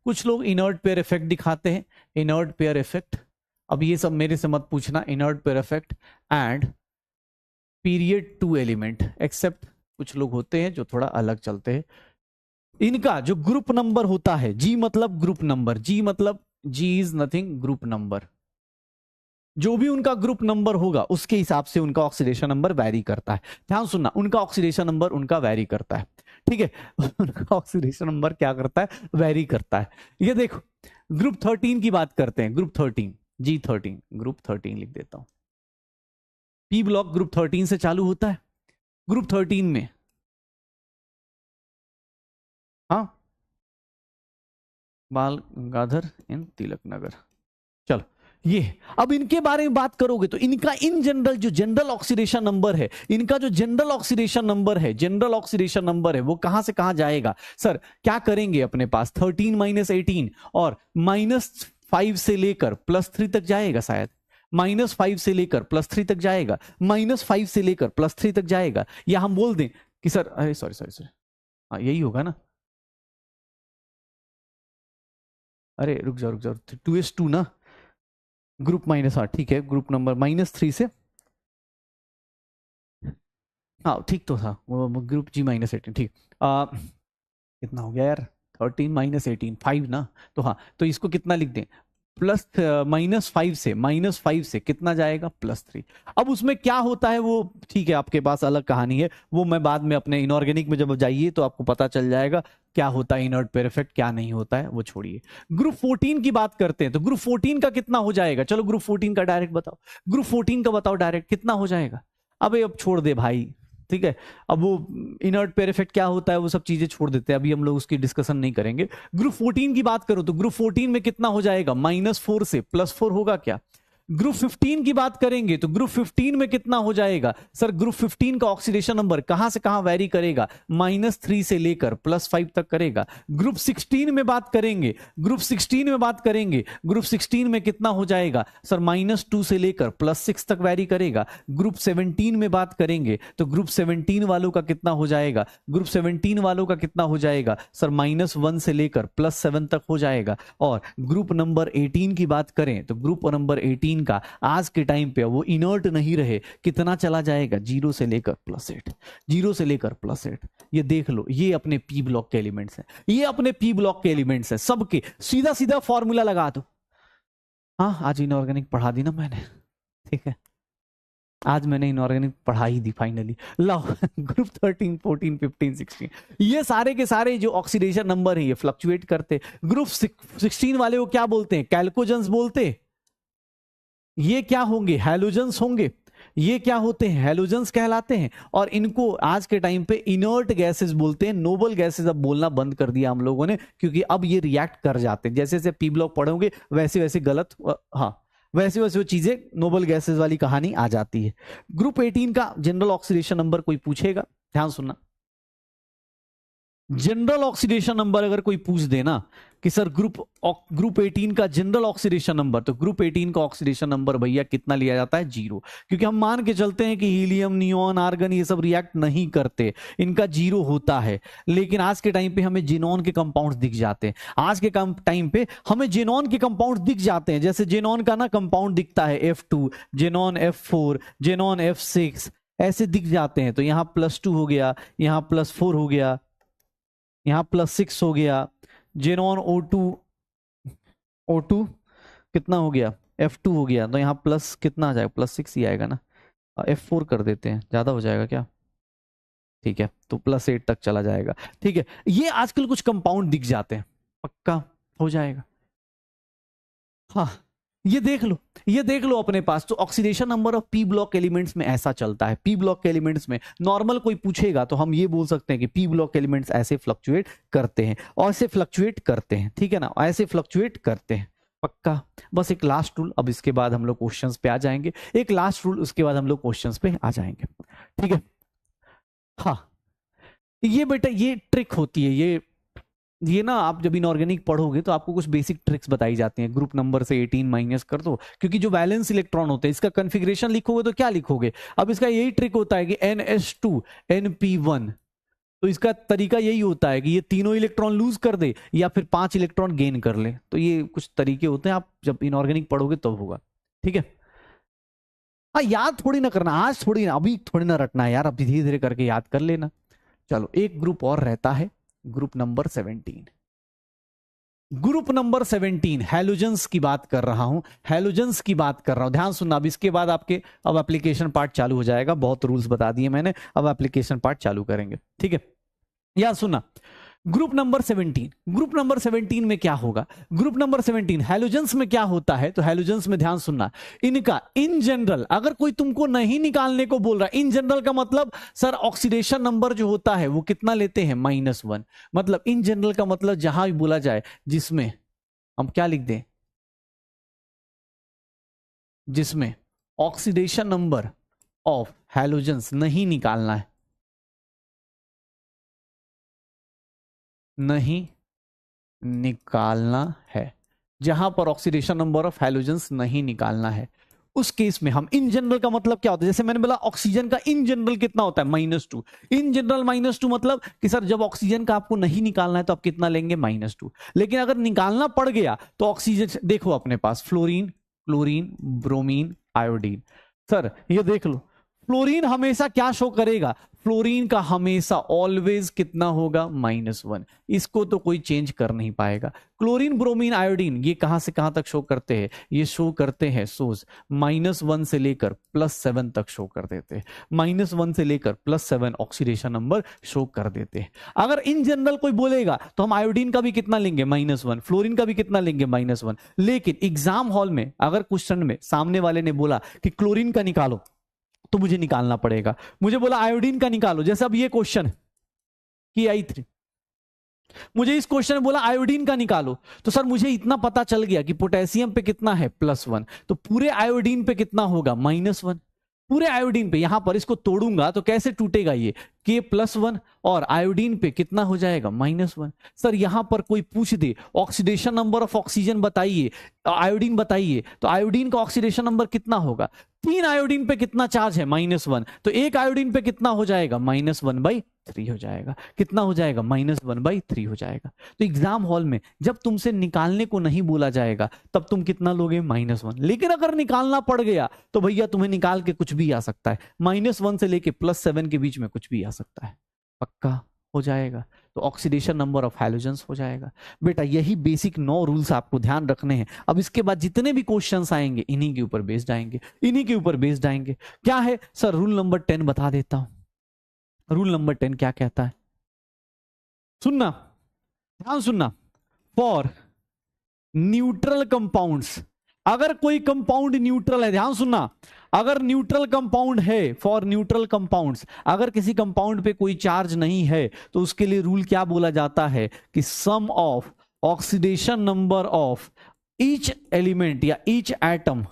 कुछ लोग इनर्ट पेयर इफेक्ट दिखाते हैं, इनर्ट पेयर इफेक्ट। अब ये सब मेरे से मत पूछना, inert pair effect and period 2 element, except कुछ लोग होते हैं जो थोड़ा अलग चलते हैं। इनका जो ग्रुप नंबर होता है, जी मतलब ग्रुप नंबर, जी मतलब जी इज नथिंग ग्रुप नंबर, जो भी उनका ग्रुप नंबर होगा उसके हिसाब से उनका ऑक्सीडेशन नंबर वैरी करता है। ध्यान सुनना, उनका ऑक्सीडेशन नंबर उनका वैरी करता है, ठीक है। उनका ऑक्सीडेशन नंबर क्या करता है, वैरी करता है। ये देखो, ग्रुप 13 की बात करते हैं, ग्रुप 13, G13, ग्रुप 13 लिख देता हूं। पी ब्लॉक ग्रुप 13 से चालू होता है। ग्रुप 13 में, हाँ, बाल गंगाधर इन तिलक नगर, चलो ये। अब इनके बारे में बात करोगे तो इनका इन जनरल जो जनरल ऑक्सीडेशन नंबर है, इनका जो जनरल ऑक्सीडेशन नंबर है, जनरल ऑक्सीडेशन नंबर है, वो कहां से कहां जाएगा। सर क्या करेंगे, अपने पास 13 - 18 और -5 से लेकर +3 तक जाएगा, शायद -5 से लेकर +3 तक जाएगा, -5 से लेकर +3 तक जाएगा। या हम बोल दें कि सर, अरे सॉरी सॉरी सॉरी, हाँ यही होगा ना, अरे रुक जाओ रुक जाओ, 2s2 ना, ग्रुप माइनस, हाँ ठीक है, ग्रुप नंबर -3 से, हाँ ठीक तो था वो, ग्रुप G-18, ठीक। कितना हो गया यार, 13 - 18 5 ना, तो हाँ, तो इसको कितना लिख दें, -5 से कितना जाएगा, +3। अब उसमें क्या होता है वो, ठीक है, आपके पास अलग कहानी है, वो मैं बाद में अपने इनऑर्गेनिक में जब जाइए तो आपको पता चल जाएगा क्या होता है इनर्ट पेयर इफेक्ट, क्या नहीं होता है, वो छोड़िए। ग्रुप 14 की बात करते हैं, तो ग्रुप 14 का कितना हो जाएगा, चलो ग्रुप 14 का डायरेक्ट बताओ, ग्रुप 14 का बताओ डायरेक्ट कितना हो जाएगा। अबे अब छोड़ दे भाई, ठीक है, अब वो इनर्ट पेयर इफेक्ट क्या होता है वो सब चीजें छोड़ देते हैं, अभी हम लोग उसकी डिस्कशन नहीं करेंगे। ग्रुप 14 की बात करो तो ग्रुप 14 में कितना हो जाएगा, -4 से +4 होगा क्या। ग्रुप 15 की बात करेंगे तो ग्रुप 15 में कितना हो जाएगा, सर ग्रुप 15 का ऑक्सीडेशन नंबर कहां से कहां वैरी करेगा, -3 से लेकर +5 तक करेगा। ग्रुप 16 में बात करेंगे, ग्रुप 16 में बात करेंगे, ग्रुप 16 में कितना हो जाएगा, सर -2 से लेकर +6 तक वैरी करेगा। ग्रुप 17 में बात करेंगे तो ग्रुप 17 वालों का कितना हो जाएगा, ग्रुप 17 वालों का कितना हो जाएगा, सर -1 से लेकर +7 तक हो जाएगा। और ग्रुप नंबर 18 की बात करें तो ग्रुप नंबर 18 का आज के टाइम पे वो इनर्ट नहीं रहे, कितना चला जाएगा, 0 से लेकर +8, 0 से लेकर +8। ये देख लो, ये अपने पी ब्लॉक के एलिमेंट्स हैं, ये अपने पी ब्लॉक के एलिमेंट्स हैं सबके, सीधा सीधा फॉर्मूला लगा दो। हाँ, आज इनऑर्गेनिक पढ़ा दी ना मैंने, ठीक है, आज मैंने इनऑर्गेनिक पढ़ा ही दी फाइनली। लो, ग्रुप 13 14 15 16 ये सारे के सारे जो ऑक्सीडेशन नंबर है ये फ्लक्चुएट करते। ग्रुप 16 वाले को क्या बोलते हैं, कैल्कोजेंस बोलते। ये क्या होंगे, हैलोजेंस होंगे। ये क्या होते हैं, हैलोजेंस कहलाते हैं। और इनको आज के टाइम पे इनर्ट गैसेस बोलते हैं। नोबल गैसेस अब बोलना बंद कर दिया हम लोगों ने, क्योंकि अब ये रिएक्ट कर जाते हैं। जैसे जैसे पी ब्लॉक पढ़ोगे वैसे वैसे गलत, हाँ वैसे वैसे वो चीजें नोबल गैसेस वाली कहानी आ जाती है। ग्रुप 18 का जनरल ऑक्सीडेशन नंबर कोई पूछेगा, ध्यान सुनना, जनरल ऑक्सीडेशन नंबर अगर कोई पूछ देना कि सर ग्रुप 18 का जनरल ऑक्सीडेशन नंबर, तो ग्रुप 18 का ऑक्सीडेशन नंबर भैया कितना लिया जाता है? 0, क्योंकि हम मान के चलते हैं कि हीलियम, नियोन, आर्गन ये सब रिएक्ट नहीं करते, इनका 0 होता है। लेकिन आज के टाइम पे हमें जेनॉन के कंपाउंड्स दिख जाते हैं, आज के टाइम पे हमें जेनॉन के कंपाउंड्स दिख जाते हैं। जैसे जेनॉन का ना कंपाउंड दिखता है F2, xenon F4, xenon F6, ऐसे दिख जाते हैं। तो यहाँ +2 हो गया, यहाँ +4 हो गया, यहाँ +6 हो गया, जेनॉन O2 कितना हो गया? F2 हो गया, तो यहाँ प्लस कितना आ जाएगा? +6 ही आएगा ना। F4 कर देते हैं, ज्यादा हो जाएगा क्या? ठीक है, तो +8 तक चला जाएगा। ठीक है, ये आजकल कुछ कंपाउंड दिख जाते हैं, पक्का हो जाएगा। हाँ, ये देख लो, ये देख लो अपने पास। तो oxidation number of p block elements में ऐसा चलता है। पी ब्लॉक एलिमेंट्स में नॉर्मल कोई पूछेगा तो हम ये बोल सकते हैं कि पी ब्लॉक एलिमेंट्स ऐसे फ्लक्चुएट करते हैं, और ऐसे फ्लक्चुएट करते हैं, ठीक है ना, ऐसे फ्लक्चुएट करते हैं, पक्का। बस एक लास्ट रूल, अब इसके बाद हम लोग क्वेश्चंस पे आ जाएंगे। एक लास्ट रूल, उसके बाद हम लोग क्वेश्चंस पे आ जाएंगे, ठीक है। हाँ, ये बेटा ये ट्रिक होती है, ये ना आप जब इनऑर्गेनिक पढ़ोगे तो आपको कुछ बेसिक ट्रिक्स बताई जाती हैं। ग्रुप नंबर से 18 माइनस कर दो, क्योंकि जो वैलेंस इलेक्ट्रॉन होते हैं इसका कॉन्फ़िगरेशन लिखोगे तो क्या लिखोगे? अब इसका यही ट्रिक होता है कि NS2 NP1, तो इसका तरीका यही होता है कि ये तीनों इलेक्ट्रॉन लूज कर दे या फिर 5 इलेक्ट्रॉन गेन कर ले। तो ये कुछ तरीके होते हैं, आप जब इनऑर्गेनिक पढ़ोगे तब होगा, ठीक है। हाँ, याद थोड़ी ना करना आज, थोड़ी ना, अभी थोड़ी ना रटना है यार, अभी धीरे धीरे करके याद कर लेना। चलो, एक ग्रुप और रहता है, group number 17। Group number 17 halogens की बात कर रहा हूं, हैलोजेंस की बात कर रहा हूं, ध्यान सुनना। अब इसके बाद आपके अब एप्लीकेशन पार्ट चालू हो जाएगा, बहुत रूल्स बता दिए मैंने, अब एप्लीकेशन पार्ट चालू करेंगे, ठीक है। याद सुनना, ग्रुप नंबर 17, ग्रुप नंबर 17 में क्या होगा? ग्रुप नंबर 17 हैलोजेंस में क्या होता है? तो हैलोजेंस में ध्यान सुनना, इनका इन जनरल अगर कोई तुमको नहीं निकालने को बोल रहा, इन जनरल का मतलब सर ऑक्सीडेशन नंबर जो होता है वो कितना लेते हैं? -1। मतलब इन जनरल का मतलब जहां भी बोला जाए जिसमें हम क्या लिख दें, जिसमें ऑक्सीडेशन नंबर ऑफ हैलोजेंस नहीं निकालना है, नहीं निकालना है, जहां पर ऑक्सीडेशन नंबर ऑफ हैलोजेंस नहीं निकालना है, उस केस में हम इन जनरल का मतलब क्या होता है? जैसे मैंने बोला ऑक्सीजन का इन जनरल कितना होता है? -2। इन जनरल -2 मतलब कि सर जब ऑक्सीजन का आपको नहीं निकालना है तो आप कितना लेंगे? -2। लेकिन अगर निकालना पड़ गया तो ऑक्सीजन देखो अपने पास fluorine, chlorine, bromine, iodine. Sir ये देख लो, फ्लोरीन हमेशा क्या शो करेगा? फ्लोरीन का हमेशा ऑलवेज कितना होगा? -1। इसको तो कोई चेंज कर नहीं पाएगा। क्लोरीन, ब्रोमीन, आयोडीन ये कहां से कहां तक शो करते हैं? ये शो करते हैं सोच -1 से लेकर +7 तक शो कर देते हैं। -1 से लेकर +7 ऑक्सीडेशन नंबर शो कर देते हैं। अगर इन जनरल कोई बोलेगा तो हम आयोडीन का भी कितना लेंगे? -1। फ्लोरीन का भी कितना लेंगे? -1। लेकिन एग्जाम हॉल में अगर क्वेश्चन में सामने वाले ने बोला कि क्लोरीन का निकालो, तो मुझे निकालना पड़ेगा। मुझे बोला आयोडीन का निकालो, जैसे अब ये क्वेश्चन की आई 3, मुझे इस क्वेश्चन में बोला आयोडीन का निकालो, तो सर मुझे इतना पता चल गया कि पोटेशियम पे कितना है? +1। तो पूरे आयोडीन पे कितना होगा? -1। पूरे आयोडीन पे, यहां पर इसको तोड़ूंगा तो कैसे टूटेगा? ये K+1 और आयोडीन पे कितना हो जाएगा? -1। सर यहां पर कोई पूछ दे ऑक्सीडेशन नंबर ऑफ ऑक्सीजन बताइए, आयोडीन बताइए, तो आयोडीन का ऑक्सीडेशन नंबर कितना होगा? 3 आयोडीन पे कितना चार्ज है? -1। तो 1 आयोडीन पे कितना हो जाएगा? -1/3 हो जाएगा। कितना हो जाएगा? -1/3 हो जाएगा। तो एग्जाम हॉल में जब तुमसे निकालने को नहीं बोला जाएगा तब तुम कितना लोगे? -1। लेकिन अगर निकालना पड़ गया तो भैया तुम्हें निकाल के कुछ भी आ सकता है, -1 से लेके +7 के बीच में कुछ भी आ सकता है, पक्का हो जाएगा। तो ऑक्सीडेशन नंबर ऑफ हैलोजेंस हो जाएगा। बेटा यही बेसिक 9 रूल्स आपको ध्यान रखने हैं। अब इसके बाद जितने भी क्वेश्चंस आएंगे इन्हीं के ऊपर बेस्ड आएंगे, इन्हीं के ऊपर बेस्ड आएंगे। क्या है सर? रूल नंबर 10 बता देता हूं। रूल नंबर 10 क्या कहता है? सुनना, ध्यान सुनना। फॉर न्यूट्रल कंपाउंड्स, अगर कोई कंपाउंड न्यूट्रल है, ध्यान सुनना, अगर न्यूट्रल कंपाउंड है, फॉर न्यूट्रल कंपाउंड्स, अगर किसी कंपाउंड पे कोई चार्ज नहीं है तो उसके लिए रूल क्या बोला जाता है कि sum of oxidation number of each element या each atom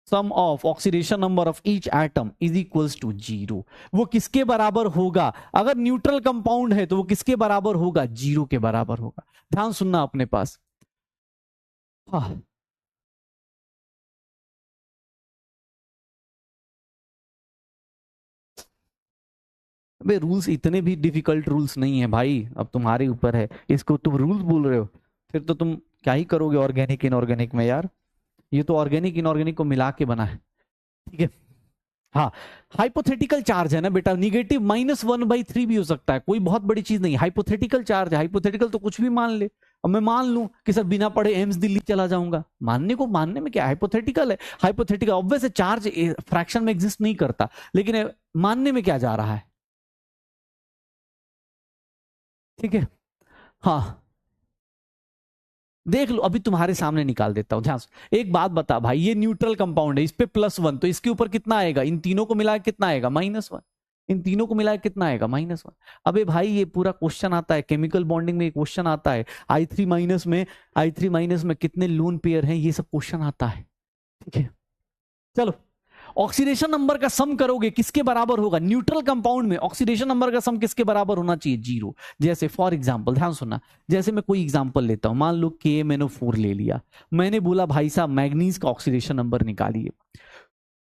sum of oxidation number of each atom is equals to 0। वो किसके बराबर होगा? अगर न्यूट्रल कंपाउंड है तो वो किसके बराबर होगा? 0 के बराबर होगा। ध्यान सुनना अपने पास। हाँ, अबे रूल्स इतने भी डिफिकल्ट रूल्स नहीं है भाई, अब तुम्हारे ऊपर है। इसको तुम रूल्स बोल रहे हो, फिर तो तुम क्या ही करोगे ऑर्गेनिक इनऑर्गेनिक में यार। ये तो ऑर्गेनिक इनऑर्गेनिक को मिला के बना है, ठीक है। हाँ, हाइपोथेटिकल चार्ज है ना बेटा, निगेटिव -1/3 भी हो सकता है, कोई बहुत बड़ी चीज नहीं। हाइपोथेटिकल चार्ज है, हाइपोथेटिकल तो कुछ भी मान ले। अब मैं मान लूं कि सर बिना पढ़े एम्स दिल्ली चला जाऊंगा, मानने में क्या, हाइपोथेटिकल है। हाइपोथेटिकल ऑब्वियस है, चार्ज फ्रैक्शन में एग्जिस्ट नहीं करता, लेकिन मानने में क्या जा रहा है, ठीक है। हाँ, देख लो, अभी तुम्हारे सामने निकाल देता हूं, ध्यान से। एक बात बता भाई, ये न्यूट्रल कंपाउंड है, इस पे +1, तो इसके ऊपर कितना आएगा? इन तीनों को मिला कितना आएगा? -1। इन तीनों को मिला कितना आएगा? -1। अबे भाई ये पूरा क्वेश्चन आता है केमिकल बॉन्डिंग में, क्वेश्चन आता है I3- में कितने लोन पेयर हैं, ये सब क्वेश्चन आता है, ठीक है। चलो, ऑक्सीडेशन नंबर का सम करोगे किसके बराबर होगा? न्यूट्रल कंपाउंड में ऑक्सीडेशन नंबर का सम किसके बराबर होना चाहिए? 0। जैसे फॉर एग्जांपल, ध्यान सुनना, जैसे मैं कोई एग्जांपल लेता हूं, मान लो KMnO4 ले लिया, मैंने बोला भाई साहब मैग्नीज का ऑक्सीडेशन नंबर निकालिए।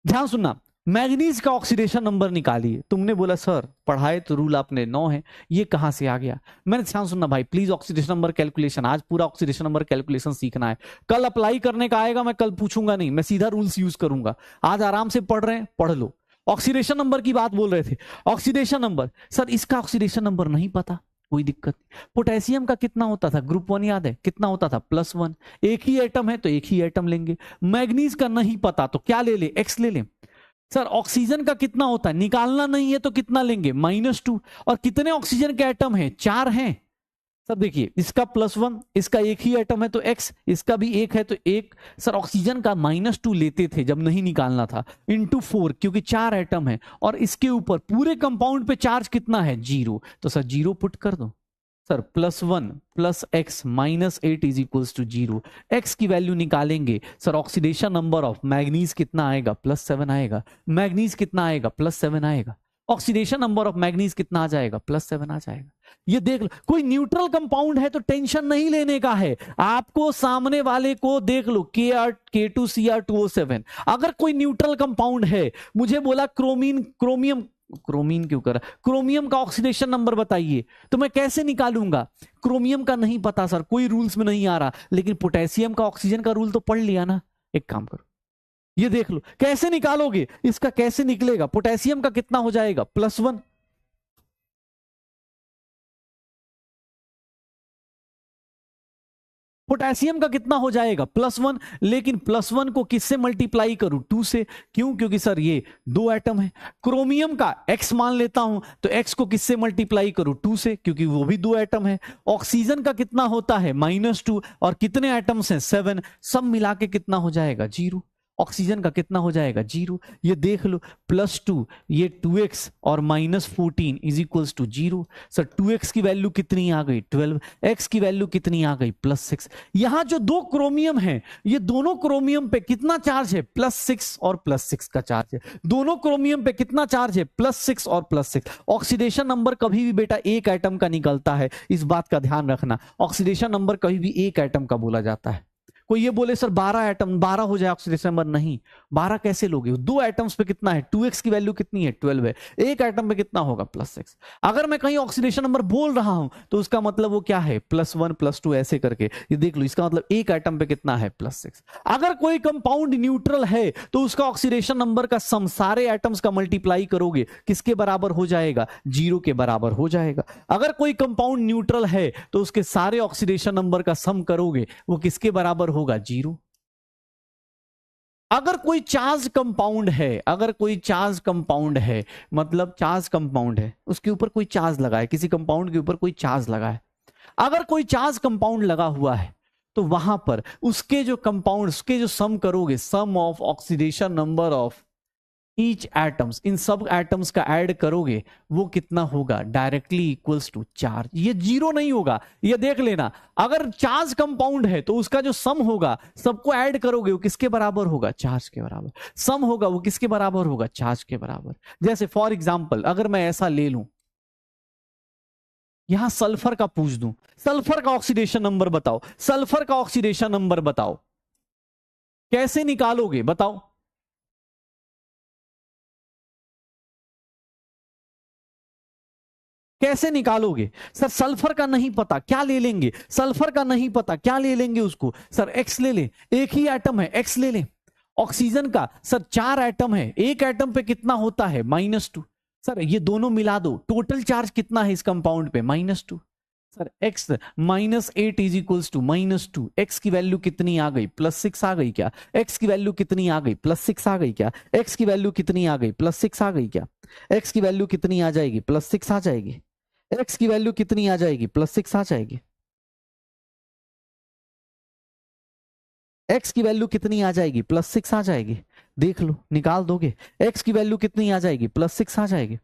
ध्यान सुनना, मैग्नीज का ऑक्सीडेशन नंबर निकालिए। तुमने बोला सर पढ़ाए तो रूल आपने 9 है, ये कहां से आ गया? मैंने, ध्यान सुनना भाई प्लीज, ऑक्सीडेशन नंबर कैलकुलेशन आज पूरा ऑक्सीडेशन नंबर कैलकुलेशन सीखना है। कल अप्लाई करने का आएगा, मैं कल पूछूंगा नहीं, मैं सीधा रूल्स यूज करूंगा। आज आराम से पढ़ रहे हैं, पढ़ लो। ऑक्सीडेशन नंबर की बात बोल रहे थे, ऑक्सीडेशन नंबर, सर इसका ऑक्सीडेशन नंबर नहीं पता, कोई दिक्कत नहीं। पोटेशियम का कितना होता था? ग्रुप 1 याद है कितना होता था? +1। एक ही एटम है तो एक ही एटम लेंगे। मैग्नीज का नहीं पता तो क्या ले ले? X ले ले। सर ऑक्सीजन का कितना होता है? निकालना नहीं है तो कितना लेंगे? -2। और कितने ऑक्सीजन के एटम है? 4 हैं। सर देखिए, इसका +1, इसका एक ही एटम है तो X, इसका भी एक है तो 1। सर ऑक्सीजन का -2 लेते थे जब नहीं निकालना था, × 4, क्योंकि 4 एटम है, और इसके ऊपर पूरे कंपाउंड पे चार्ज कितना है? 0। तो सर 0 पुट कर दो। Sir +1 + x -8 is equals to 0। x की वैल्यू निकालेंगे, sir oxidation number of manganese कितना आएगा? +7 आएगा। मैग्नीज कितना आएगा? +7 आएगा। ऑक्सीडेशन नंबर ऑफ मैग्नीज कितना आ जाएगा? +7 आ जाएगा। ये देख लो, कोई न्यूट्रल कंपाउंड है तो टेंशन नहीं लेने का है, आपको सामने वाले को देख लो, K2Cr2O7। अगर कोई न्यूट्रल कंपाउंड है, मुझे बोला क्रोमियम क्यों करा, क्रोमियम का ऑक्सीडेशन नंबर बताइए, तो मैं कैसे निकालूंगा? क्रोमियम का नहीं पता सर, कोई रूल्स में नहीं आ रहा, लेकिन पोटेशियम का ऑक्सीजन का रूल तो पढ़ लिया ना। एक काम करो, ये देख लो कैसे निकालोगे, इसका कैसे निकलेगा? पोटेशियम का कितना हो जाएगा? +1। पोटेशियम का कितना हो जाएगा? +1। लेकिन +1 को किससे मल्टीप्लाई करूं? 2 से। क्यों? क्योंकि सर ये 2 एटम है। क्रोमियम का x मान लेता हूं तो x को किससे मल्टीप्लाई करूं? 2 से, क्योंकि वो भी 2 एटम है। ऑक्सीजन का कितना होता है? -2, और कितने एटम्स हैं? 7। सब मिला के कितना हो जाएगा? 0। ऑक्सीजन का कितना हो जाएगा? 0। ये देख लो, +2, ये 2x और -14 is equals to 0। Sir 2x की वैल्यू कितनी आ गई? 12। x की वैल्यू कितनी आ गई? +6। यहां जो 2 क्रोमियम है, ये दोनों क्रोमियम पे कितना चार्ज है? +6 और +6 का चार्ज है। दोनों क्रोमियम पे कितना चार्ज है? +6 और +6। ऑक्सीडेशन नंबर कभी भी बेटा एक एटम का निकलता है, इस बात का ध्यान रखना। ऑक्सीडेशन नंबर कभी भी एक एटम का बोला जाता है। कोई ये बोले सर 12 एटम, 12 हो जाए ऑक्सीडेशन नंबर, नहीं, 12 कैसे लोगे? 2 एटम्स पे कितना है? 2x की वैल्यू कितनी है? 12 है। एक एटम पे कितना होगा? +6। अगर मैं कहीं ऑक्सीडेशन नंबर बोल रहा हूं तो उसका मतलब वो क्या है? +1 +2 ऐसे करके, ये देख लो, इसका मतलब एक एटम पे कितना है? +6। अगर कोई कंपाउंड न्यूट्रल है तो उसका ऑक्सीडेशन नंबर का सम सारे एटम्स का मल्टीप्लाई करोगे, किसके बराबर हो जाएगा? 0 के बराबर हो जाएगा। अगर कोई कंपाउंड न्यूट्रल है तो उसके सारे ऑक्सीडेशन नंबर का सम करोगे, वो किसके बराबर होगा? 0। अगर कोई चार्ज कंपाउंड है, अगर कोई चार्ज कंपाउंड है, मतलब चार्ज कंपाउंड है, उसके ऊपर कोई चार्ज लगा है, किसी कंपाउंड के ऊपर कोई चार्ज लगा है, अगर कोई चार्ज कंपाउंड लगा हुआ है तो वहां पर उसके जो कंपाउंड, उसके जो सम करोगे, sum of oxidation number of each atoms, इन सब एटम्स का ऐड करोगे वो कितना होगा, डायरेक्टली इक्वल्स टू चार्ज। ये जीरो नहीं होगा, ये देख लेना। अगर चार्ज कंपाउंड है तो उसका जो सम होगा, सबको ऐड करोगे वो किसके बराबर होगा, चार्ज के बराबर। सम होगा वो किसके बराबर होगा, चार्ज के बराबर। जैसे फॉर एग्जाम्पल अगर मैं ऐसा ले लूं, यहां सल्फर का पूछ दूं, सल्फर का ऑक्सीडेशन नंबर बताओ, सल्फर का ऑक्सीडेशन नंबर बताओ, कैसे निकालोगे बताओ। कैसे निकालोगे सर, सल्फर का नहीं पता क्या ले लेंगे, सल्फर का नहीं पता क्या ले लेंगे उसको, सर एक्स ले ले, एक ही एटम है एक्स ले ले। ऑक्सीजन का सर 4 एटम है, एक एटम पे कितना होता है -2, सर ये दोनों मिला दो, टोटल चार्ज कितना है इस कंपाउंड पे -2। Sir x -8 is equals to -2, x की वैल्यू कितनी आ गई, +6 आ गई क्या, x की वैल्यू कितनी आ गई, +6 आ गई क्या, x की वैल्यू कितनी आ गई, +6 आ गई क्या, x की वैल्यू कितनी आ जाएगी, +6 आ जाएगी, x की वैल्यू कितनी आ जाएगी, +6 आ जाएगी, x की वैल्यू कितनी आ जाएगी, +6 आ जाएगी। देख लो निकाल दोगे, x की वैल्यू कितनी आ जाएगी, +6 आ जाएगी।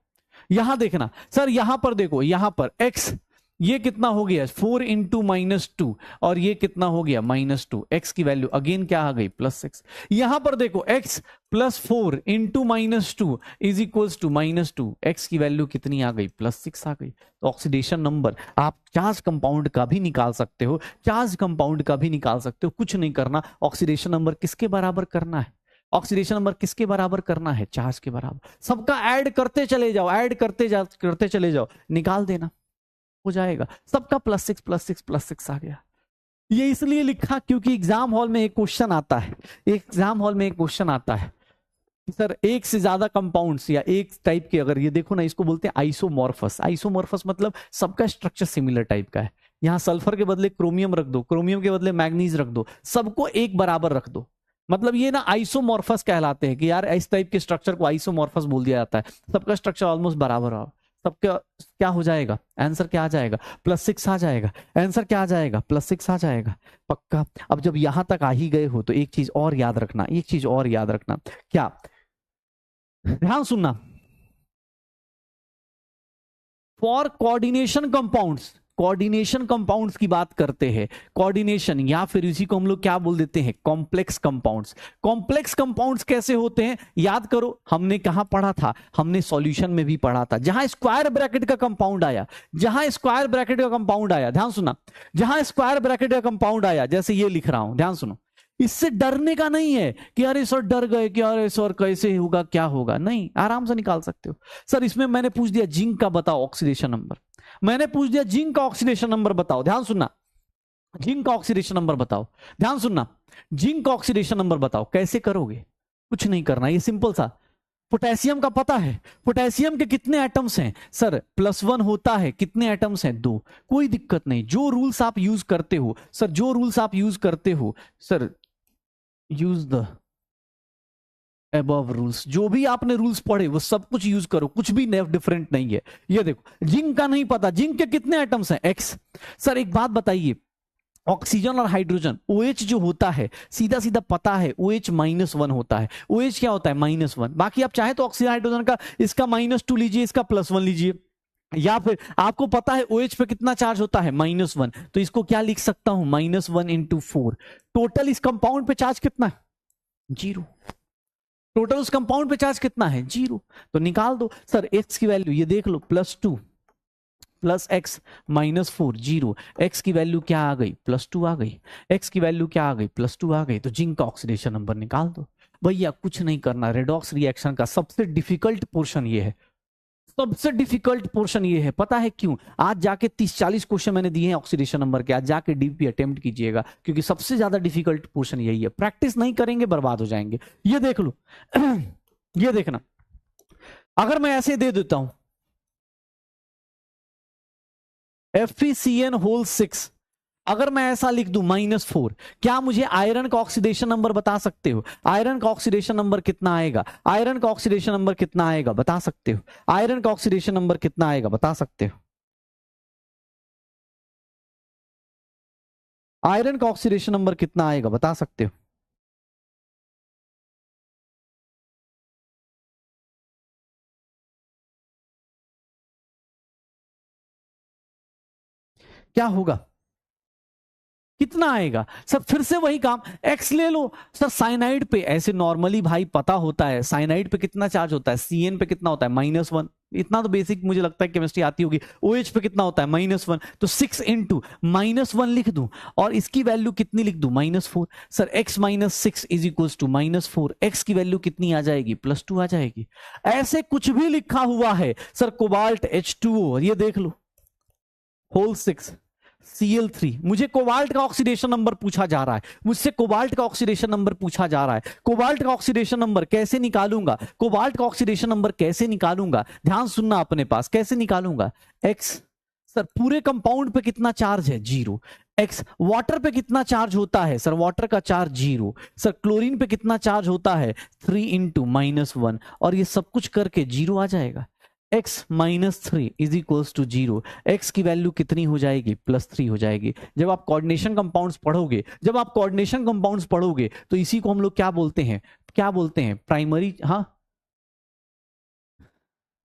यहां देखना सर, यहां पर देखो, यहां पर x ये कितना हो गया 4 इंटू -2 और ये कितना हो गया -2, x की वैल्यू अगेन क्या आ गई, +6। यहां पर देखो x +4 into -2 is equals to -2, x की वैल्यू कितनी आ गई, +6 आ गई। तो ऑक्सीडेशन नंबर आप चार्ज कंपाउंड का भी निकाल सकते हो, चार्ज कंपाउंड का भी निकाल सकते हो, कुछ नहीं करना। ऑक्सीडेशन नंबर किसके बराबर करना है, ऑक्सीडेशन नंबर किसके बराबर करना है, चार्ज के बराबर। सबका ऐड करते चले जाओ, ऐड करते चले जाओ, निकाल देना, हो जाएगा। सबका +6 +6 +6 आ गया। ये इसलिए लिखा क्योंकि एग्जाम हॉल में एक क्वेश्चन आता है, एग्जाम हॉल में एक क्वेश्चन आता है सर, एक से ज्यादा कंपाउंड्स या एक टाइप के, अगर ये देखो ना, इसको बोलते हैं आइसोमॉर्फस। आइसोमॉर्फस मतलब सबका स्ट्रक्चर सिमिलर टाइप का है। यहां सल्फर के बदले क्रोमियम रख दो, क्रोमियम के बदले मैग्नीज रख दो, सबको एक बराबर रख दो, मतलब ये ना आइसोमॉर्फस कहलाते हैं कि यार इस टाइप के स्ट्रक्चर को आइसोमॉर्फस बोल दिया जाता है। सबका स्ट्रक्चर ऑलमोस्ट बराबर हो, सबका क्या हो जाएगा, आंसर क्या आ जाएगा, +6 आ जाएगा। आंसर क्या आ जाएगा, +6 आ जाएगा पक्का। अब जब यहां तक आ ही गए हो तो एक चीज और याद रखना, एक चीज और याद रखना, क्या, ध्यान सुनना, for coordination compounds, coordination compounds की बात करते हैं, कोऑर्डिनेशन या फिर इसी को हम लोग क्या बोल देते हैं, कॉम्प्लेक्स कंपाउंड्स। कॉम्प्लेक्स कंपाउंड्स कैसे होते हैं, याद करो, हमने कहां पढ़ा था, हमने सॉल्यूशन में भी पढ़ा था। जहां स्क्वायर ब्रैकेट का कंपाउंड आया, जहां स्क्वायर ब्रैकेट का कंपाउंड आया, ध्यान सुना, जहां स्क्वायर ब्रैकेट का कंपाउंड आया, जैसे ये लिख रहा हूं, ध्यान सुनो, इससे डरने का नहीं है कि अरे सर डर गए कि अरे सर कैसे होगा क्या होगा, नहीं, आराम से निकाल सकते हो। सर इसमें मैंने पूछ दिया जिंक का बताओ ऑक्सीडेशन नंबर, मैंने पूछ दिया जिंक का ऑक्सीडेशन नंबर बताओ, ध्यान सुनना, जिंक का ऑक्सीडेशन नंबर बताओ, ध्यान सुनना, जिंक का ऑक्सीडेशन नंबर बताओ, कैसे करोगे, कुछ नहीं करना, ये सिंपल सा। पोटेशियम का पता है, पोटेशियम के कितने एटम्स हैं सर, +1 होता है, कितने एटम्स हैं, 2, कोई दिक्कत नहीं, जो रूल्स आप यूज करते हो सर, जो रूल्स आप यूज करते हो sir, use the above rules, जो भी आपने रूल्स पढ़े वो सब कुछ यूज करो, कुछ भी डिफरेंट नहीं है। ये देखो जिंक का नहीं पता, जिंक के कितने एटम्स हैं, x। सर एक बात बताइए, ऑक्सीजन और हाइड्रोजन OH जो होता है, सीधा सीधा पता है OH -1 होता है, OH क्या होता है -1। बाकी आप चाहे तो ऑक्सीजन हाइड्रोजन का इसका -2 लीजिए, इसका +1 लीजिए, या फिर आपको पता है OH पे कितना चार्ज होता है -1, तो इसको क्या लिख सकता हूं, -1 × 4। टोटल इस कंपाउंड पे चार्ज कितना है, 0। टोटल उस कंपाउंड पे चार्ज कितना है, 0। तो निकाल दो सर, x की वैल्यू ये देख लो, +2 + x -4 0, x की वैल्यू क्या आ गई, +2 आ गई, x की वैल्यू क्या आ गई, +2 आ गई। तो जिंक का ऑक्सीडेशन नंबर निकाल दो भैया, कुछ नहीं करना। रेडॉक्स रिएक्शन का सबसे डिफिकल्ट पोर्शन ये है, सबसे डिफिकल्ट पोर्शन ये है, पता है क्यों, आज जाके 30-40 क्वेश्चन मैंने दिए हैं ऑक्सीडेशन नंबर के, आज जाके डीपी अटेम्प्ट कीजिएगा, क्योंकि सबसे ज्यादा डिफिकल्ट पोर्शन यही है। प्रैक्टिस नहीं करेंगे बर्बाद हो जाएंगे। ये देख लो ये देखना, अगर मैं ऐसे दे देता हूं FeCN6, अगर मैं ऐसा लिख दूं -4, क्या मुझे आयरन का ऑक्सीडेशन नंबर बता सकते हो, आयरन का ऑक्सीडेशन नंबर कितना आएगा, आयरन का ऑक्सीडेशन नंबर कितना आएगा बता सकते हो, आयरन का ऑक्सीडेशन नंबर कितना आएगा बता सकते हो, आयरन का ऑक्सीडेशन नंबर कितना आएगा बता सकते हो। क्या होगा, कितना आएगा सर? फिर से वही काम, एक्स ले लो सर। साइनाइड पे ऐसे नॉर्मली भाई पता होता है, साइनाइड पे कितना चार्ज होता है, CN पे कितना होता है, -1। इतना तो बेसिक मुझे लगता है केमिस्ट्री आती होगी। OH पे कितना होता है, -1। तो 6 इंटू -1 लिख दूं और इसकी वैल्यू कितनी लिख दूं, -4। Sir x - 6 is equal to -4, x की वैल्यू कितनी आ जाएगी, +2 आ जाएगी। ऐसे कुछ भी लिखा हुआ है सर, कोबाल्ट H2O, ये देख लो, होल 6 Cl3। मुझे कोबाल्ट का ऑक्सीडेशन नंबर पूछा जा रहा है, मुझसे कोबाल्ट का ऑक्सीडेशन नंबर पूछा जा रहा है। कोबाल्ट का ऑक्सीडेशन नंबर कैसे निकालूंगा, कोबाल्ट का ऑक्सीडेशन नंबर कैसे निकालूंगा, ध्यान सुनना अपने पास, कैसे निकालूंगा, x सर पूरे कंपाउंड पे कितना चार्ज है, 0। x वाटर पे कितना चार्ज होता है सर, वाटर का चार्ज 0। सर क्लोरीन पे कितना चार्ज होता है, 3 इंटू -1, और ये सब कुछ करके 0 आ जाएगा। x - 3 is equals to 0, x की वैल्यू कितनी हो जाएगी, +3 हो जाएगी। जब आप कोऑर्डिनेशन कंपाउंड्स पढ़ोगे, जब आप कोऑर्डिनेशन कंपाउंड्स पढ़ोगे तो इसी को हम लोग क्या बोलते हैं, क्या बोलते हैं, प्राइमरी, हाँ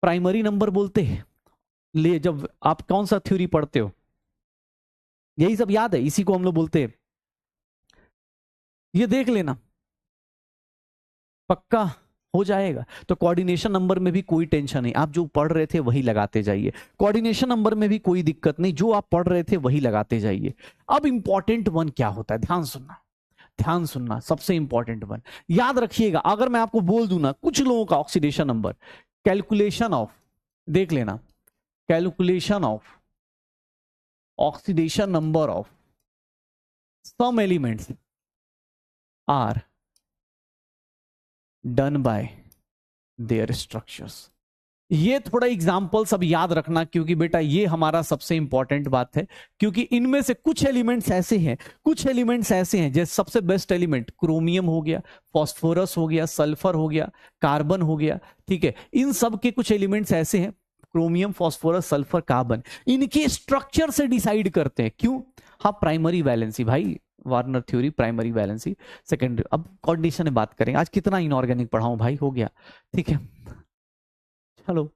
प्राइमरी नंबर बोलते हैं। ले जब आप कौन सा थ्योरी पढ़ते हो, यही सब याद है, इसी को हम लोग बोलते हैं। ये देख लेना, पक्का हो जाएगा। तो कोऑर्डिनेशन नंबर में भी कोई टेंशन नहीं, आप जो पढ़ रहे थे वही लगाते जाइए। कोऑर्डिनेशन नंबर में भी कोई दिक्कत नहीं, जो आप पढ़ रहे थे वही लगाते जाइए। अब इंपॉर्टेंट वन क्या होता है, ध्यान सुनना, ध्यान सुनना, सबसे इंपॉर्टेंट वन याद रखिएगा। अगर मैं आपको बोल दूं ना, कुछ लोगों का ऑक्सीडेशन नंबर, कैलकुलेशन ऑफ, देख लेना, calculation of oxidation number of some elements are done by their structures. ये थोड़ा एग्जाम्पल सब याद रखना, क्योंकि बेटा ये हमारा सबसे इंपॉर्टेंट बात है। क्योंकि इनमें से कुछ एलिमेंट्स ऐसे हैं, कुछ एलिमेंट्स ऐसे हैं, जैसे सबसे बेस्ट एलिमेंट क्रोमियम हो गया, फास्फोरस हो गया, सल्फर हो गया, कार्बन हो गया, ठीक है। इन सब के कुछ एलिमेंट्स ऐसे हैं, क्रोमियम, फास्फोरस, सल्फर, कार्बन, इनके स्ट्रक्चर से डिसाइड करते हैं। क्यों? हाँ, प्राइमरी वैलेंसी भाई, Warner theory, primary valency, secondary. अब कोऑर्डिनेशन में बात करेंगे, आज कितना इनऑर्गेनिक पढ़ाऊं भाई, हो गया, ठीक है। चलो,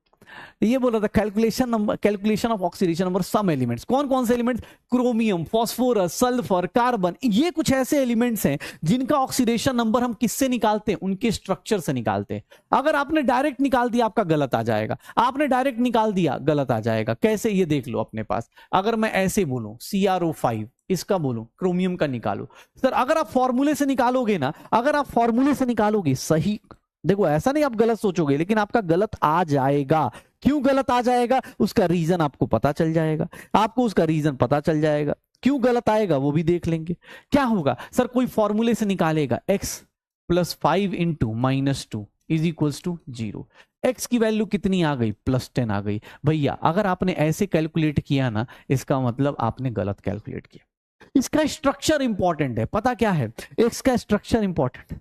ये बोला था calculation number, calculation of oxidation number some elements. कौन कौन से elements, chromium, phosphorus, sulphur, carbon, ये कुछ ऐसे एलिमेंट्स हैं जिनका ऑक्सीडेशन नंबर हम किससे निकालते हैं, उनके स्ट्रक्चर से निकालते हैं। अगर आपने डायरेक्ट निकाल दिया, आपका गलत आ जाएगा, आपने डायरेक्ट निकाल दिया, गलत आ जाएगा। कैसे, ये देख लो अपने पास। अगर मैं ऐसे बोलूं CrO5, इसका बोलूं क्रोमियम का निकालो, सर अगर आप फॉर्मूले से निकालोगे ना, अगर आप फॉर्मूले से निकालोगे सही, देखो ऐसा नहीं आप गलत सोचोगे, लेकिन आपका गलत आ जाएगा। क्यों गलत आ जाएगा, उसका रीजन आपको पता चल जाएगा, आपको उसका रीजन पता चल जाएगा। क्यों गलत आएगा वो भी देख लेंगे। क्या होगा सर, कोई फॉर्मूले से निकालेगा x + 5 into -2 is equals to 0। x की वैल्यू कितनी आ गई, +10 आ गई। भैया अगर आपने ऐसे कैलकुलेट किया ना, इसका मतलब आपने गलत कैलकुलेट किया। इसका स्ट्रक्चर इंपॉर्टेंट है, पता क्या है, x का स्ट्रक्चर इंपॉर्टेंट है।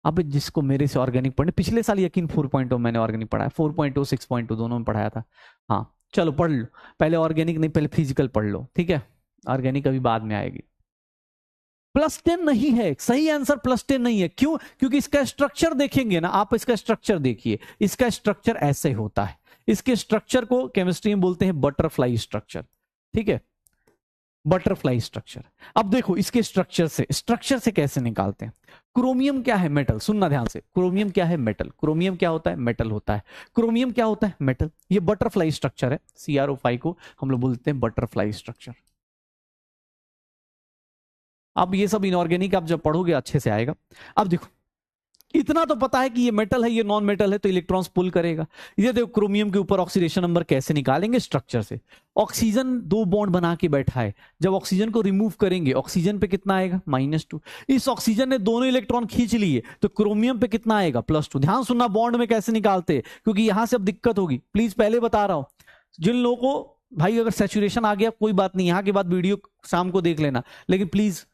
अब जिसको मेरे से ऑर्गेनिक पढ़ने, पिछले साल यकीन 4.0 मैंने ऑर्गेनिक पढ़ाया, 4.0 6.2 दोनों में पढ़ाया था। हाँ चलो पढ़ लो, पहले ऑर्गेनिक नहीं, पहले फिजिकल पढ़ लो, ठीक है, ऑर्गेनिक अभी बाद में आएगी। +10 नहीं है, सही आंसर +10 नहीं है। क्यों? क्योंकि इसका स्ट्रक्चर देखेंगे ना आप, इसका स्ट्रक्चर देखिए, इसका स्ट्रक्चर ऐसे होता है। इसके स्ट्रक्चर को केमिस्ट्री में बोलते हैं बटरफ्लाई स्ट्रक्चर, ठीक है, बटरफ्लाई स्ट्रक्चर। अब देखो इसके स्ट्रक्चर से कैसे निकालते हैं। क्रोमियम क्या है, मेटल, सुनना ध्यान से, क्रोमियम क्या है, मेटल। क्रोमियम क्या होता है, मेटल होता है। क्रोमियम क्या होता है, मेटल। ये बटरफ्लाई स्ट्रक्चर है, CrO5 को हम लोग बोलते हैं बटरफ्लाई स्ट्रक्चर। अब ये सब इनऑर्गेनिक आप जब पढ़ोगे अच्छे से आएगा। अब देखो इतना तो पता है कि ये मेटल है, ये नॉन मेटल है, तो इलेक्ट्रॉन्स पुल करेगा। ये देखो क्रोमियम के ऊपर ऑक्सीडेशन नंबर कैसे निकालेंगे, स्ट्रक्चर से। ऑक्सीजन 2 बॉन्ड बना के बैठा है, जब ऑक्सीजन को रिमूव करेंगे ऑक्सीजन पे कितना आएगा, -2। इस ऑक्सीजन ने दोनों इलेक्ट्रॉन खींच लिए, तो क्रोमियम पे कितना आएगा, +2। ध्यान सुनना, बॉन्ड में कैसे निकालते हैं, क्योंकि यहां से अब दिक्कत होगी, प्लीज पहले बता रहा हूं। जिन लोगों को भाई अगर सैचुरेशन आ गया कोई बात नहीं, यहां के बाद वीडियो शाम को देख लेना, लेकिन प्लीज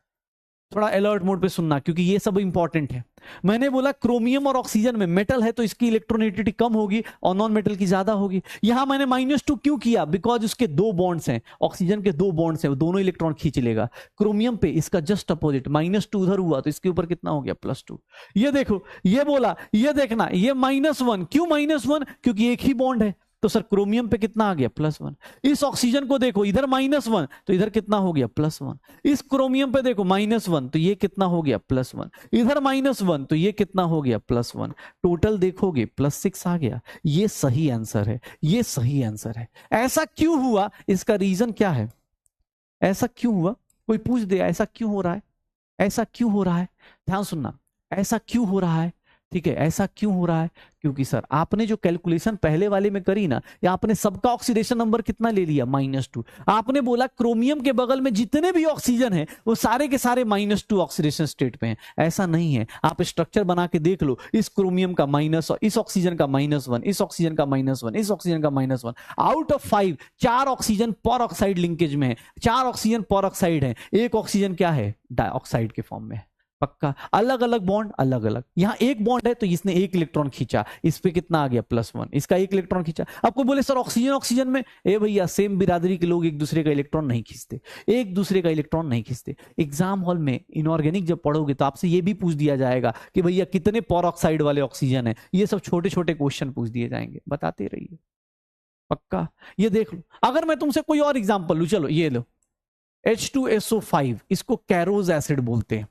थोड़ा अलर्ट मोड पे सुनना, क्योंकि ये सब इंपॉर्टेंट है। मैंने बोला क्रोमियम और ऑक्सीजन में, मेटल है तो इसकी इलेक्ट्रोनेगेटिविटी कम होगी और नॉन मेटल की ज्यादा होगी। यहां मैंने -2 क्यों किया, बिकॉज उसके 2 बॉन्ड्स हैं, ऑक्सीजन के 2 बॉन्ड्स हैं, दोनों इलेक्ट्रॉन खींच लेगा। क्रोमियम पे इसका जस्ट अपोजिट, -2 उधर हुआ तो इसके ऊपर कितना हो गया, +2। ये देखो, ये बोला, ये देखना, ये -1 क्यों, -1 क्योंकि एक ही बॉन्ड है, तो सर क्रोमियम पे कितना आ गया +1। इस ऑक्सीजन को देखो इधर -1 तो इधर कितना हो गया +1। इस क्रोमियम पे देखो -1 तो ये कितना हो गया +1। इधर -1 तो ये कितना हो गया +1। टोटल देखोगे +6 आ गया। ये सही आंसर है, ये सही आंसर है। ऐसा क्यों हुआ, इसका रीजन क्या है? ऐसा क्यों हुआ? कोई पूछ दे ऐसा क्यों हो रहा है, ऐसा क्यों हो रहा है? ध्यान सुनना, ऐसा क्यों हो रहा है? ठीक है, ऐसा क्यों हो रहा है? क्योंकि सर आपने जो कैलकुलेशन पहले वाले में करी ना, या आपने सबका ऑक्सीडेशन नंबर कितना ले लिया -2। आपने बोला क्रोमियम के बगल में जितने भी ऑक्सीजन है वो सारे के सारे -2 ऑक्सीडेशन स्टेट पे हैं। ऐसा नहीं है, आप स्ट्रक्चर बना के देख लो। इस क्रोमियम का माइनस, इस ऑक्सीजन का -1, इस ऑक्सीजन का -1, इस ऑक्सीजन का -1। आउट ऑफ 5 4 ऑक्सीजन पर ऑक्साइड लिंकेज में है, 4 ऑक्सीजन पर ऑक्साइड है, एक ऑक्सीजन क्या है, डाइऑक्साइड के फॉर्म में है। पक्का अलग अलग बॉन्ड, अलग अलग। यहां एक बॉन्ड है तो इसने एक इलेक्ट्रॉन खींचा, इस पे कितना आ गया +1, इसका एक इलेक्ट्रॉन खींचा। आपको बोले सर ऑक्सीजन ऑक्सीजन में, ए भैया सेम बिरादरी के लोग एक दूसरे का इलेक्ट्रॉन नहीं खींचते, एक दूसरे का इलेक्ट्रॉन नहीं खींचते। एग्जाम हॉल में इनऑर्गेनिक जब पढ़ोगे तो आपसे ये भी पूछ दिया जाएगा कि भैया कितने पर ऑक्साइड वाले ऑक्सीजन है। ये सब छोटे छोटे क्वेश्चन पूछ दिए जाएंगे, बताते रहिए। पक्का ये देख लो। अगर मैं तुमसे कोई और एग्जाम्पल लू, चलो ये लो, H2SO5, इसको कैरोज एसिड बोलते हैं,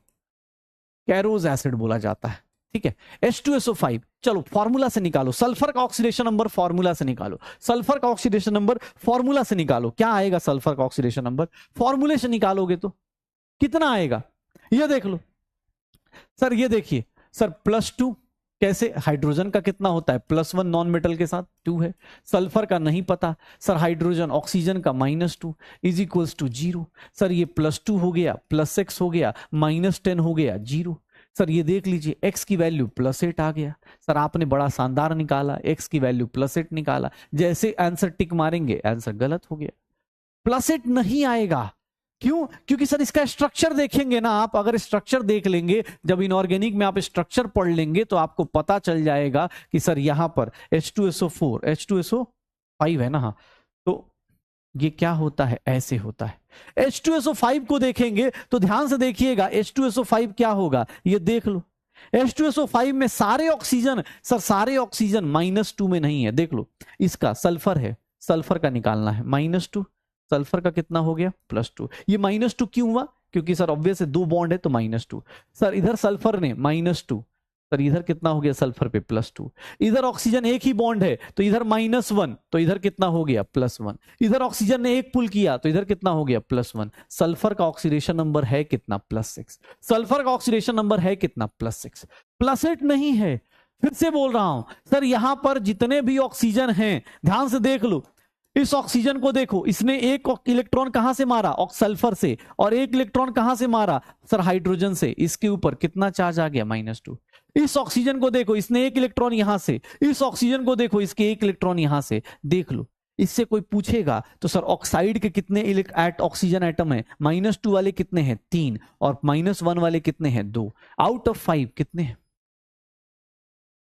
कैरोज एसिड बोला जाता है। ठीक है, H2SO5, चलो फॉर्मूला से निकालो, सल्फर का ऑक्सीडेशन नंबर फॉर्मूला से निकालो, सल्फर का ऑक्सीडेशन नंबर फॉर्मूला से निकालो। क्या आएगा सल्फर का ऑक्सीडेशन नंबर? फॉर्मूले से निकालोगे तो कितना आएगा, ये देख लो। सर ये देखिए सर, +2 कैसे, हाइड्रोजन का कितना होता है +1 नॉन मेटल के साथ 2 है, सल्फर का नहीं पता सर, हाइड्रोजन ऑक्सीजन का -2 इज इक्वल्स टू 0। सर ये +2 हो गया, +6 हो गया, -10 हो गया, 0। सर ये देख लीजिए x की वैल्यू +8 आ गया। सर आपने बड़ा शानदार निकाला, x की वैल्यू +8 निकाला, जैसे आंसर टिक मारेंगे आंसर गलत हो गया, +8 नहीं आएगा। क्यों? क्योंकि सर इसका स्ट्रक्चर देखेंगे ना आप, अगर स्ट्रक्चर देख लेंगे, जब इनऑर्गेनिक में आप स्ट्रक्चर पढ़ लेंगे तो आपको पता चल जाएगा कि सर यहां पर H2SO4 H2SO5 है ना, हाँ, तो ये क्या होता है, ऐसे होता है। H2SO5 को देखेंगे तो ध्यान से देखिएगा, H2SO5 क्या होगा ये देख लो। H2SO5 में सारे ऑक्सीजन, सर सारे ऑक्सीजन -2 में नहीं है, देख लो। इसका सल्फर है, सल्फर का निकालना है -2, सल्फर का कितना हो गया +2। ये -2 क्यों हुआ? क्योंकि सर ऑब्वियस है 2 बॉन्ड है तो -2। सर इधर सल्फर ने -2, सर इधर कितना हो गया सल्फर पे +2। इधर ऑक्सीजन एक ही बॉन्ड है तो इधर -1 तो इधर कितना हो गया +1। इधर ऑक्सीजन ने एक पुल किया तो इधर कितना हो गया +1। सल्फर का ऑक्सीडेशन नंबर है कितना +6। सल्फर का ऑक्सीडेशन नंबर है कितना +6, +8 नहीं है। फिर से बोल रहा हूं सर, यहां पर जितने भी ऑक्सीजन हैं ध्यान से देख लो। इस ऑक्सीजन को देखो, इसने एक इलेक्ट्रॉन कहां से मारा, सल्फर से, और एक इलेक्ट्रॉन कहां से मारा सर, हाइड्रोजन से। इसके ऊपर कितना चार्ज आ गया -2। इस ऑक्सीजन को देखो, इसने एक इलेक्ट्रॉन यहां से, इस ऑक्सीजन को देखो, इसके एक इलेक्ट्रॉन यहां से, देख लो। इससे कोई पूछेगा तो सर ऑक्साइड के कितने ऑक्सीजन एटम है, -2 वाले कितने हैं 3, और -1 वाले कितने हैं 2, आउट ऑफ 5 कितने हैं?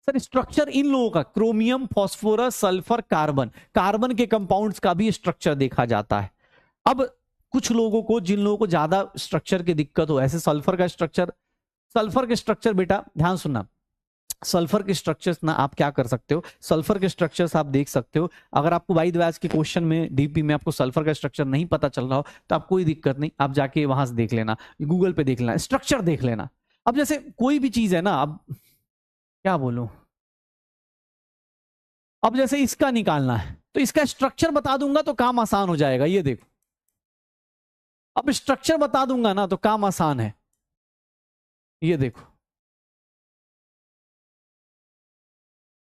सर स्ट्रक्चर इन लोगों का, chromium, phosphorus, sulphur, carbon, carbon के कंपाउंड्स का भी स्ट्रक्चर देखा जाता है। अब कुछ लोगों को, जिन लोगों को ज्यादा स्ट्रक्चर की दिक्कत हो, ऐसे सल्फर का स्ट्रक्चर, सल्फर के स्ट्रक्चर बेटा ध्यान सुनना, सल्फर के स्ट्रक्चर्स ना आप क्या कर सकते हो, सल्फर के स्ट्रक्चर्स आप देख सकते हो। अगर आपको बाई द वे आज के क्वेश्चन में डीपी में आपको सल्फर का स्ट्रक्चर नहीं पता चल रहा हो तो आप कोई दिक्कत नहीं, आप जाके वहां से देख लेना, गूगल पे देख लेना, स्ट्रक्चर देख लेना। अब जैसे कोई भी चीज है ना, अब क्या बोलूं, अब जैसे इसका निकालना है तो इसका स्ट्रक्चर बता दूंगा तो काम आसान हो जाएगा। ये देखो, अब स्ट्रक्चर बता दूंगा ना तो काम आसान है। ये देखो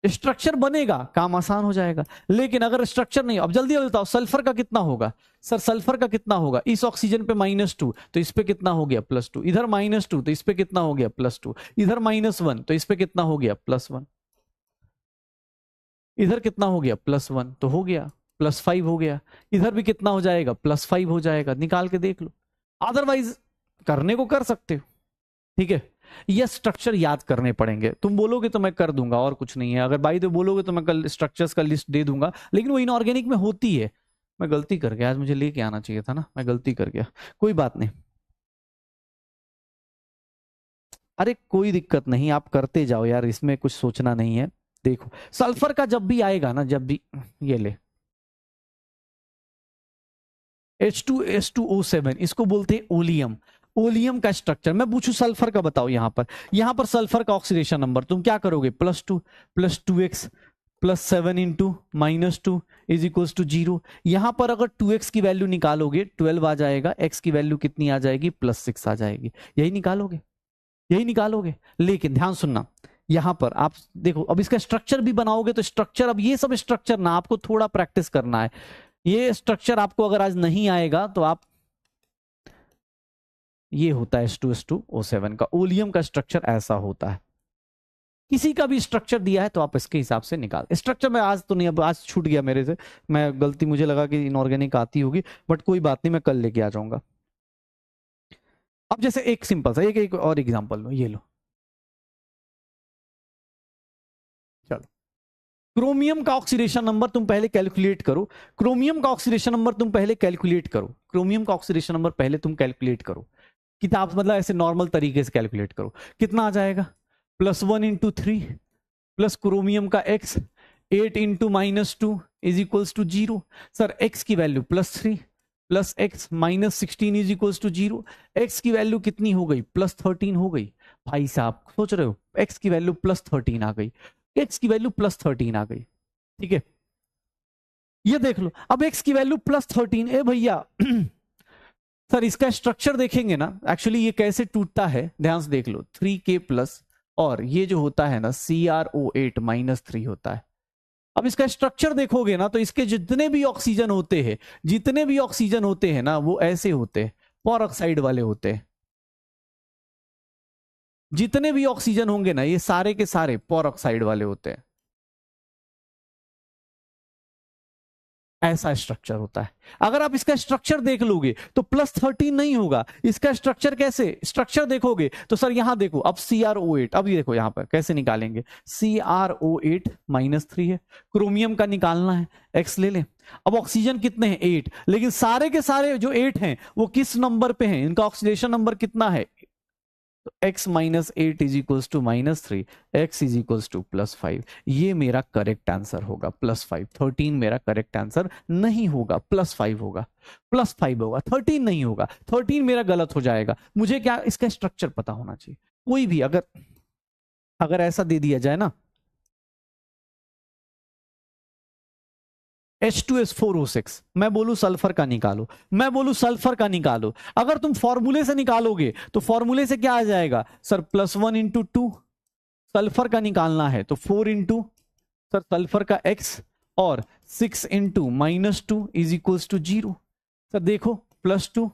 स्ट्रक्चर बनेगा, काम आसान हो जाएगा। लेकिन अगर स्ट्रक्चर नहीं, अब जल्दी बताओ सल्फर का कितना होगा, सर सल्फर का कितना होगा, इस ऑक्सीजन पे -2 तो इस पे कितना हो गया +2, इधर -2 तो इस पे कितना हो गया +2, इधर -1 तो इस पे कितना हो गया +1, इधर कितना हो गया +1 तो हो गया +5 हो गया, इधर भी कितना हो जाएगा +5 हो जाएगा। निकाल के देख लो, अदरवाइज करने को कर सकते हो। ठीक है, ये स्ट्रक्चर याद करने पड़ेंगे। तुम बोलोगे तो मैं कर दूंगा, और कुछ नहीं है। अगर बाई तो बोलोगे तो मैं कल स्ट्रक्चर्स का लिस्ट दे दूंगा, लेकिन वो इनऑर्गेनिक में होती है। मैं गलती कर गया, आज मुझे लेके आना चाहिए था ना, मैं गलती कर गया, कोई बात नहीं। अरे कोई दिक्कत नहीं, आप करते जाओ यार, इसमें कुछ सोचना नहीं है। देखो सल्फर का जब भी आएगा ना, जब भी ये ले H2S2O7, इसको बोलते हैं ओलियम। ओलियम का स्ट्रक्चर मैं पूछूं सल्फर का बताओ। यहां पर सल्फर का ऑक्सीडेशन नंबर तुम क्या करोगे, +2 +2x +7 into -2 is equals to 0। यहां पर अगर 2x की वैल्यू निकालोगे 12 आ जाएगा, x की वैल्यू कितनी आ जाएगी, +6 आ जाएगी। यही निकालोगे, यही निकालोगे। लेकिन ध्यान सुनना, यहां पर आप देखो, अब इसका स्ट्रक्चर भी बनाओगे तो स्ट्रक्चर, अब ये सब स्ट्रक्चर ना आपको थोड़ा प्रैक्टिस करना है। ये स्ट्रक्चर आपको अगर आज नहीं आएगा तो आप, ये होता है H2S2O7 का ओलियम का स्ट्रक्चर ऐसा होता है। किसी का भी स्ट्रक्चर दिया है तो आप इसके हिसाब से निकाल। स्ट्रक्चर में आज तो नहीं, अब आज छूट गया मेरे से, मैं गलती, मुझे लगा कि इनऑर्गेनिक आती होगी, बट कोई बात नहीं, मैं कल लेके आ जाऊंगा। अब जैसे एक सिंपल सा एक और एग्जांपल लो, ये लो, चलो क्रोमियम का ऑक्सीडेशन नंबर तुम पहले कैलकुलेट करो। क्रोमियम का ऑक्सीडेशन नंबर तुम पहले कैलकुलेट करो। क्रोमियम का ऑक्सीडेशन नंबर पहले तुम कैलकुलेट करो, किताब मतलब ऐसे नॉर्मल तरीके से कैलकुलेट करो। कितना आ जाएगा, +1 इंटू 3 प्लस क्रोमियम का x 8 into -2 is equals to 0। Sir x की वैल्यू +3 plus x -16 is equals to 0। x की वैल्यू कितनी हो गई, +13 हो गई। भाई साहब सोच रहे हो, x की वैल्यू +13 आ गई, x की वैल्यू +13 आ गई, ठीक है। ये देख लो, अब x की वैल्यू +13, ए भैया सर इसका स्ट्रक्चर देखेंगे ना, एक्चुअली ये कैसे टूटता है, ध्यान से देख लो, 3K+ और ये जो होता है ना CrO8 -3 होता है। अब इसका स्ट्रक्चर देखोगे ना तो इसके जितने भी ऑक्सीजन होते हैं, जितने भी ऑक्सीजन होते हैं ना, वो ऐसे होते हैं, पेरोक्साइड वाले होते हैं। जितने भी ऑक्सीजन होंगे ना, ये सारे के सारे पेरोक्साइड वाले होते हैं। ऐसा स्ट्रक्चर होता है। अगर आप इसका स्ट्रक्चर देख लोगे तो +13 नहीं होगा। इसका स्ट्रक्चर कैसे, स्ट्रक्चर देखोगे तो सर यहां देखो, अब CrO8, अब ये देखो यहां पर कैसे निकालेंगे, CrO8 -3 है, क्रोमियम का निकालना है, x ले लें। अब ऑक्सीजन कितने हैं, 8, लेकिन सारे के सारे जो 8 हैं वो किस नंबर पे हैं, इनका ऑक्सीडेशन नंबर कितना है, तो x -8 is equals to -3, x is equals to +5। ये मेरा करेक्ट आंसर होगा, +5। 13 मेरा करेक्ट आंसर नहीं होगा, +5 होगा, +5 होगा, 13 नहीं होगा। 13 मेरा गलत हो जाएगा। मुझे क्या, इसका स्ट्रक्चर पता होना चाहिए। कोई भी अगर ऐसा दे दिया जाए ना, H2S4O6, मैं बोलूं सल्फर का निकालो, मैं बोलूं सल्फर का निकालो, अगर तुम फॉर्मूले से निकालोगे तो फॉर्मूले से क्या आ जाएगा, सर +1 इंटू 2, सल्फर का निकालना है तो 4 इंटू सर सल्फर का x और 6 into -2 is equals to 0। Sir देखो, +2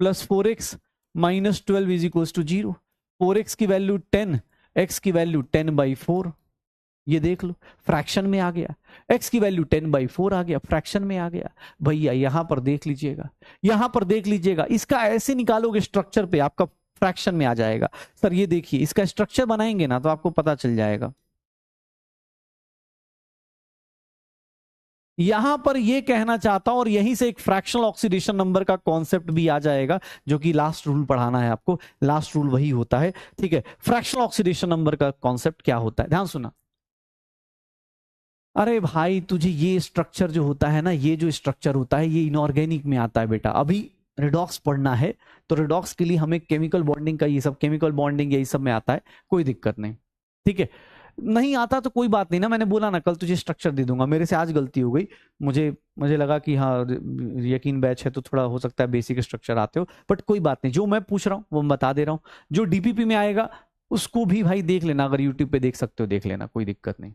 + 4x -12 is equals to 0। 4x की वैल्यू 10, x की वैल्यू 10/4, ये देख लो फ्रैक्शन में आ गया। x की वैल्यू 10/4 आ गया, फ्रैक्शन में आ गया। भैया यहां पर देख लीजिएगा, यहां पर देख लीजिएगा, इसका ऐसे निकालोगे स्ट्रक्चर पे आपका फ्रैक्शन में आ जाएगा। सर ये देखिए, इसका स्ट्रक्चर बनाएंगे ना तो आपको पता चल जाएगा। यहां पर ये कहना चाहता हूं, और यहीं से एक फ्रैक्शनल ऑक्सीडेशन नंबर का कॉन्सेप्ट भी आ जाएगा, जो कि लास्ट रूल पढ़ाना है आपको, लास्ट रूल वही होता है, ठीक है। फ्रैक्शनल ऑक्सीडेशन नंबर का कॉन्सेप्ट क्या होता है, ध्यान सुना। अरे भाई तुझे ये स्ट्रक्चर जो होता है ना, ये जो स्ट्रक्चर होता है ये इनऑर्गेनिक में आता है बेटा। अभी रिडॉक्स पढ़ना है तो रिडॉक्स के लिए हमें केमिकल बॉन्डिंग का, ये सब केमिकल बॉन्डिंग यही सब में आता है, कोई दिक्कत नहीं, ठीक है। नहीं आता तो कोई बात नहीं ना, मैंने बोला ना कल तुझे स्ट्रक्चर दे दूंगा। मेरे से आज गलती हो गई, मुझे लगा कि हाँ यकीन बैच है तो थोड़ा हो सकता है बेसिक स्ट्रक्चर आते हो, बट कोई बात नहीं, जो मैं पूछ रहा हूँ वो मैं बता दे रहा हूँ। जो डीपीपी में आएगा उसको भी भाई देख लेना, अगर यूट्यूब पे देख सकते हो देख लेना, कोई दिक्कत नहीं,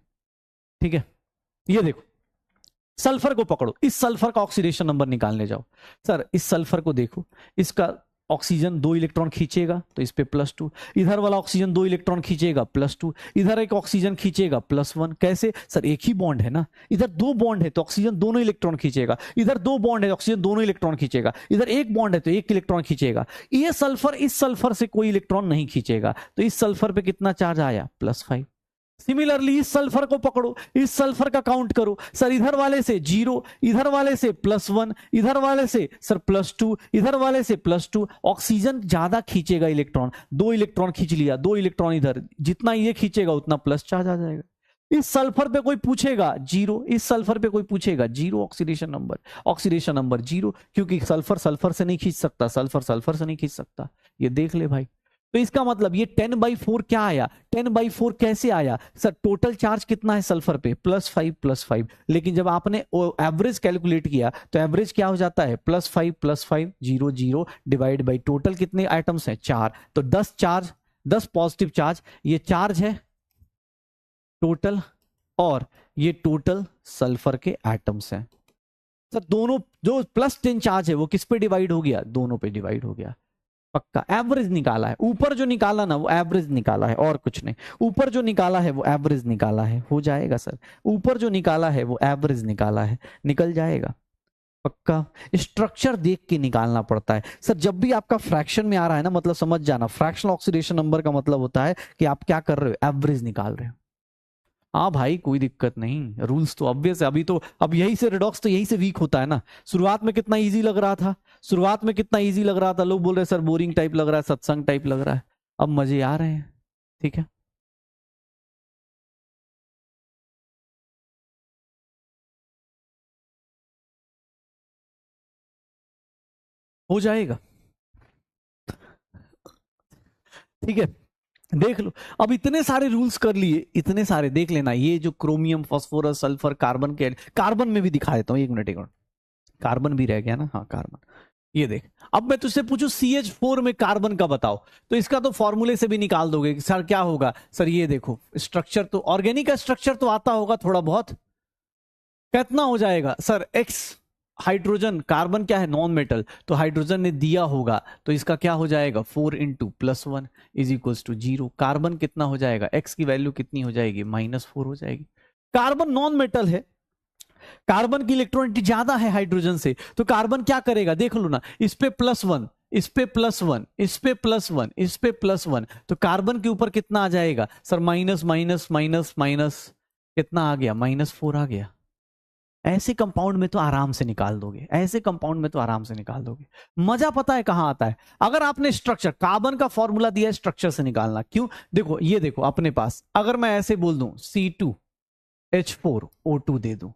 ठीक है। ये देखो सल्फर को पकड़ो, इस सल्फर का ऑक्सीडेशन नंबर निकालने जाओ। सर इस सल्फर को देखो, इसका ऑक्सीजन 2 इलेक्ट्रॉन खींचेगा तो इस पे +2, इधर वाला ऑक्सीजन 2 इलेक्ट्रॉन खींचेगा +2, इधर एक ऑक्सीजन खींचेगा +1। कैसे सर, एक ही बॉन्ड है ना, इधर 2 बॉन्ड है तो ऑक्सीजन दोनों इलेक्ट्रॉन खींचेगा, इधर 2 बॉन्ड है ऑक्सीजन दोनों इलेक्ट्रॉन खींचेगा, इधर एक बॉन्ड है तो 1 इलेक्ट्रॉन खींचेगा। ये सल्फर इस सल्फर से कोई इलेक्ट्रॉन नहीं खींचेगा, तो इस सल्फर पे कितना चार्ज आया, +5। सिमिलरली इस सल्फर को पकड़ो, इस सल्फर का काउंट करो। सर इधर वाले से 0, इधर वाले से +1, इधर वाले से सर +2, इधर वाले से +2। ऑक्सीजन ज्यादा खींचेगा इलेक्ट्रॉन, 2 इलेक्ट्रॉन खींच लिया, 2 इलेक्ट्रॉन इधर, जितना ये खींचेगा उतना प्लस चार्ज आ जाएगा। इस सल्फर पे कोई पूछेगा जीरो, इस सल्फर पे कोई पूछेगा zero oxidation number, oxidation number zero, क्योंकि सल्फर सल्फर से नहीं खींच सकता, सल्फर सल्फर से नहीं खींच सकता। ये देख ले भाई। तो इसका मतलब ये 10/4 क्या आया, 10/4 कैसे आया सर? टोटल चार्ज कितना है सल्फर पे? +5 लेकिन जब आपने एवरेज कैलकुलेट किया तो एवरेज क्या हो जाता है? +5 0 0 डिवाइड बाई टोटल कितने आइटम्स हैं? 4। तो 10 चार्ज, 10 पॉजिटिव चार्ज, ये चार्ज है टोटल, और ये टोटल सल्फर के एटम्स हैं सर। दोनों जो +10 चार्ज है वो किस पे डिवाइड हो गया? दोनों पे डिवाइड हो गया। पक्का एवरेज निकाला है, ऊपर जो निकाला ना वो एवरेज निकाला है और कुछ नहीं। ऊपर जो निकाला है वो एवरेज निकाला है, हो जाएगा सर। ऊपर जो निकाला है वो एवरेज निकाला है, निकल जाएगा पक्का। स्ट्रक्चर देख के निकालना पड़ता है सर। जब भी आपका फ्रैक्शन में आ रहा है ना, मतलब समझ जाना, फ्रैक्शनल ऑक्सीडेशन नंबर का मतलब होता है कि आप क्या कर रहे हो? एवरेज निकाल रहे हो। हाँ भाई कोई दिक्कत नहीं, रूल्स तो ऑब्वियस है। अभी तो अब यही से रिडॉक्स तो यही से वीक होता है ना। शुरुआत में कितना इजी लग रहा था, शुरुआत में कितना इजी लग रहा था, लोग बोल रहे सर बोरिंग टाइप लग रहा है, सत्संग टाइप लग रहा है। अब मजे आ रहे हैं, ठीक है। हो जाएगा, ठीक है। देख लो, अब इतने सारे रूल्स कर लिए, इतने सारे देख लेना। ये जो क्रोमियम, फास्फोरस, सल्फर, कार्बन के, कार्बन में भी दिखा देता हूँ, एक मिनट एक मिनट। कार्बन भी रह गया ना, हाँ कार्बन। ये देख, अब मैं तुझसे पूछूं CH4 में कार्बन का बताओ, तो इसका तो फॉर्मूले से भी निकाल दोगे कि सर क्या होगा। सर ये देखो स्ट्रक्चर तो, ऑर्गेनिक का स्ट्रक्चर तो आता होगा थोड़ा बहुत, कितना हो जाएगा सर? X हाइड्रोजन, कार्बन क्या है? नॉन मेटल, तो हाइड्रोजन ने दिया होगा तो इसका क्या हो जाएगा? 4 × +1 = 0। कार्बन कितना हो जाएगा? X की वैल्यू कितनी हो जाएगी? -4 हो जाएगी। कार्बन नॉन मेटल है, कार्बन की इलेक्ट्रॉनिटी ज्यादा है हाइड्रोजन से, तो कार्बन क्या करेगा? देख लो ना, इस पे +1, इस पे +1, इस पे +1, इस पे +1, तो कार्बन के ऊपर कितना आ जाएगा sir? Minus minus minus minus, कितना आ गया? -4 आ गया। ऐसे कंपाउंड में तो आराम से निकाल दोगे, ऐसे कंपाउंड में तो आराम से निकाल दोगे। मजा पता है कहां आता है? अगर आपने स्ट्रक्चर, कार्बन का फॉर्मूला दिया है स्ट्रक्चर से निकालना, क्यों? देखो ये देखो अपने पास, अगर मैं ऐसे बोल दूं C2H4O2 दे दूं,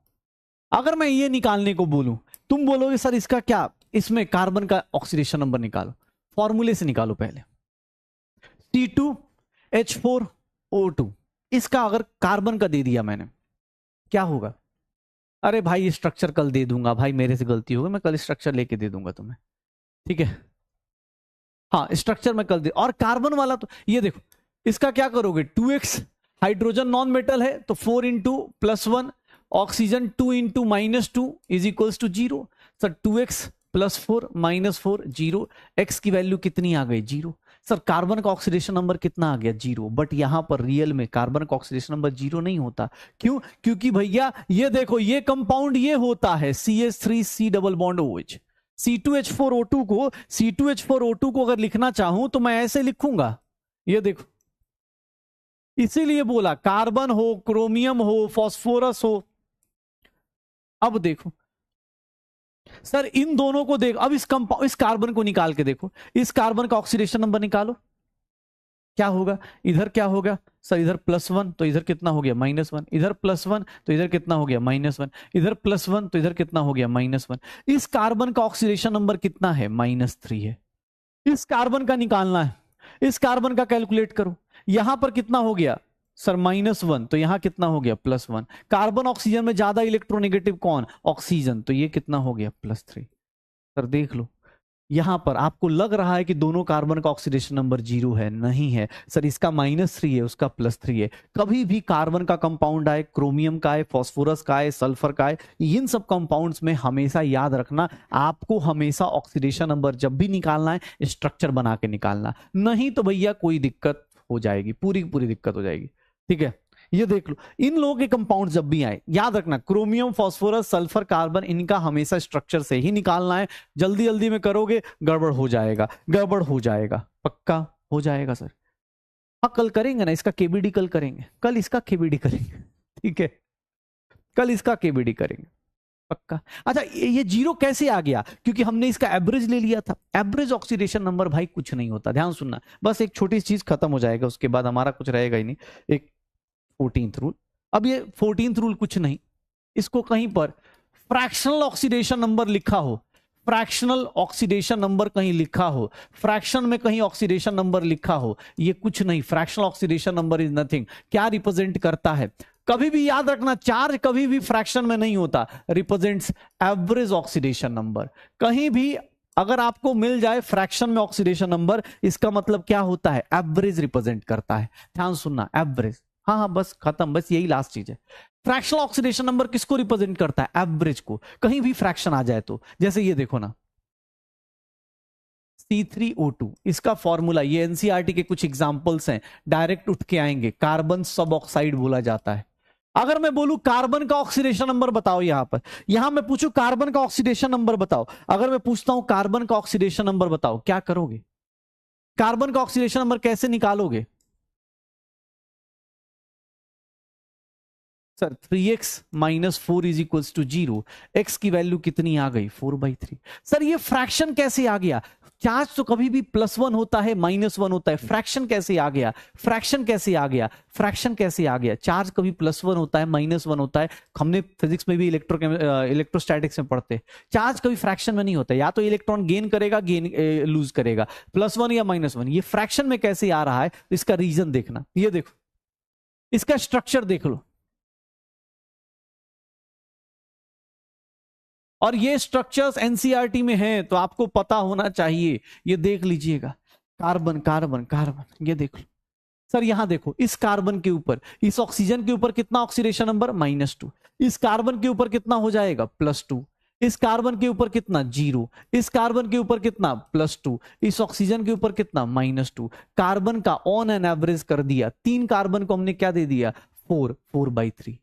अगर मैं ये निकालने को बोलूं, तुम बोलोगे सर इसका क्या, इसमें कार्बन का ऑक्सीडेशन नंबर निकालो। फॉर्मूले से निकालो पहले। C2H4O2, इसका अगर कार्बन का दे दिया मैंने, क्या होगा? अरे भाई ये स्ट्रक्चर कल दे दूंगा भाई, मेरे से गलती होगी, मैं कल स्ट्रक्चर लेके दे दूंगा तुम्हें, ठीक है। हाँ स्ट्रक्चर मैं कल दे, और कार्बन वाला तो ये देखो, इसका क्या करोगे? 2x, हाइड्रोजन नॉन मेटल है तो 4 × +1, ऑक्सीजन 2 × -2 = 0। सर 2x +4 -4 0, x की वैल्यू कितनी आ गई? 0। सर कार्बन का ऑक्सीडेशन नंबर कितना आ गया? 0। बट यहां पर रियल में कार्बन का ऑक्सीडेशन नंबर 0 नहीं होता। क्यों? क्योंकि भैया ये देखो, ये कंपाउंड ये होता है CH3C double bond OH। C2H4O2 को अगर लिखना चाहूं तो मैं ऐसे लिखूंगा, ये देखो। इसीलिए बोला कार्बन हो, क्रोमियम हो, फास्फोरस हो। अब देखो सर इन दोनों को देखो, अब इस कार्बन को निकाल के देखो, इस कार्बन का ऑक्सीडेशन नंबर निकालो, क्या होगा? इधर क्या होगा सर? इधर +1 तो इधर कितना हो गया? -1, इधर +1 तो इधर कितना हो गया? -1, इधर +1 तो इधर कितना हो गया? -1। इस कार्बन का ऑक्सीडेशन नंबर कितना है? -3 है। इस कार्बन का निकालना है, इस कार्बन का कैलकुलेट करो। यहां पर कितना हो गया सर? -1, तो यहां कितना हो गया? +1। कार्बन ऑक्सीजन में ज्यादा इलेक्ट्रोनेगेटिव कौन? ऑक्सीजन, तो ये कितना हो गया? +3। सर देख लो, यहां पर आपको लग रहा है कि दोनों कार्बन का ऑक्सीडेशन नंबर 0 है, नहीं है सर, इसका -3 है, उसका +3 है। कभी भी कार्बन का कंपाउंड आए, क्रोमियम का आए, फास्फोरस का आए, सल्फर का आए, इन सब कंपाउंड्स में हमेशा याद रखना, आपको हमेशा ऑक्सीडेशन नंबर जब भी निकालना है स्ट्रक्चर बना के निकालना, नहीं तो भैया कोई दिक्कत हो जाएगी, पूरी पूरी दिक्कत हो जाएगी, ठीक है। ये देख लो, इन लोगों के कंपाउंड जब भी आए याद रखना, क्रोमियम, फास्फोरस, सल्फर, कार्बन, इनका हमेशा स्ट्रक्चर से ही निकालना है। जल्दी जल्दी में करोगे गड़बड़ हो जाएगा, गड़बड़ हो जाएगा, पक्का हो जाएगा सर। हाँ कल करेंगे ना इसका केबीडी, कल करेंगे, कल इसका केबीडी करेंगे, ठीक है, कल इसका केबीडी करेंगे पक्का। अच्छा ये 0 कैसे आ गया? क्योंकि हमने इसका एवरेज ले लिया था। एवरेज ऑक्सीडेशन नंबर भाई कुछ नहीं होता, ध्यान सुनना, बस एक छोटी चीज खत्म हो जाएगा, उसके बाद हमारा कुछ रहेगा ही नहीं। एक 14th रूल, अब ये 14th रूल कुछ नहीं, इसको कहीं पर फ्रैक्शनल ऑक्सीडेशन नंबर लिखा हो, फ्रैक्शनल ऑक्सीडेशन नंबर कहीं लिखा हो, फ्रैक्शन में कहीं ऑक्सीडेशन नंबर लिखा हो, ये कुछ नहीं, fractional oxidation number is nothing. क्या रिप्रेजेंट करता है? कभी भी याद रखना, चार्ज कभी भी फ्रैक्शन में नहीं होता, रिप्रेजेंट्स एवरेज ऑक्सीडेशन नंबर। कहीं भी अगर आपको मिल जाए फ्रैक्शन में ऑक्सीडेशन नंबर, इसका मतलब क्या होता है? एवरेज रिप्रेजेंट करता है। ध्यान सुनना, एवरेज। हाँ हाँ, बस खत्म, बस यही लास्ट चीज है। फ्रैक्शनल ऑक्सीडेशन नंबर किसको रिप्रेजेंट करता है? एवरेज को। कहीं भी फ्रैक्शन आ जाए तो, जैसे ये देखो ना, C3O2, इसका फॉर्मूला, ये एनसीईआरटी के कुछ एग्जांपल्स हैं, डायरेक्ट उठ के आएंगे, कार्बन सब ऑक्साइड बोला जाता है। अगर मैं बोलूं कार्बन का ऑक्सीडेशन नंबर बताओ, यहां पर, यहां मैं पूछूं कार्बन का ऑक्सीडेशन नंबर बताओ, अगर मैं पूछता हूं कार्बन का ऑक्सीडेशन नंबर बताओ, क्या करोगे? कार्बन का ऑक्सीडेशन नंबर कैसे निकालोगे? Sir 3x minus 4 is equals to 0। X की वैल्यू कितनी आ गई? 4/3। सर ये फ्रैक्शन कैसे आ गया? चार्ज तो कभी भी +1 होता है, -1 होता है, फ्रैक्शन कैसे आ गया? फ्रैक्शन कैसे आ गया? फ्रैक्शन कैसे आ गया? चार्ज कभी +1 होता है, -1 होता है, हमने फिजिक्स में भी इलेक्ट्रोस्टैटिक्स में पढ़ते, चार्ज कभी फ्रैक्शन में नहीं होता, या तो इलेक्ट्रॉन गेन करेगा, लूज करेगा, +1 या -1। ये फ्रैक्शन में कैसे आ रहा है? इसका रीजन देखना, ये देखो, इसका स्ट्रक्चर देख लो, और ये स्ट्रक्चर्स एनसीईआरटी में हैं तो आपको पता होना चाहिए। ये देख लीजिएगा, कार्बन कार्बन कार्बन, ये देख लो सर, यहां देखो, इस कार्बन के ऊपर, इस ऑक्सीजन के ऊपर कितना ऑक्सीडेशन नंबर? -2। इस कार्बन के ऊपर कितना हो जाएगा? +2। इस कार्बन के ऊपर कितना? 0। इस कार्बन के ऊपर कितना? +2। इस ऑक्सीजन के ऊपर कितना? -2। कार्बन का ऑन एन एवरेज कर दिया, 3 कार्बन को हमने क्या दे दिया? 4/3।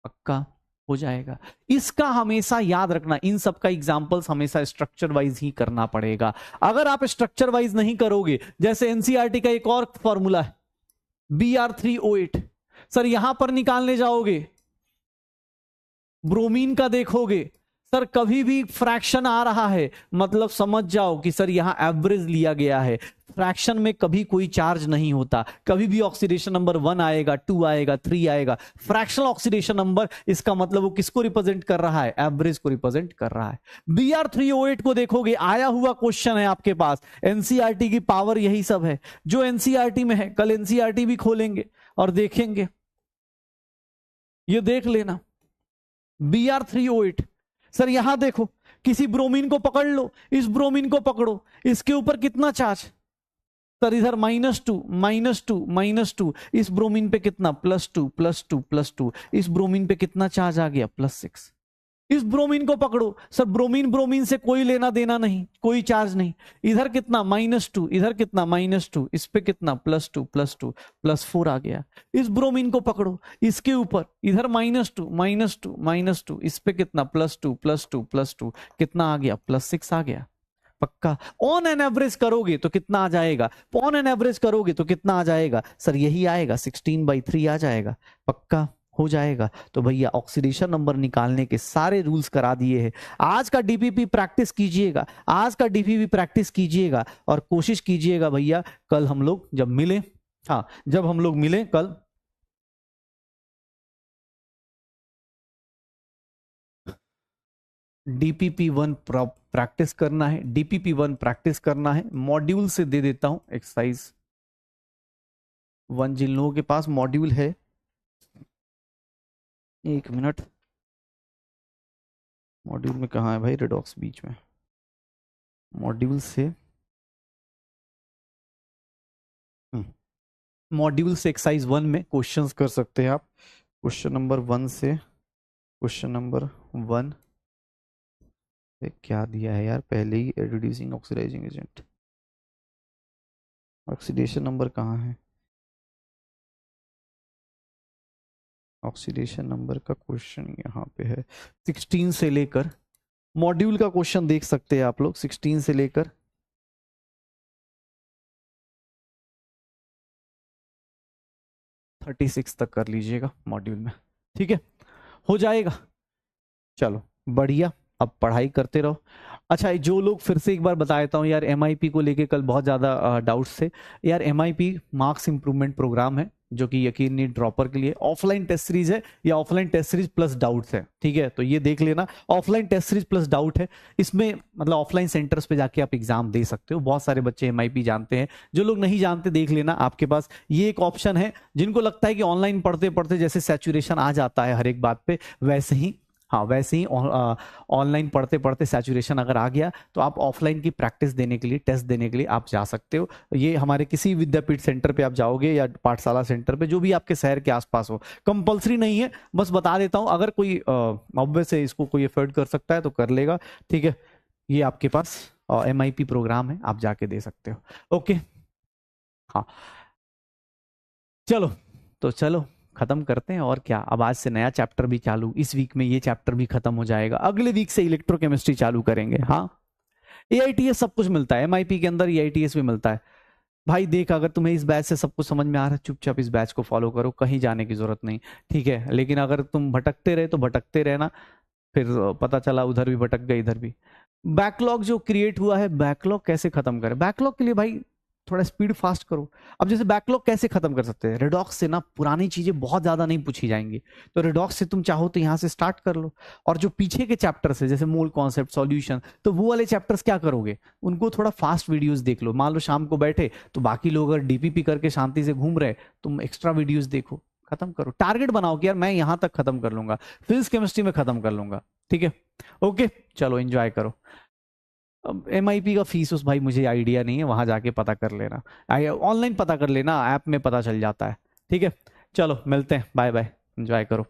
पक्का हो जाएगा। इसका हमेशा याद रखना, इन सब का एग्जांपल्स हमेशा स्ट्रक्चर वाइज ही करना पड़ेगा। अगर आप स्ट्रक्चर वाइज नहीं करोगे, जैसे एनसीईआरटी का एक और फॉर्मूला है Br3O8, सर यहां पर निकालने जाओगे, ब्रोमीन का देखोगे, सर कभी भी फ्रैक्शन आ रहा है, मतलब समझ जाओ कि सर यहां एवरेज लिया गया है। फ्रैक्शन में कभी कोई चार्ज नहीं होता, कभी भी ऑक्सीडेशन नंबर 1 आएगा, 2 आएगा, 3 आएगा। फ्रैक्शनल ऑक्सीडेशन नंबर, इसका मतलब वो किसको रिप्रेजेंट कर रहा है? एवरेज को रिप्रेजेंट कर रहा है। Br3O8 को देखोगे, आया हुआ क्वेश्चन है आपके पास, एनसीईआरटी की पावर यही सब है जो एनसीईआरटी में है। कल एनसीईआरटी भी खोलेंगे और देखेंगे, ये देख लेना Br3O8। सर यहां देखो, किसी ब्रोमीन को पकड़ लो, इस ब्रोमीन को पकड़ो, इसके ऊपर कितना चार्ज? सर इधर -2 -2 -2, इस ब्रोमीन पे कितना? +2 +2 +2, इस ब्रोमीन पे कितना चार्ज आ गया? +6। इस ब्रोमीन को पकड़ो, सर ब्रोमीन ब्रोमीन से कोई लेना देना नहीं, कोई चार्ज नहीं। इधर कितना? -2, इधर कितना? -2, इस पे कितना? +2 +2 +4 आ गया। इस ब्रोमीन को पकड़ो, इसके ऊपर इधर -2 -2 -2, इस पे कितना? +2 +2 +2, कितना आ गया? +6 आ गया। पक्का ऑन एन एवरेज करोगे तो कितना आ जाएगा? ऑन एन एवरेज करोगे तो कितना आ जाएगा? सर यही आएगा, 16/3 आ जाएगा। पक्का हो जाएगा। तो भैया ऑक्सीडेशन नंबर निकालने के सारे रूल्स करा दिए हैं। आज का डीपीपी प्रैक्टिस कीजिएगा, आज का डीपीपी प्रैक्टिस कीजिएगा, और कोशिश कीजिएगा भैया कल हम लोग जब मिले, हाँ जब हम लोग मिले कल, DPP1 प्रैक्टिस करना है, DPP1 प्रैक्टिस करना है। मॉड्यूल से दे देता हूं एक्सरसाइज 1, जिन लोगों के पास मॉड्यूल है, 1 मिनट, मॉड्यूल में कहाँ है भाई? रेडॉक्स बीच में, मॉड्यूल से, मॉड्यूल से एक्सरसाइज 1 में क्वेश्चंस कर सकते हैं आप। क्वेश्चन नंबर 1 से, क्वेश्चन नंबर 1 क्या दिया है यार पहले ही? Reducing oxidising agent, oxidation number कहाँ है? ऑक्सीडेशन नंबर का क्वेश्चन यहाँ पे है। 16 से लेकर, मॉड्यूल का क्वेश्चन देख सकते हैं आप लोग, 16 से लेकर 36 तक कर लीजिएगा मॉड्यूल में, ठीक है? हो जाएगा। चलो बढ़िया, अब पढ़ाई करते रहो। अच्छा, जो लोग, फिर से एक बार बता देता हूँ यार, MIP को लेके कल बहुत ज़्यादा डाउट्स थे यार। MIP मार्क्स इंप्रूवमेंट प्रोग्राम है, जो कि यकीन नहीं ड्रॉपर के लिए ऑफलाइन टेस्ट सीरीज है या offline test series plus doubts है, ठीक है। तो ये देख लेना, offline test series plus doubt है। इसमें मतलब ऑफलाइन सेंटर्स पे जाके आप एग्जाम दे सकते हो। बहुत सारे बच्चे MIP जानते हैं, जो लोग नहीं जानते देख लेना, आपके पास ये एक ऑप्शन है। जिनको लगता है कि ऑनलाइन पढ़ते पढ़ते जैसे सैचुरेशन आ जाता है हर एक बात पे, वैसे ही हाँ वैसे ही ऑनलाइन पढ़ते पढ़ते सैचुरेशन अगर आ गया तो आप ऑफलाइन की प्रैक्टिस देने के लिए, टेस्ट देने के लिए आप जा सकते हो। ये हमारे किसी विद्यापीठ सेंटर पे आप जाओगे या पाठशाला सेंटर पे, जो भी आपके शहर के आसपास हो। कंपलसरी नहीं है, बस बता देता हूं, अगर कोई ऑब्वियस है इसको कोई एफर्ट कर सकता है तो कर लेगा, ठीक है। ये आपके पास MIP प्रोग्राम है, आप जाके दे सकते हो। ओके हाँ चलो, तो चलो खत्म करते हैं और क्या। अब आज से नया चैप्टर भी चालू, इस वीक में ये चैप्टर भी खत्म हो जाएगा, अगले वीक से इलेक्ट्रोकेमिस्ट्री चालू करेंगे। हाँ AITS सब कुछ मिलता है, MIP के अंदर AITS भी मिलता है। भाई देख, अगर तुम्हें इस बैच से सब कुछ समझ में आ रहा है, चुपचाप इस बैच को फॉलो करो, कहीं जाने की जरूरत नहीं, ठीक है। लेकिन अगर तुम भटकते रहे तो भटकते रहना, फिर पता चला उधर भी भटक गए इधर भी। बैकलॉग जो क्रिएट हुआ है, बैकलॉग कैसे खत्म करें? बैकलॉग के लिए भाई थोड़ा स्पीड फास्ट करो। अब जैसे बैकलॉग कैसे खत्म कर सकते हैं? रेडॉक्स से ना पुरानी चीजें बहुत ज्यादा नहीं पूछी जाएंगी, तो रेडॉक्स से तुम चाहो तो यहां से स्टार्ट कर लो। और जो पीछे के चैप्टर्स है जैसे मोल कॉन्सेप्ट, सॉल्यूशन, तो वो वाले चैप्टर्स क्या करोगे, उनको थोड़ा फास्ट वीडियोस देख लो। मान लो शाम को बैठे तो बाकी लोग अगर DPP करके शांति से घूम रहे, तुम एक्स्ट्रा वीडियोस देखो, खत्म करो। टारगेट बनाओ कि यार मैं यहां तक खत्म कर लूंगा, फिजिक्स केमिस्ट्री में खत्म कर लूंगा, ठीक है। ओके चलो एंजॉय करो। अब MIP का फीस उस भाई मुझे आइडिया नहीं है, वहां जाके पता कर लेना, ऑनलाइन पता कर लेना, ऐप में पता चल जाता है, ठीक है। चलो मिलते हैं, बाय बाय, एंजॉय करो।